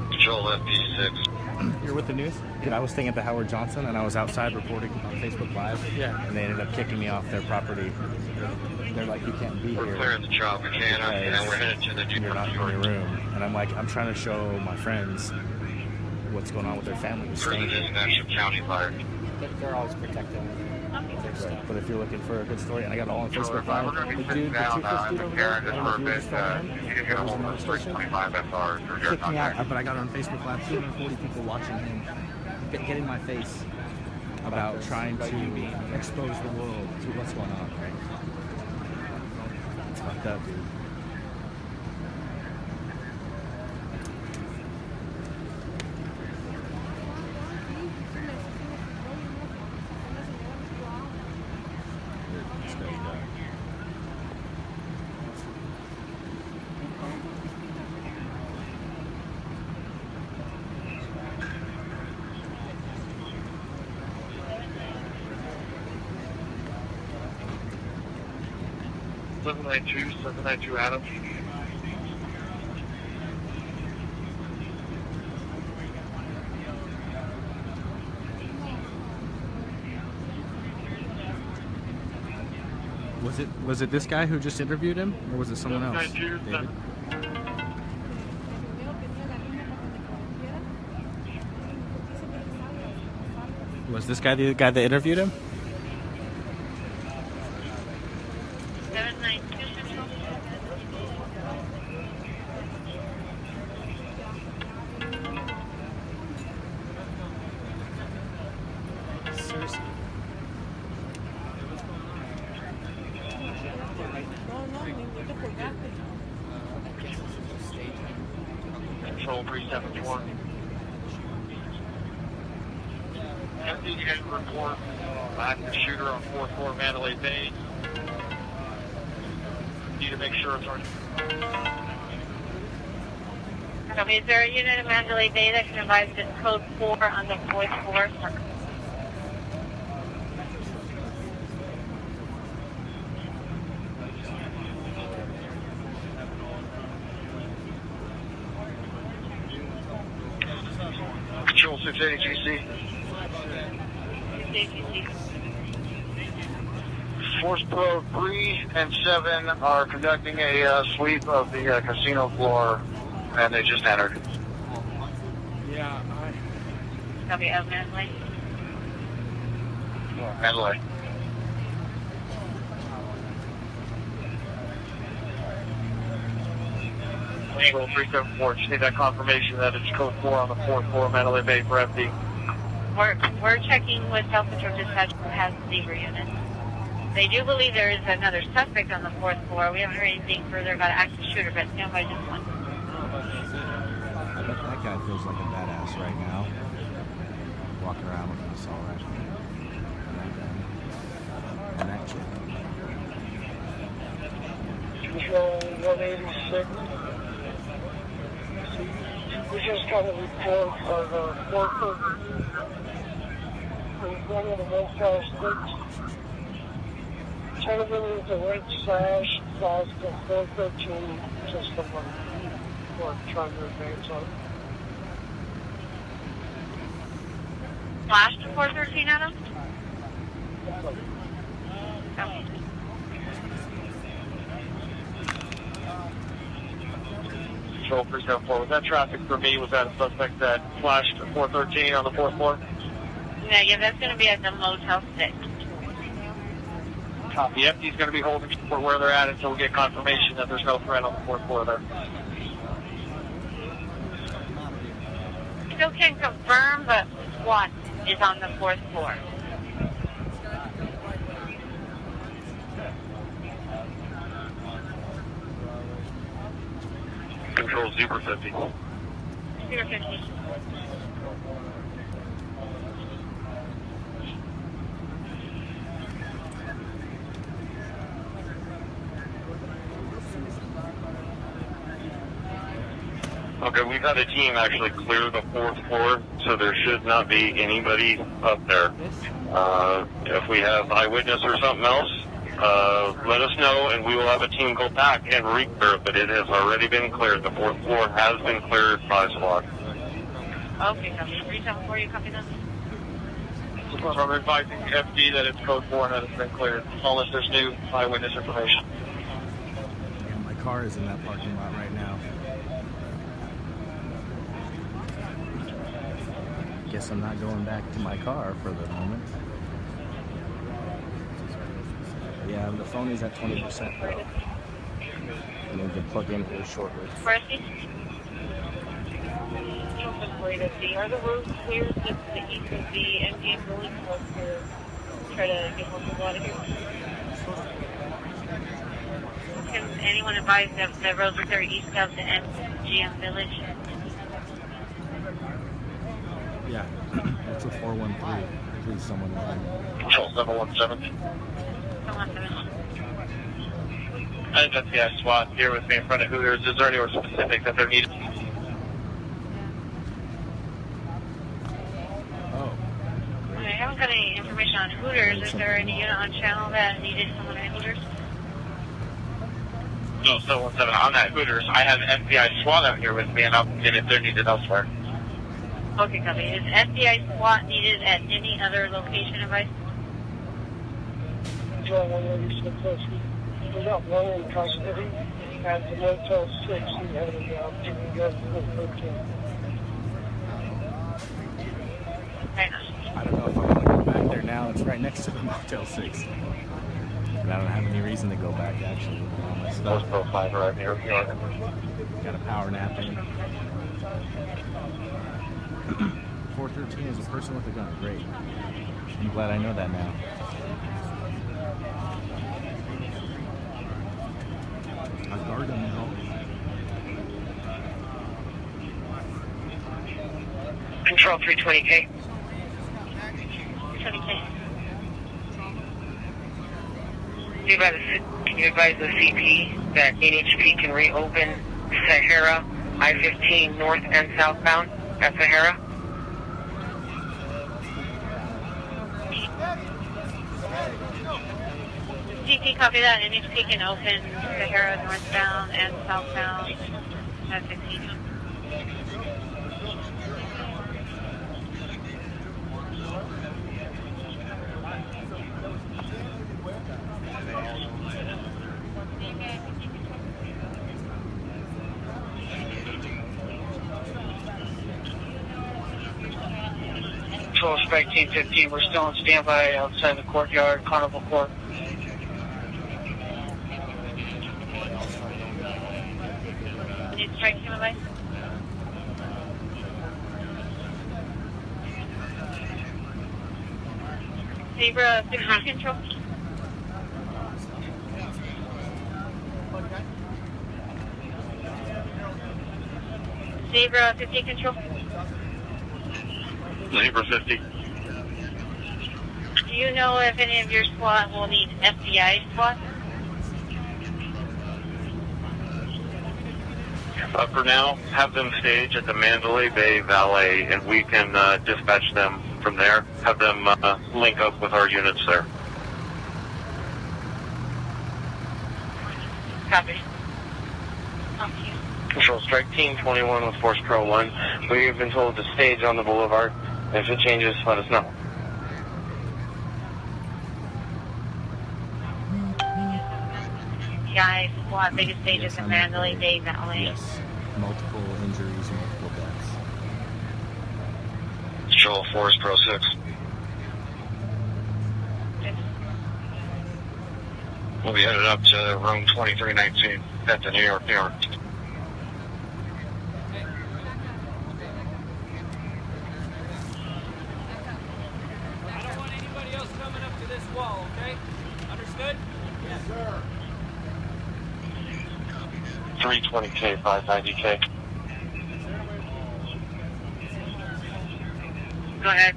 Control FD6. You're with the news? Dude, I was staying at the Howard Johnson and I was outside reporting on Facebook Live. Yeah. And they ended up kicking me off their property. They're like, you can't be here. We're clearing the Tropicana and we're headed to the you're not in your room. And I'm like, I'm trying to show my friends what's going on with their families. For the dispatch of county fire. They're always protected. But if you're looking for a good story, and I got it all on Facebook Live. We're going to be sitting down McHaren just for a bit. You can get a hold of us 325 SR. Kicked me out, but I got it on Facebook Live. 240 people watching him get in my face about trying to expose the world to what's going on. It's fucked up, dude. Seven nine two Adam. Was it this guy who just interviewed him, or was it someone else? David? Was this guy the guy that interviewed him? Control 374. MD get report active shooter on 4th floor Mandalay Bay. Need to make sure it's on. Is there a unit in Mandalay Bay that can advise this code 4 on the 4th floor? Control 680 GC. Force Pro 3 and 7 are conducting a sweep of the casino floor, and they just entered. Yeah, Copy of Mandalay. Mandalay. Control 374, just need that confirmation that it's code 4 on the 4th floor Mandalay Bay for FD. We're checking with South Central Dispatch who has the zebra unit. They do believe there is another suspect on the 4th floor. We haven't heard anything further about an active shooter, but stand by just one. I bet that guy feels like a badass right now. Walking around with an assault rifle. And that chick. Control 186. We just got a report of a worker in one of the motel sticks. 10 of them with a red sash, flask of 413, just someone trying to advance on it. Flashed to 413 at him? Okay. Control 374. Was that traffic for me? Was that a suspect that flashed at 413 on the 4th floor? Yeah, that's going to be at the Motel 6. Copy. FD's going to be holding for where they're at until we get confirmation that there's no threat on the 4th floor there. Still can't confirm, but SWAT is on the 4th floor. Control Zebra 50. Zebra 50. Okay, we've had a team actually clear the 4th floor, so there should not be anybody up there. If we have eyewitness or something else, let us know, and we will have a team go back and re-clear it, but it has already been cleared. The 4th floor has been cleared by SWAT. Okay, copy. 374, you copy that? I'm advising FD that it's code 4 and that it's been cleared, unless there's new eyewitness information. Yeah, my car is in that parking lot right now. Guess I'm not going back to my car for the moment. Yeah, the phone is at 20% though. I'm going to plug in here shortly. Mercy? Are the roads clear to the east of the MGM building for us to try to get more people out of here? Can anyone advise that the roads are clear east of the MGM village? Yeah, that's a 413. Please, someone. Control 717. 717. I just got SWAT here with me in front of Hooters. Is there anywhere specific that they're needed? I haven't got any information on Hooters. Is there any unit on channel that needed someone at Hooters? No, 717. On that Hooters, I have FBI SWAT out here with me, and I'll get if they're needed elsewhere. Okay, copy. Is FBI SWAT needed at any other location, advice? Control 186. We got one in custody at the Motel 6. He had an opportunity to go to 413. I don't know if I'm going to go back there now. It's right next to the Motel 6. And I don't have any reason to go back, actually. All my stuff. Pro 5 right here. Got a power nap in. 413 is a person with a gun. Great. I'm glad I know that now. A guard on the help. Control 320K. 320K. Can you advise the CP that NHP can reopen Sahara I-15 north and southbound at Sahara? GP, copy that. NHP can open Sahara northbound and southbound at 15. Control Spec Team 15, we're still on standby outside the courtyard, Carnival Court. Need strike team advice? Zebra 60 control. Zebra 50 control. Zebra 50. Do you know if any of your SWAT will need FBI SWAT? For now, have them stage at the Mandalay Bay Valet, and we can dispatch them from there. Have them link up with our units there. Copy. Control Strike Team 21 with Force Pro 1. We've been told to stage on the boulevard. If it changes, let us know. Guys, SWAT biggest stages in Mandalay Bay Valley. Yes. Multiple injuries, multiple deaths. Control Force Pro 6. We'll be headed up to room 2319 at the New York. I don't want anybody else coming up to this wall, okay? Understood? Yes, sir. 320K, 590K. Go ahead.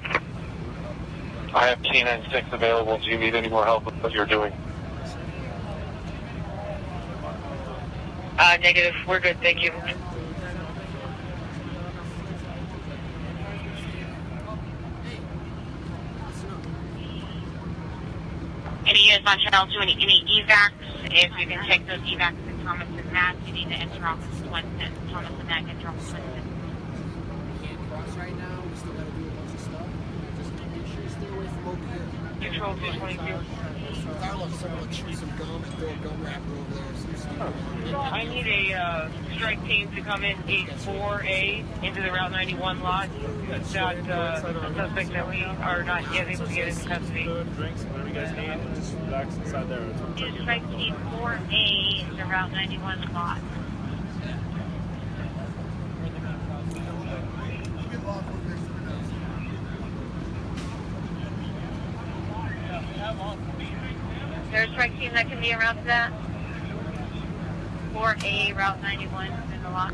I have K96 available. Do you need any more help with what you're doing? Negative. We're good. Thank you. Any units on channel 2, any evacs? If you can take those evacs to Thomas and Matt, you need to enter off Winston. Thomas and Matt, enter off Winston. We can't cross right now. We still got to do a bunch of stuff. Just make sure you stay away from over here. Control 222. Carlos, someone chew some gum and throw a gum wrapper over there. I need a strike team to come in 4A into the Route 91 lot. That's a suspect that we are not yet able to get into custody. Drinks, whatever you guys need, just relax inside there. Strike team 4A into Route 91 lot. There's a strike team that can be around to that. 4A, Route 91 in the lot.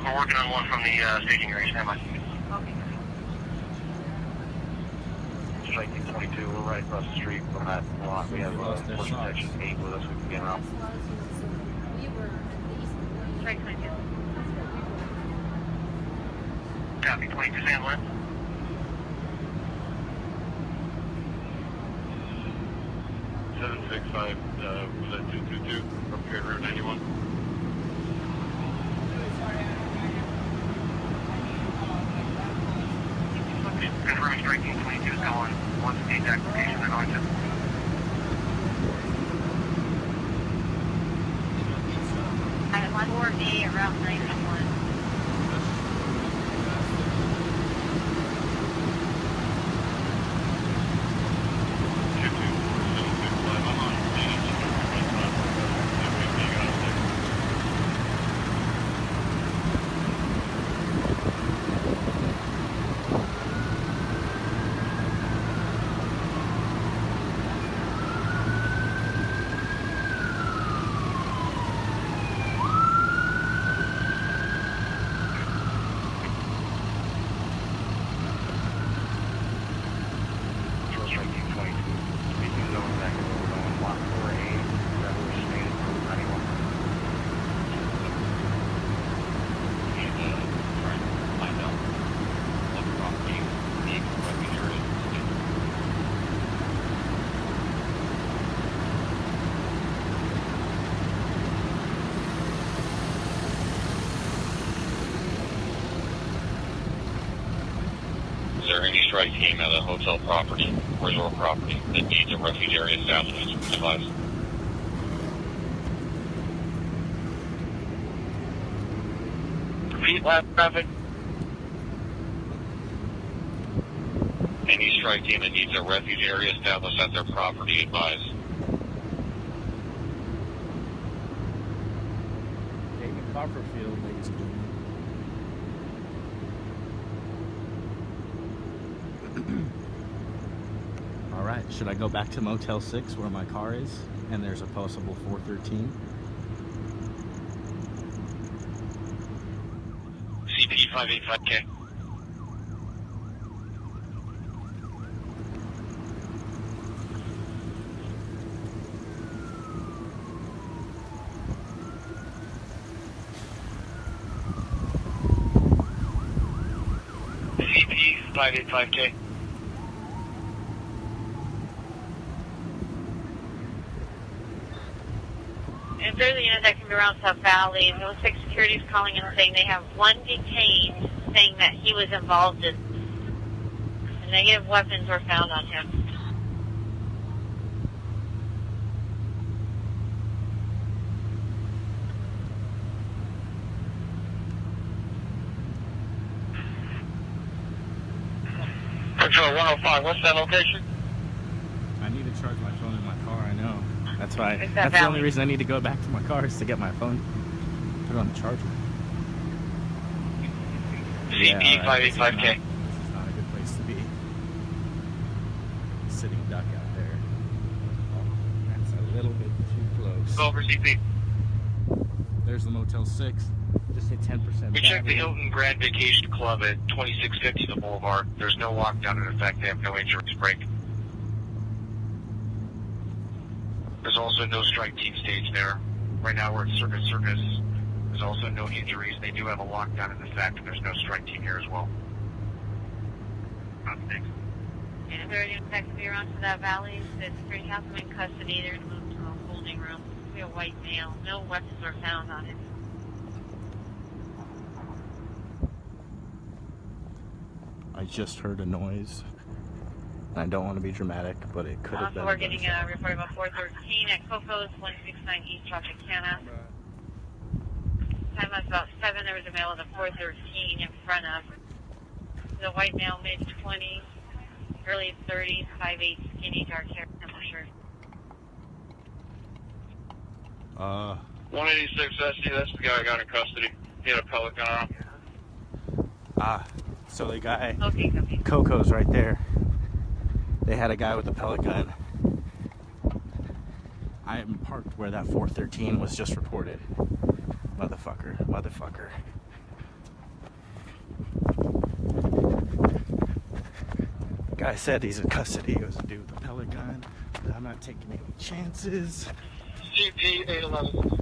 We're working on one from the staging area. Stand by. Okay. Strike Team 22, we're right across the street from that lot. We have section 8 with us. We can get around. Strike 22. Copy, 22 Sandland. $765, was that 222 from here at Route 91? Confirming strike team 22 is going. Once the exact location, they're going to. I have 4A, Route 91. Strike team at a hotel property, resort property, that needs a refuge area established. Advise. Repeat last traffic. Any strike team that needs a refuge area established at their property, advise. David Copperfield, ladies and gentlemen. Should I go back to Motel 6 where my car is and there's a possible 413? CP 585K. CP 585K. And they're the unit that can be around South Valley. And those 6 securities calling in saying they have one detained, saying that he was involved in negative weapons were found on him. Control 105, what's that location? I need to charge my phone in my car, I know. That's why. Is that That's the valid? only reason I need to go back to my car is to get my phone, put it on the charger. CP 585K. This is not a good place to be. Sitting duck out there. Oh, that's a little bit too close. Go over CP. There's the Motel 6. Just hit 10%. We checked the Hilton Grand Vacation Club at 2650 the Boulevard. There's no lockdown in effect. They have no insurance break. There's also no strike team stage there. Right now we're at Circus Circus. There's also no injuries. They do have a lockdown in effect, and there's no strike team here as well. Thanks. And if they're going to be around to that valley, the security has them in custody. They're going to move to a holding room. It'll be a white male. No weapons were found on him. I just heard a noise. I don't want to be dramatic, but it could have been. Also, we're getting a report about 413 at Cocos, 169 East Tropicana. Time was about 7. There was a male at the 413 in front of the white male, mid-20s, early 30s, 5'8", skinny, dark hair, simple shirt. 186 SC, that's the guy I got in custody. He had a pellet gun on him. So the guy, Okay, copy. Coco's right there. They had a guy with a pellet gun. I am parked where that 413 was just reported. Motherfucker, motherfucker. The guy said he's in custody. It was a dude with a pellet gun. But I'm not taking any chances. CP 811.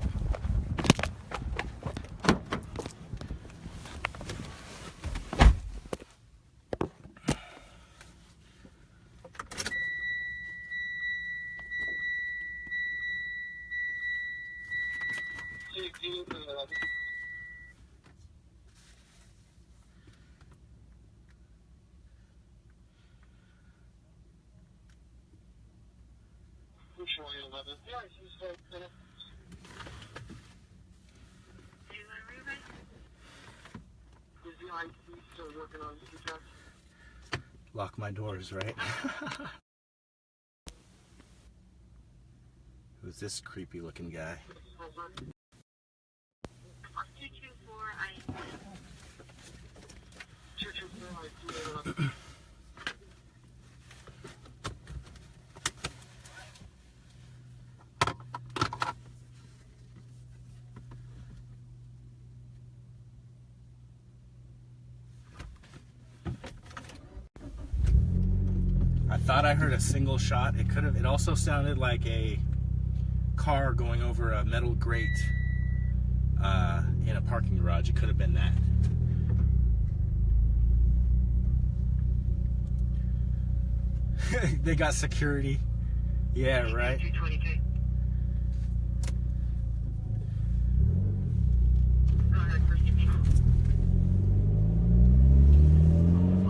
Lock my doors, right? Who's this creepy looking guy? I thought I heard a single shot. It could have. It also sounded like a car going over a metal grate in a parking garage. It could have been that. They got security. Yeah, right.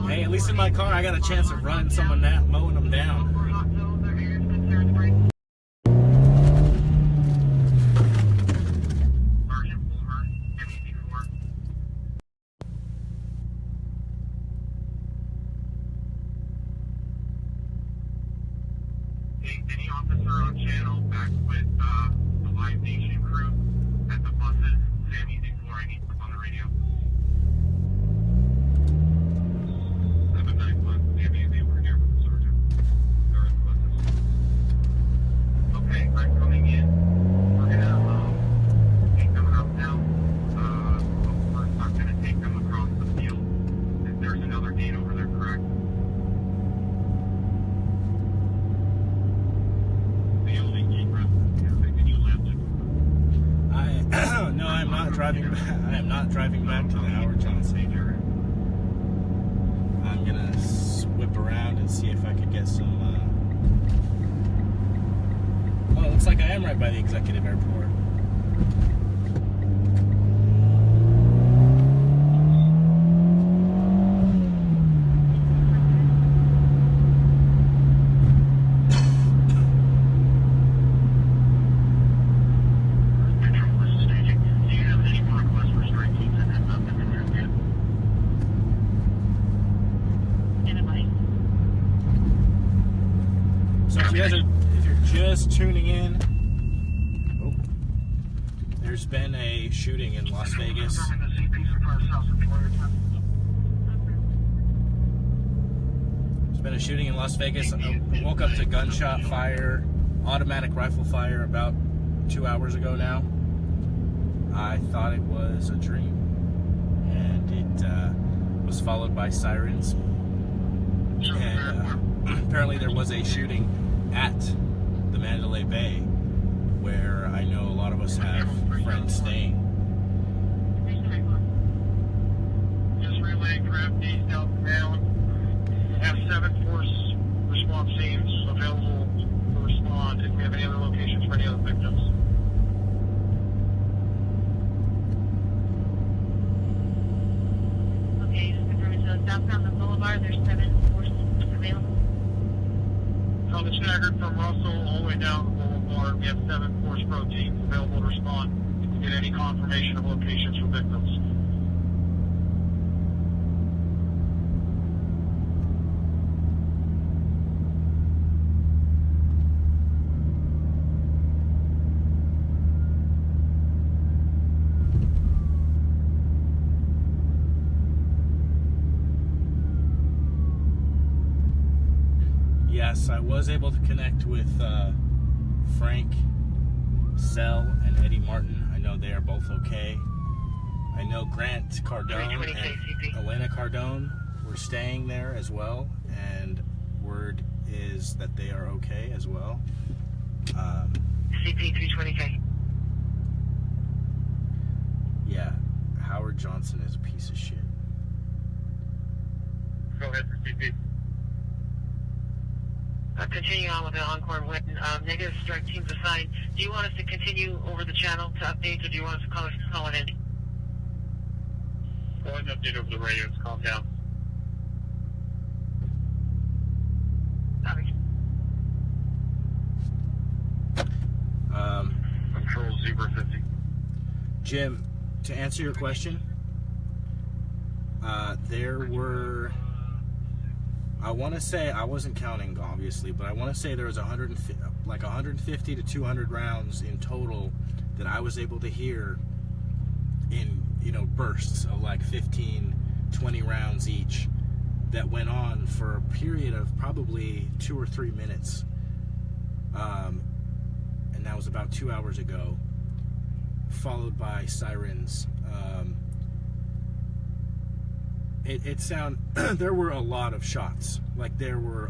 Hey, at least in my car, I got a chance of running someone down, mowing them down. Any officer on channel back with the Live Nation crew at the buses? Sammy 64, I need on the radio. 791, Sammy, they were here with the sergeant. They're at the buses. driving back. I am not driving back to the Howard Johnson. I'm gonna whip around and see if I could get some. Oh, it looks like I am right by the executive airport. Tuning in. Oh, there's been a shooting in Las Vegas. There's been a shooting in Las Vegas. I woke up to gunshot fire, automatic rifle fire about 2 hours ago now. I thought it was a dream, and it was followed by sirens. And apparently there was a shooting at the Mandalay Bay, where I know a lot of us have friends staying. Just relaying craft eastbound. We have 7 force response teams available to respond if we have any other locations for any other victims. Okay, just confirming, so southbound the Boulevard, there's 7 forces available. On the staggered from Russell all the way down the Boulevard, we have 7 force pro teams available to respond if we get any confirmation of locations for victims. Yes, I was able to connect with Frank Sell and Eddie Martin. I know they are both okay. I know Grant Cardone and Elena Cardone were staying there as well, and word is that they are okay as well. CP 320K. Yeah, Howard Johnson is a piece of shit. Go ahead for CP. Continuing on with the Encore win, negative strike teams assigned. Do you want us to continue over the channel to update, or do you want us to call it in? Go ahead and update over the radio. It's calm down. Copy. Control Zebra 50. Jim, to answer your question, there were, I want to say, I wasn't counting obviously, but I want to say there was 150 to 200 rounds in total that I was able to hear in, bursts of like 15, 20 rounds each that went on for a period of probably 2 or 3 minutes. And that was about 2 hours ago, followed by sirens. It sound there were a lot of shots. Like there were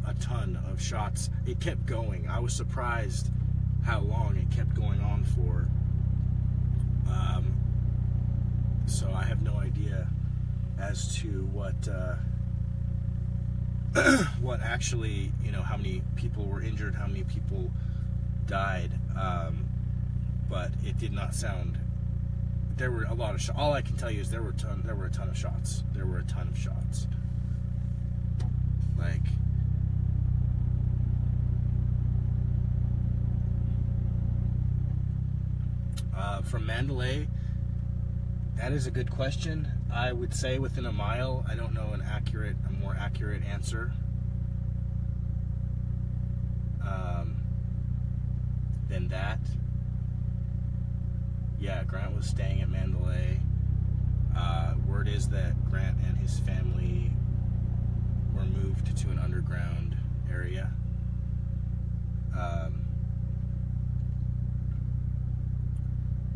a ton of shots. It kept going. I was surprised how long it kept going on for. So I have no idea as to what what actually, how many people were injured, how many people died. But it did not sound. There were a lot of shots. All I can tell you is there were a ton of shots. There were a ton of shots. Like, from Mandalay, that is a good question. I would say within a mile. I don't know a more accurate answer than that. Yeah, Grant was staying at Mandalay. Word is that Grant and his family were moved to an underground area.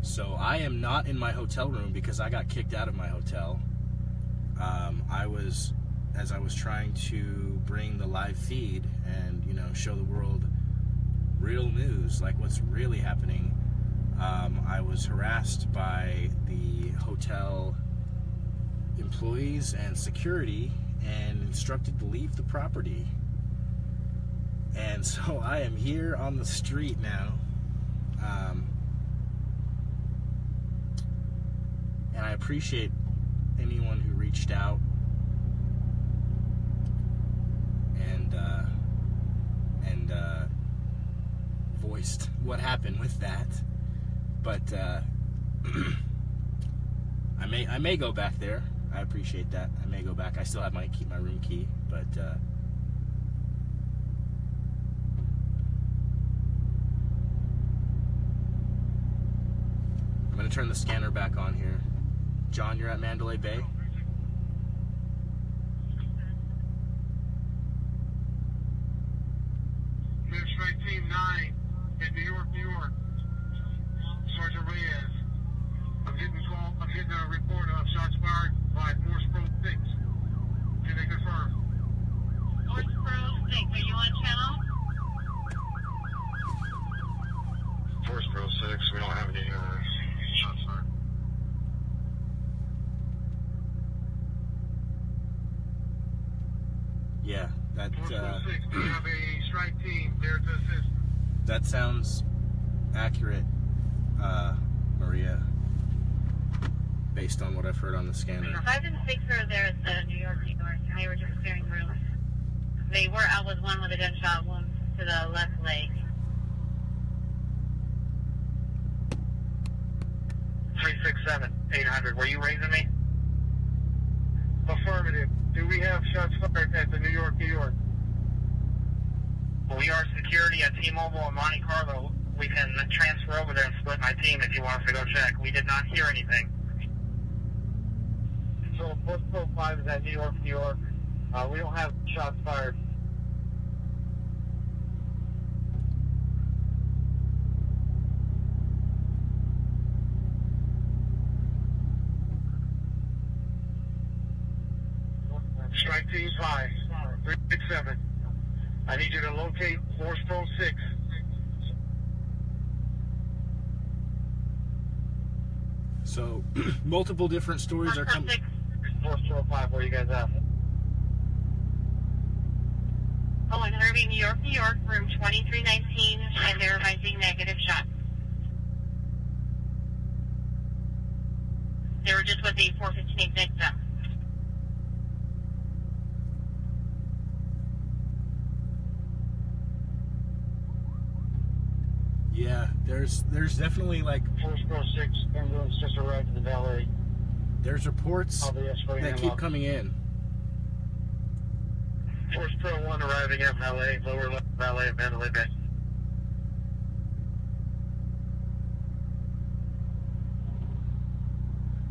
So I am not in my hotel room because I got kicked out of my hotel. As I was trying to bring the live feed and, show the world real news, like what's really happening. I was harassed by the hotel employees and security and instructed to leave the property. And so I am here on the street now. And I appreciate anyone who reached out and voiced what happened with that. But I may go back there. I appreciate that. I may go back. I still have my room key, but I'm gonna turn the scanner back on here. John, you're at Mandalay Bay. Strike Team 9 in New York, New York. Sergeant Reyes. I'm getting a report of shots fired by Force Pro 6. Can they confirm? Force Pro 6, are you on channel? Force Pro 6, we don't have any shots fired. Yeah, that Force Pro 6, we have a strike team there to assist. that sounds accurate, Maria, based on what I've heard on the scanner. 5 and 6 are there at the New York, New York, and they were just clearing room. They were out with one with a gunshot wound to the left leg. 367, 800. Were you raising me? Affirmative. Do we have shots fired at the New York, New York? We are security at T-Mobile in Monte Carlo. We can transfer over there and split my team if you want us to go check. We did not hear anything. So Force Pro 5 is at New York, New York. We don't have shots fired. Strike Team 5, 367. I need you to locate Force Pro 6. So, multiple different stories are coming. Force Pro 5, where you guys at? Oh, and Harvey, New York, New York, room 2319, and they're advising negative shots. They were just with a 415 victim. Yeah, there's definitely like Force Pro 6 ambulance just arrived at the valet. there's reports that keep coming in. Force Pro 1 arriving at valet, lower left valet at Mandalay Bay.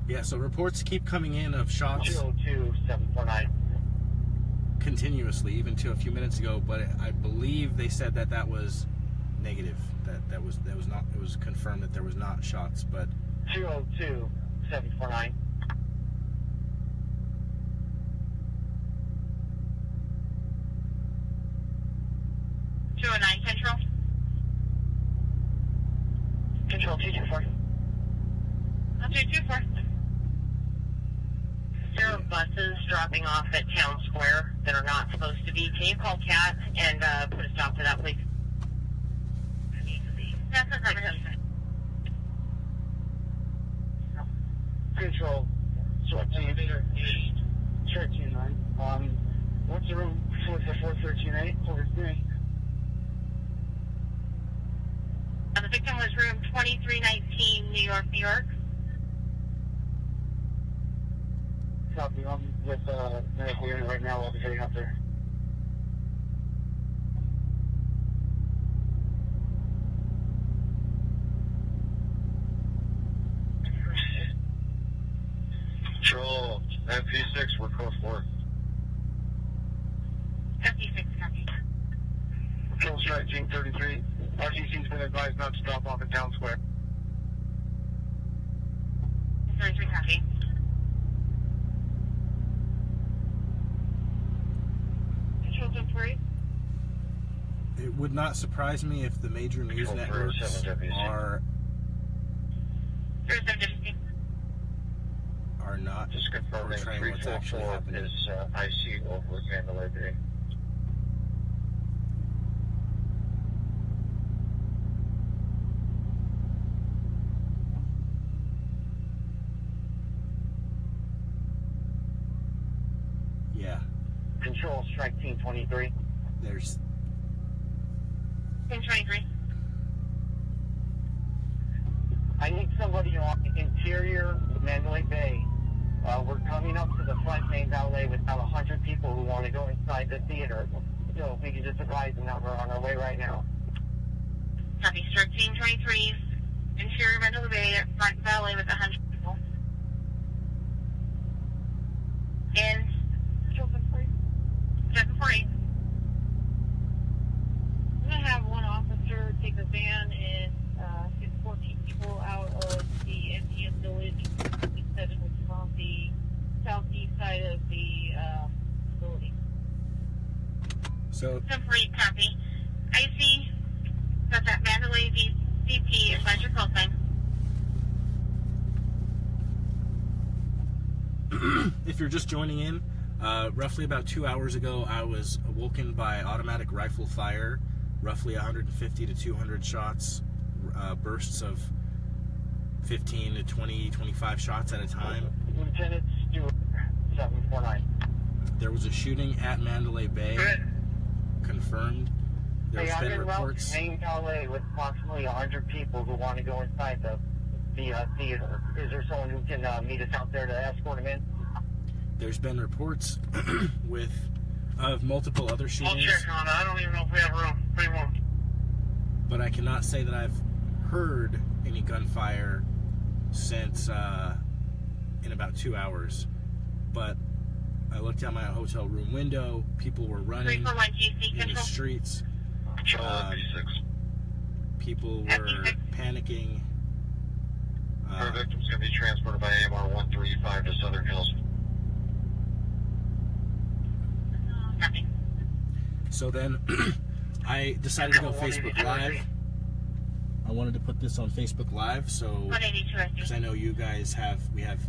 Yeah, so reports keep coming in of shots 202-749. continuously, even to a few minutes ago. But I believe they said that was negative. That was not. It was confirmed that there was not shots. But 202-749. 209 Central. Control 224. 224. There are buses dropping off at Town Square that are not supposed to be. Can you call Cat and put a stop to that, please? That's affirmative. Control. SWAT team. Strike Team 9. What's the room for the 4138? Over 3. The victim was room 2319, New York, New York. Copy. I'm with medical unit right now. I'll be heading up there. Control, MP6, we're close for. 56, copy. Control Strike Team 33. RTC's been advised not to drop off at Town Square. 33, copy. Control 3. it would not surprise me if the major news networks are are not Just confirming portraying what's actually 344 happening. is IC over at Mandalay Bay. Yeah, Control, strike team 23. there's Team 23. I need somebody on the interior Mandalay Bay. We're coming up to the front main valet with about 100 people who want to go inside the theater. So if we could just advise them that we're on our way right now. Copy. Start Team 23. Interior Mandalay Bay, front valet with 100 people. And 748. I'm going to have one officer take the van and get 14 people out of the MTM village, which is on the southeast side of the facility. so 748, copy. I see that Mandalay VP is your call sign. if you're just joining in, roughly about 2 hours ago, I was awoken by automatic rifle fire, roughly 150 to 200 shots, bursts of 15 to 20, 25 shots at a time. Lieutenant Stewart, 749. There was a shooting at Mandalay Bay, confirmed. There's Hey, I'm been in route reports. to main valet with approximately 100 people who want to go inside the theater. Is there someone who can meet us out there to escort them in? There's been reports of multiple other I'll shootings, check on it. I don't even know if we have room. Pretty well. but I cannot say that I've heard any gunfire since in about 2 hours. But I looked out my hotel room window. People were running 341 GC in the control. streets. People were panicking. Our victim's going to be transported by AMR 135 to Southern Hills. Copy. So then I decided to go Facebook Live. I wanted to put this on Facebook Live, so 182 because I know you guys we have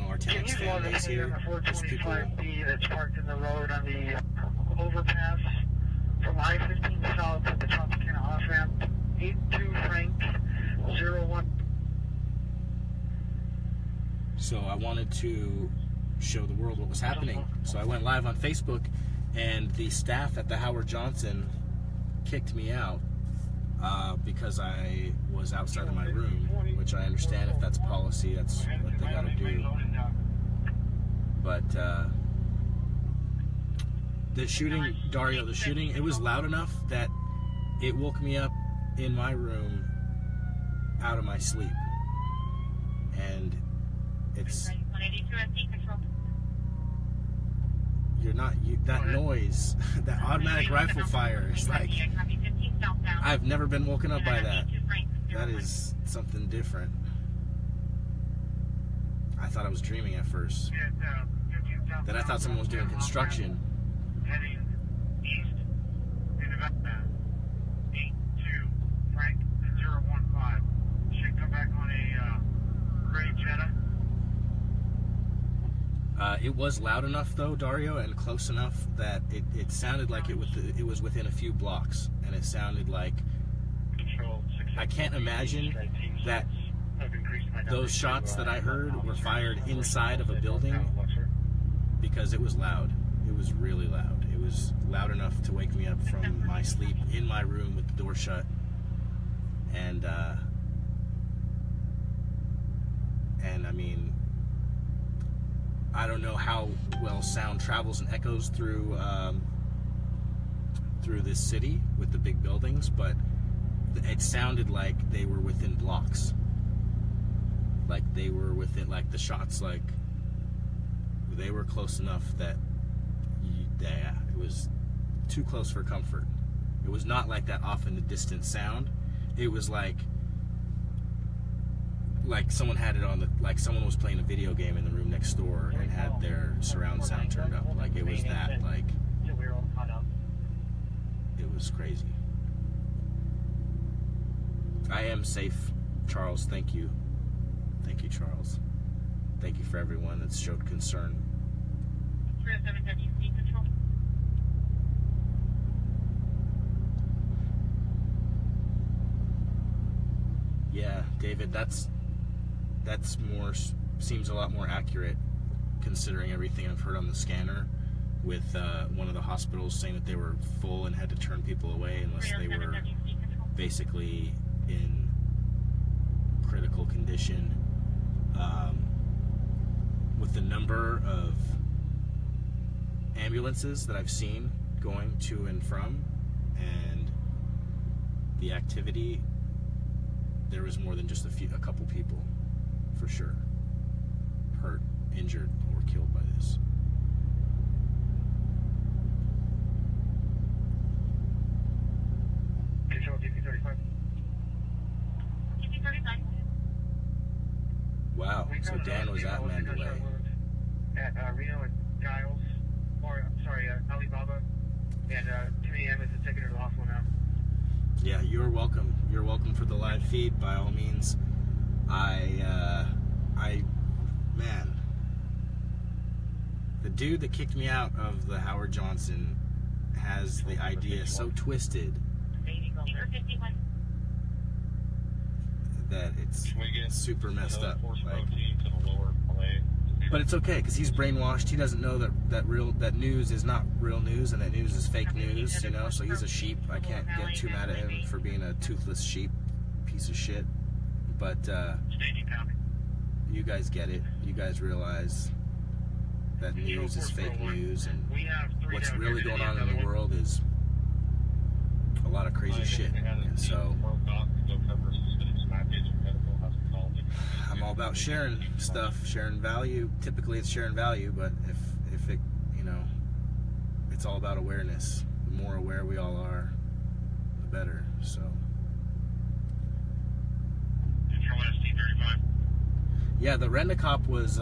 our tenants, families here. There's people. 425B that's parked in the road on the overpass from I-15 south to the Tropicana off-ramp. 82 Frank 01. So I wanted to show the world what was happening. So I went live on Facebook, and the staff at the Howard Johnson kicked me out because I was outside of my room, which I understand if that's policy, that's what they gotta do. But the shooting, Dario, it was loud enough that it woke me up in my room out of my sleep. And it's, that noise, that automatic rifle fire is like, I've never been woken up by that. That is something different. I thought I was dreaming at first. Then I thought someone was doing construction. Heading east in about 82 Frank 015. Should come back on a gray Jetta. It was loud enough though, Dario, and close enough that it sounded like it was within a few blocks, and it sounded like, I can't imagine that those shots that I heard were fired inside of a building, because it was loud. It was really loud. It was loud enough to wake me up from my sleep in my room with the door shut. And I mean, I don't know how well sound travels and echoes through this city with the big buildings, but it sounded like they were within blocks. Like they were within, like the shots, like they were close enough that, yeah, it was too close for comfort. It was not like that off in the distance sound. It was like someone had it on the, like someone was playing a video game in the room next door and had their surround sound turned up. Like it was that, like, it was crazy. I am safe, Charles, thank you Thank you, Charles. Thank you for everyone that's showed concern. 307 WC Control. Yeah, David, that's more, seems a lot more accurate considering everything I've heard on the scanner with one of the hospitals saying that they were full and had to turn people away unless they were basically in critical condition. With the number of ambulances that I've seen going to and from and the activity, there was more than just a couple people for sure hurt, injured, or killed by this. Control DP35. DP35. Wow, so Dan was at Mandalay. At Reno and Giles, or I'm sorry, Alibaba, and 10 a.m. is taken to the hospital now. Yeah, you're welcome. You're welcome for the live feed by all means. Man, the dude that kicked me out of the Howard Johnson has the idea so twisted that it's super messed up. Like, but it's okay because he's brainwashed. He doesn't know that news is not real news and that news is fake news, you know. So he's a sheep. I can't get too mad at him for being a toothless sheep, piece of shit. But you guys get it. You guys realize that news is fake news, and what's really going on in the world is a lot of crazy shit. And so I'm all about sharing stuff, sharing value. Typically it's sharing value, but if it, you know, it's all about awareness. The more aware we all are, the better. So yeah, the rent-a-cop was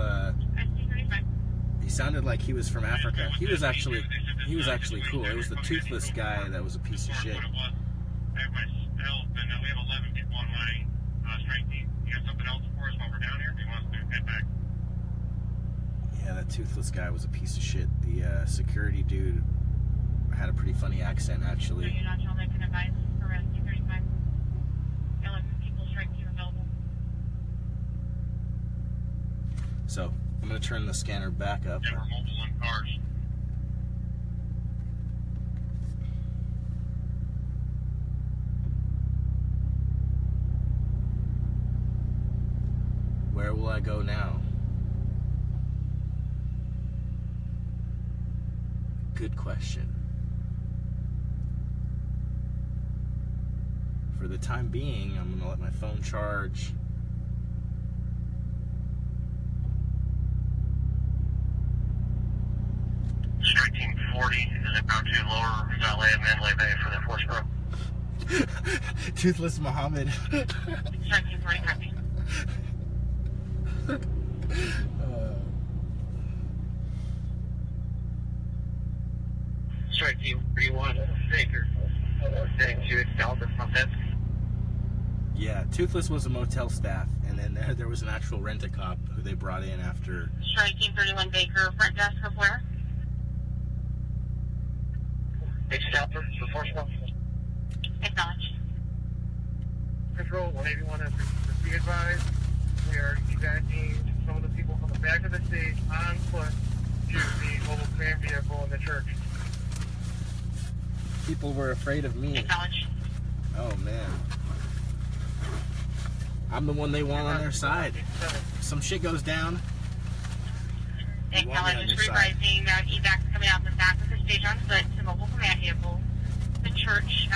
he sounded like he was from Africa. He was actually cool. It was the toothless guy that was a piece of shit. Yeah, that toothless guy was a piece of shit. The security dude had a pretty funny accent, actually. So, I'm going to turn the scanner back up. Yeah, we're mobile in cars. Where will I go now? Good question. For the time being, I'm going to let my phone charge. Strike Team 40 is about to lower valet at Mandalay Bay for the force pro. Toothless Muhammad. Strike Team 40, copy. Strike Team 31, Baker, heading to Dallas front desk. Yeah, Toothless was a motel staff, and then there was an actual rent-a-cop who they brought in after. Strike Team 31, Baker, front desk of where? Excelsior, the force pro. Acknowledge. Control 181, be advised, we are evacuating some of the people from the back of the stage on foot to the mobile command vehicle in the church. People were afraid of me. Acknowledge. Oh, man. I'm the one they want on their side. Some shit goes down. Acknowledge. Just revising evac coming out the back of the stage on foot to mobile command vehicle, the church.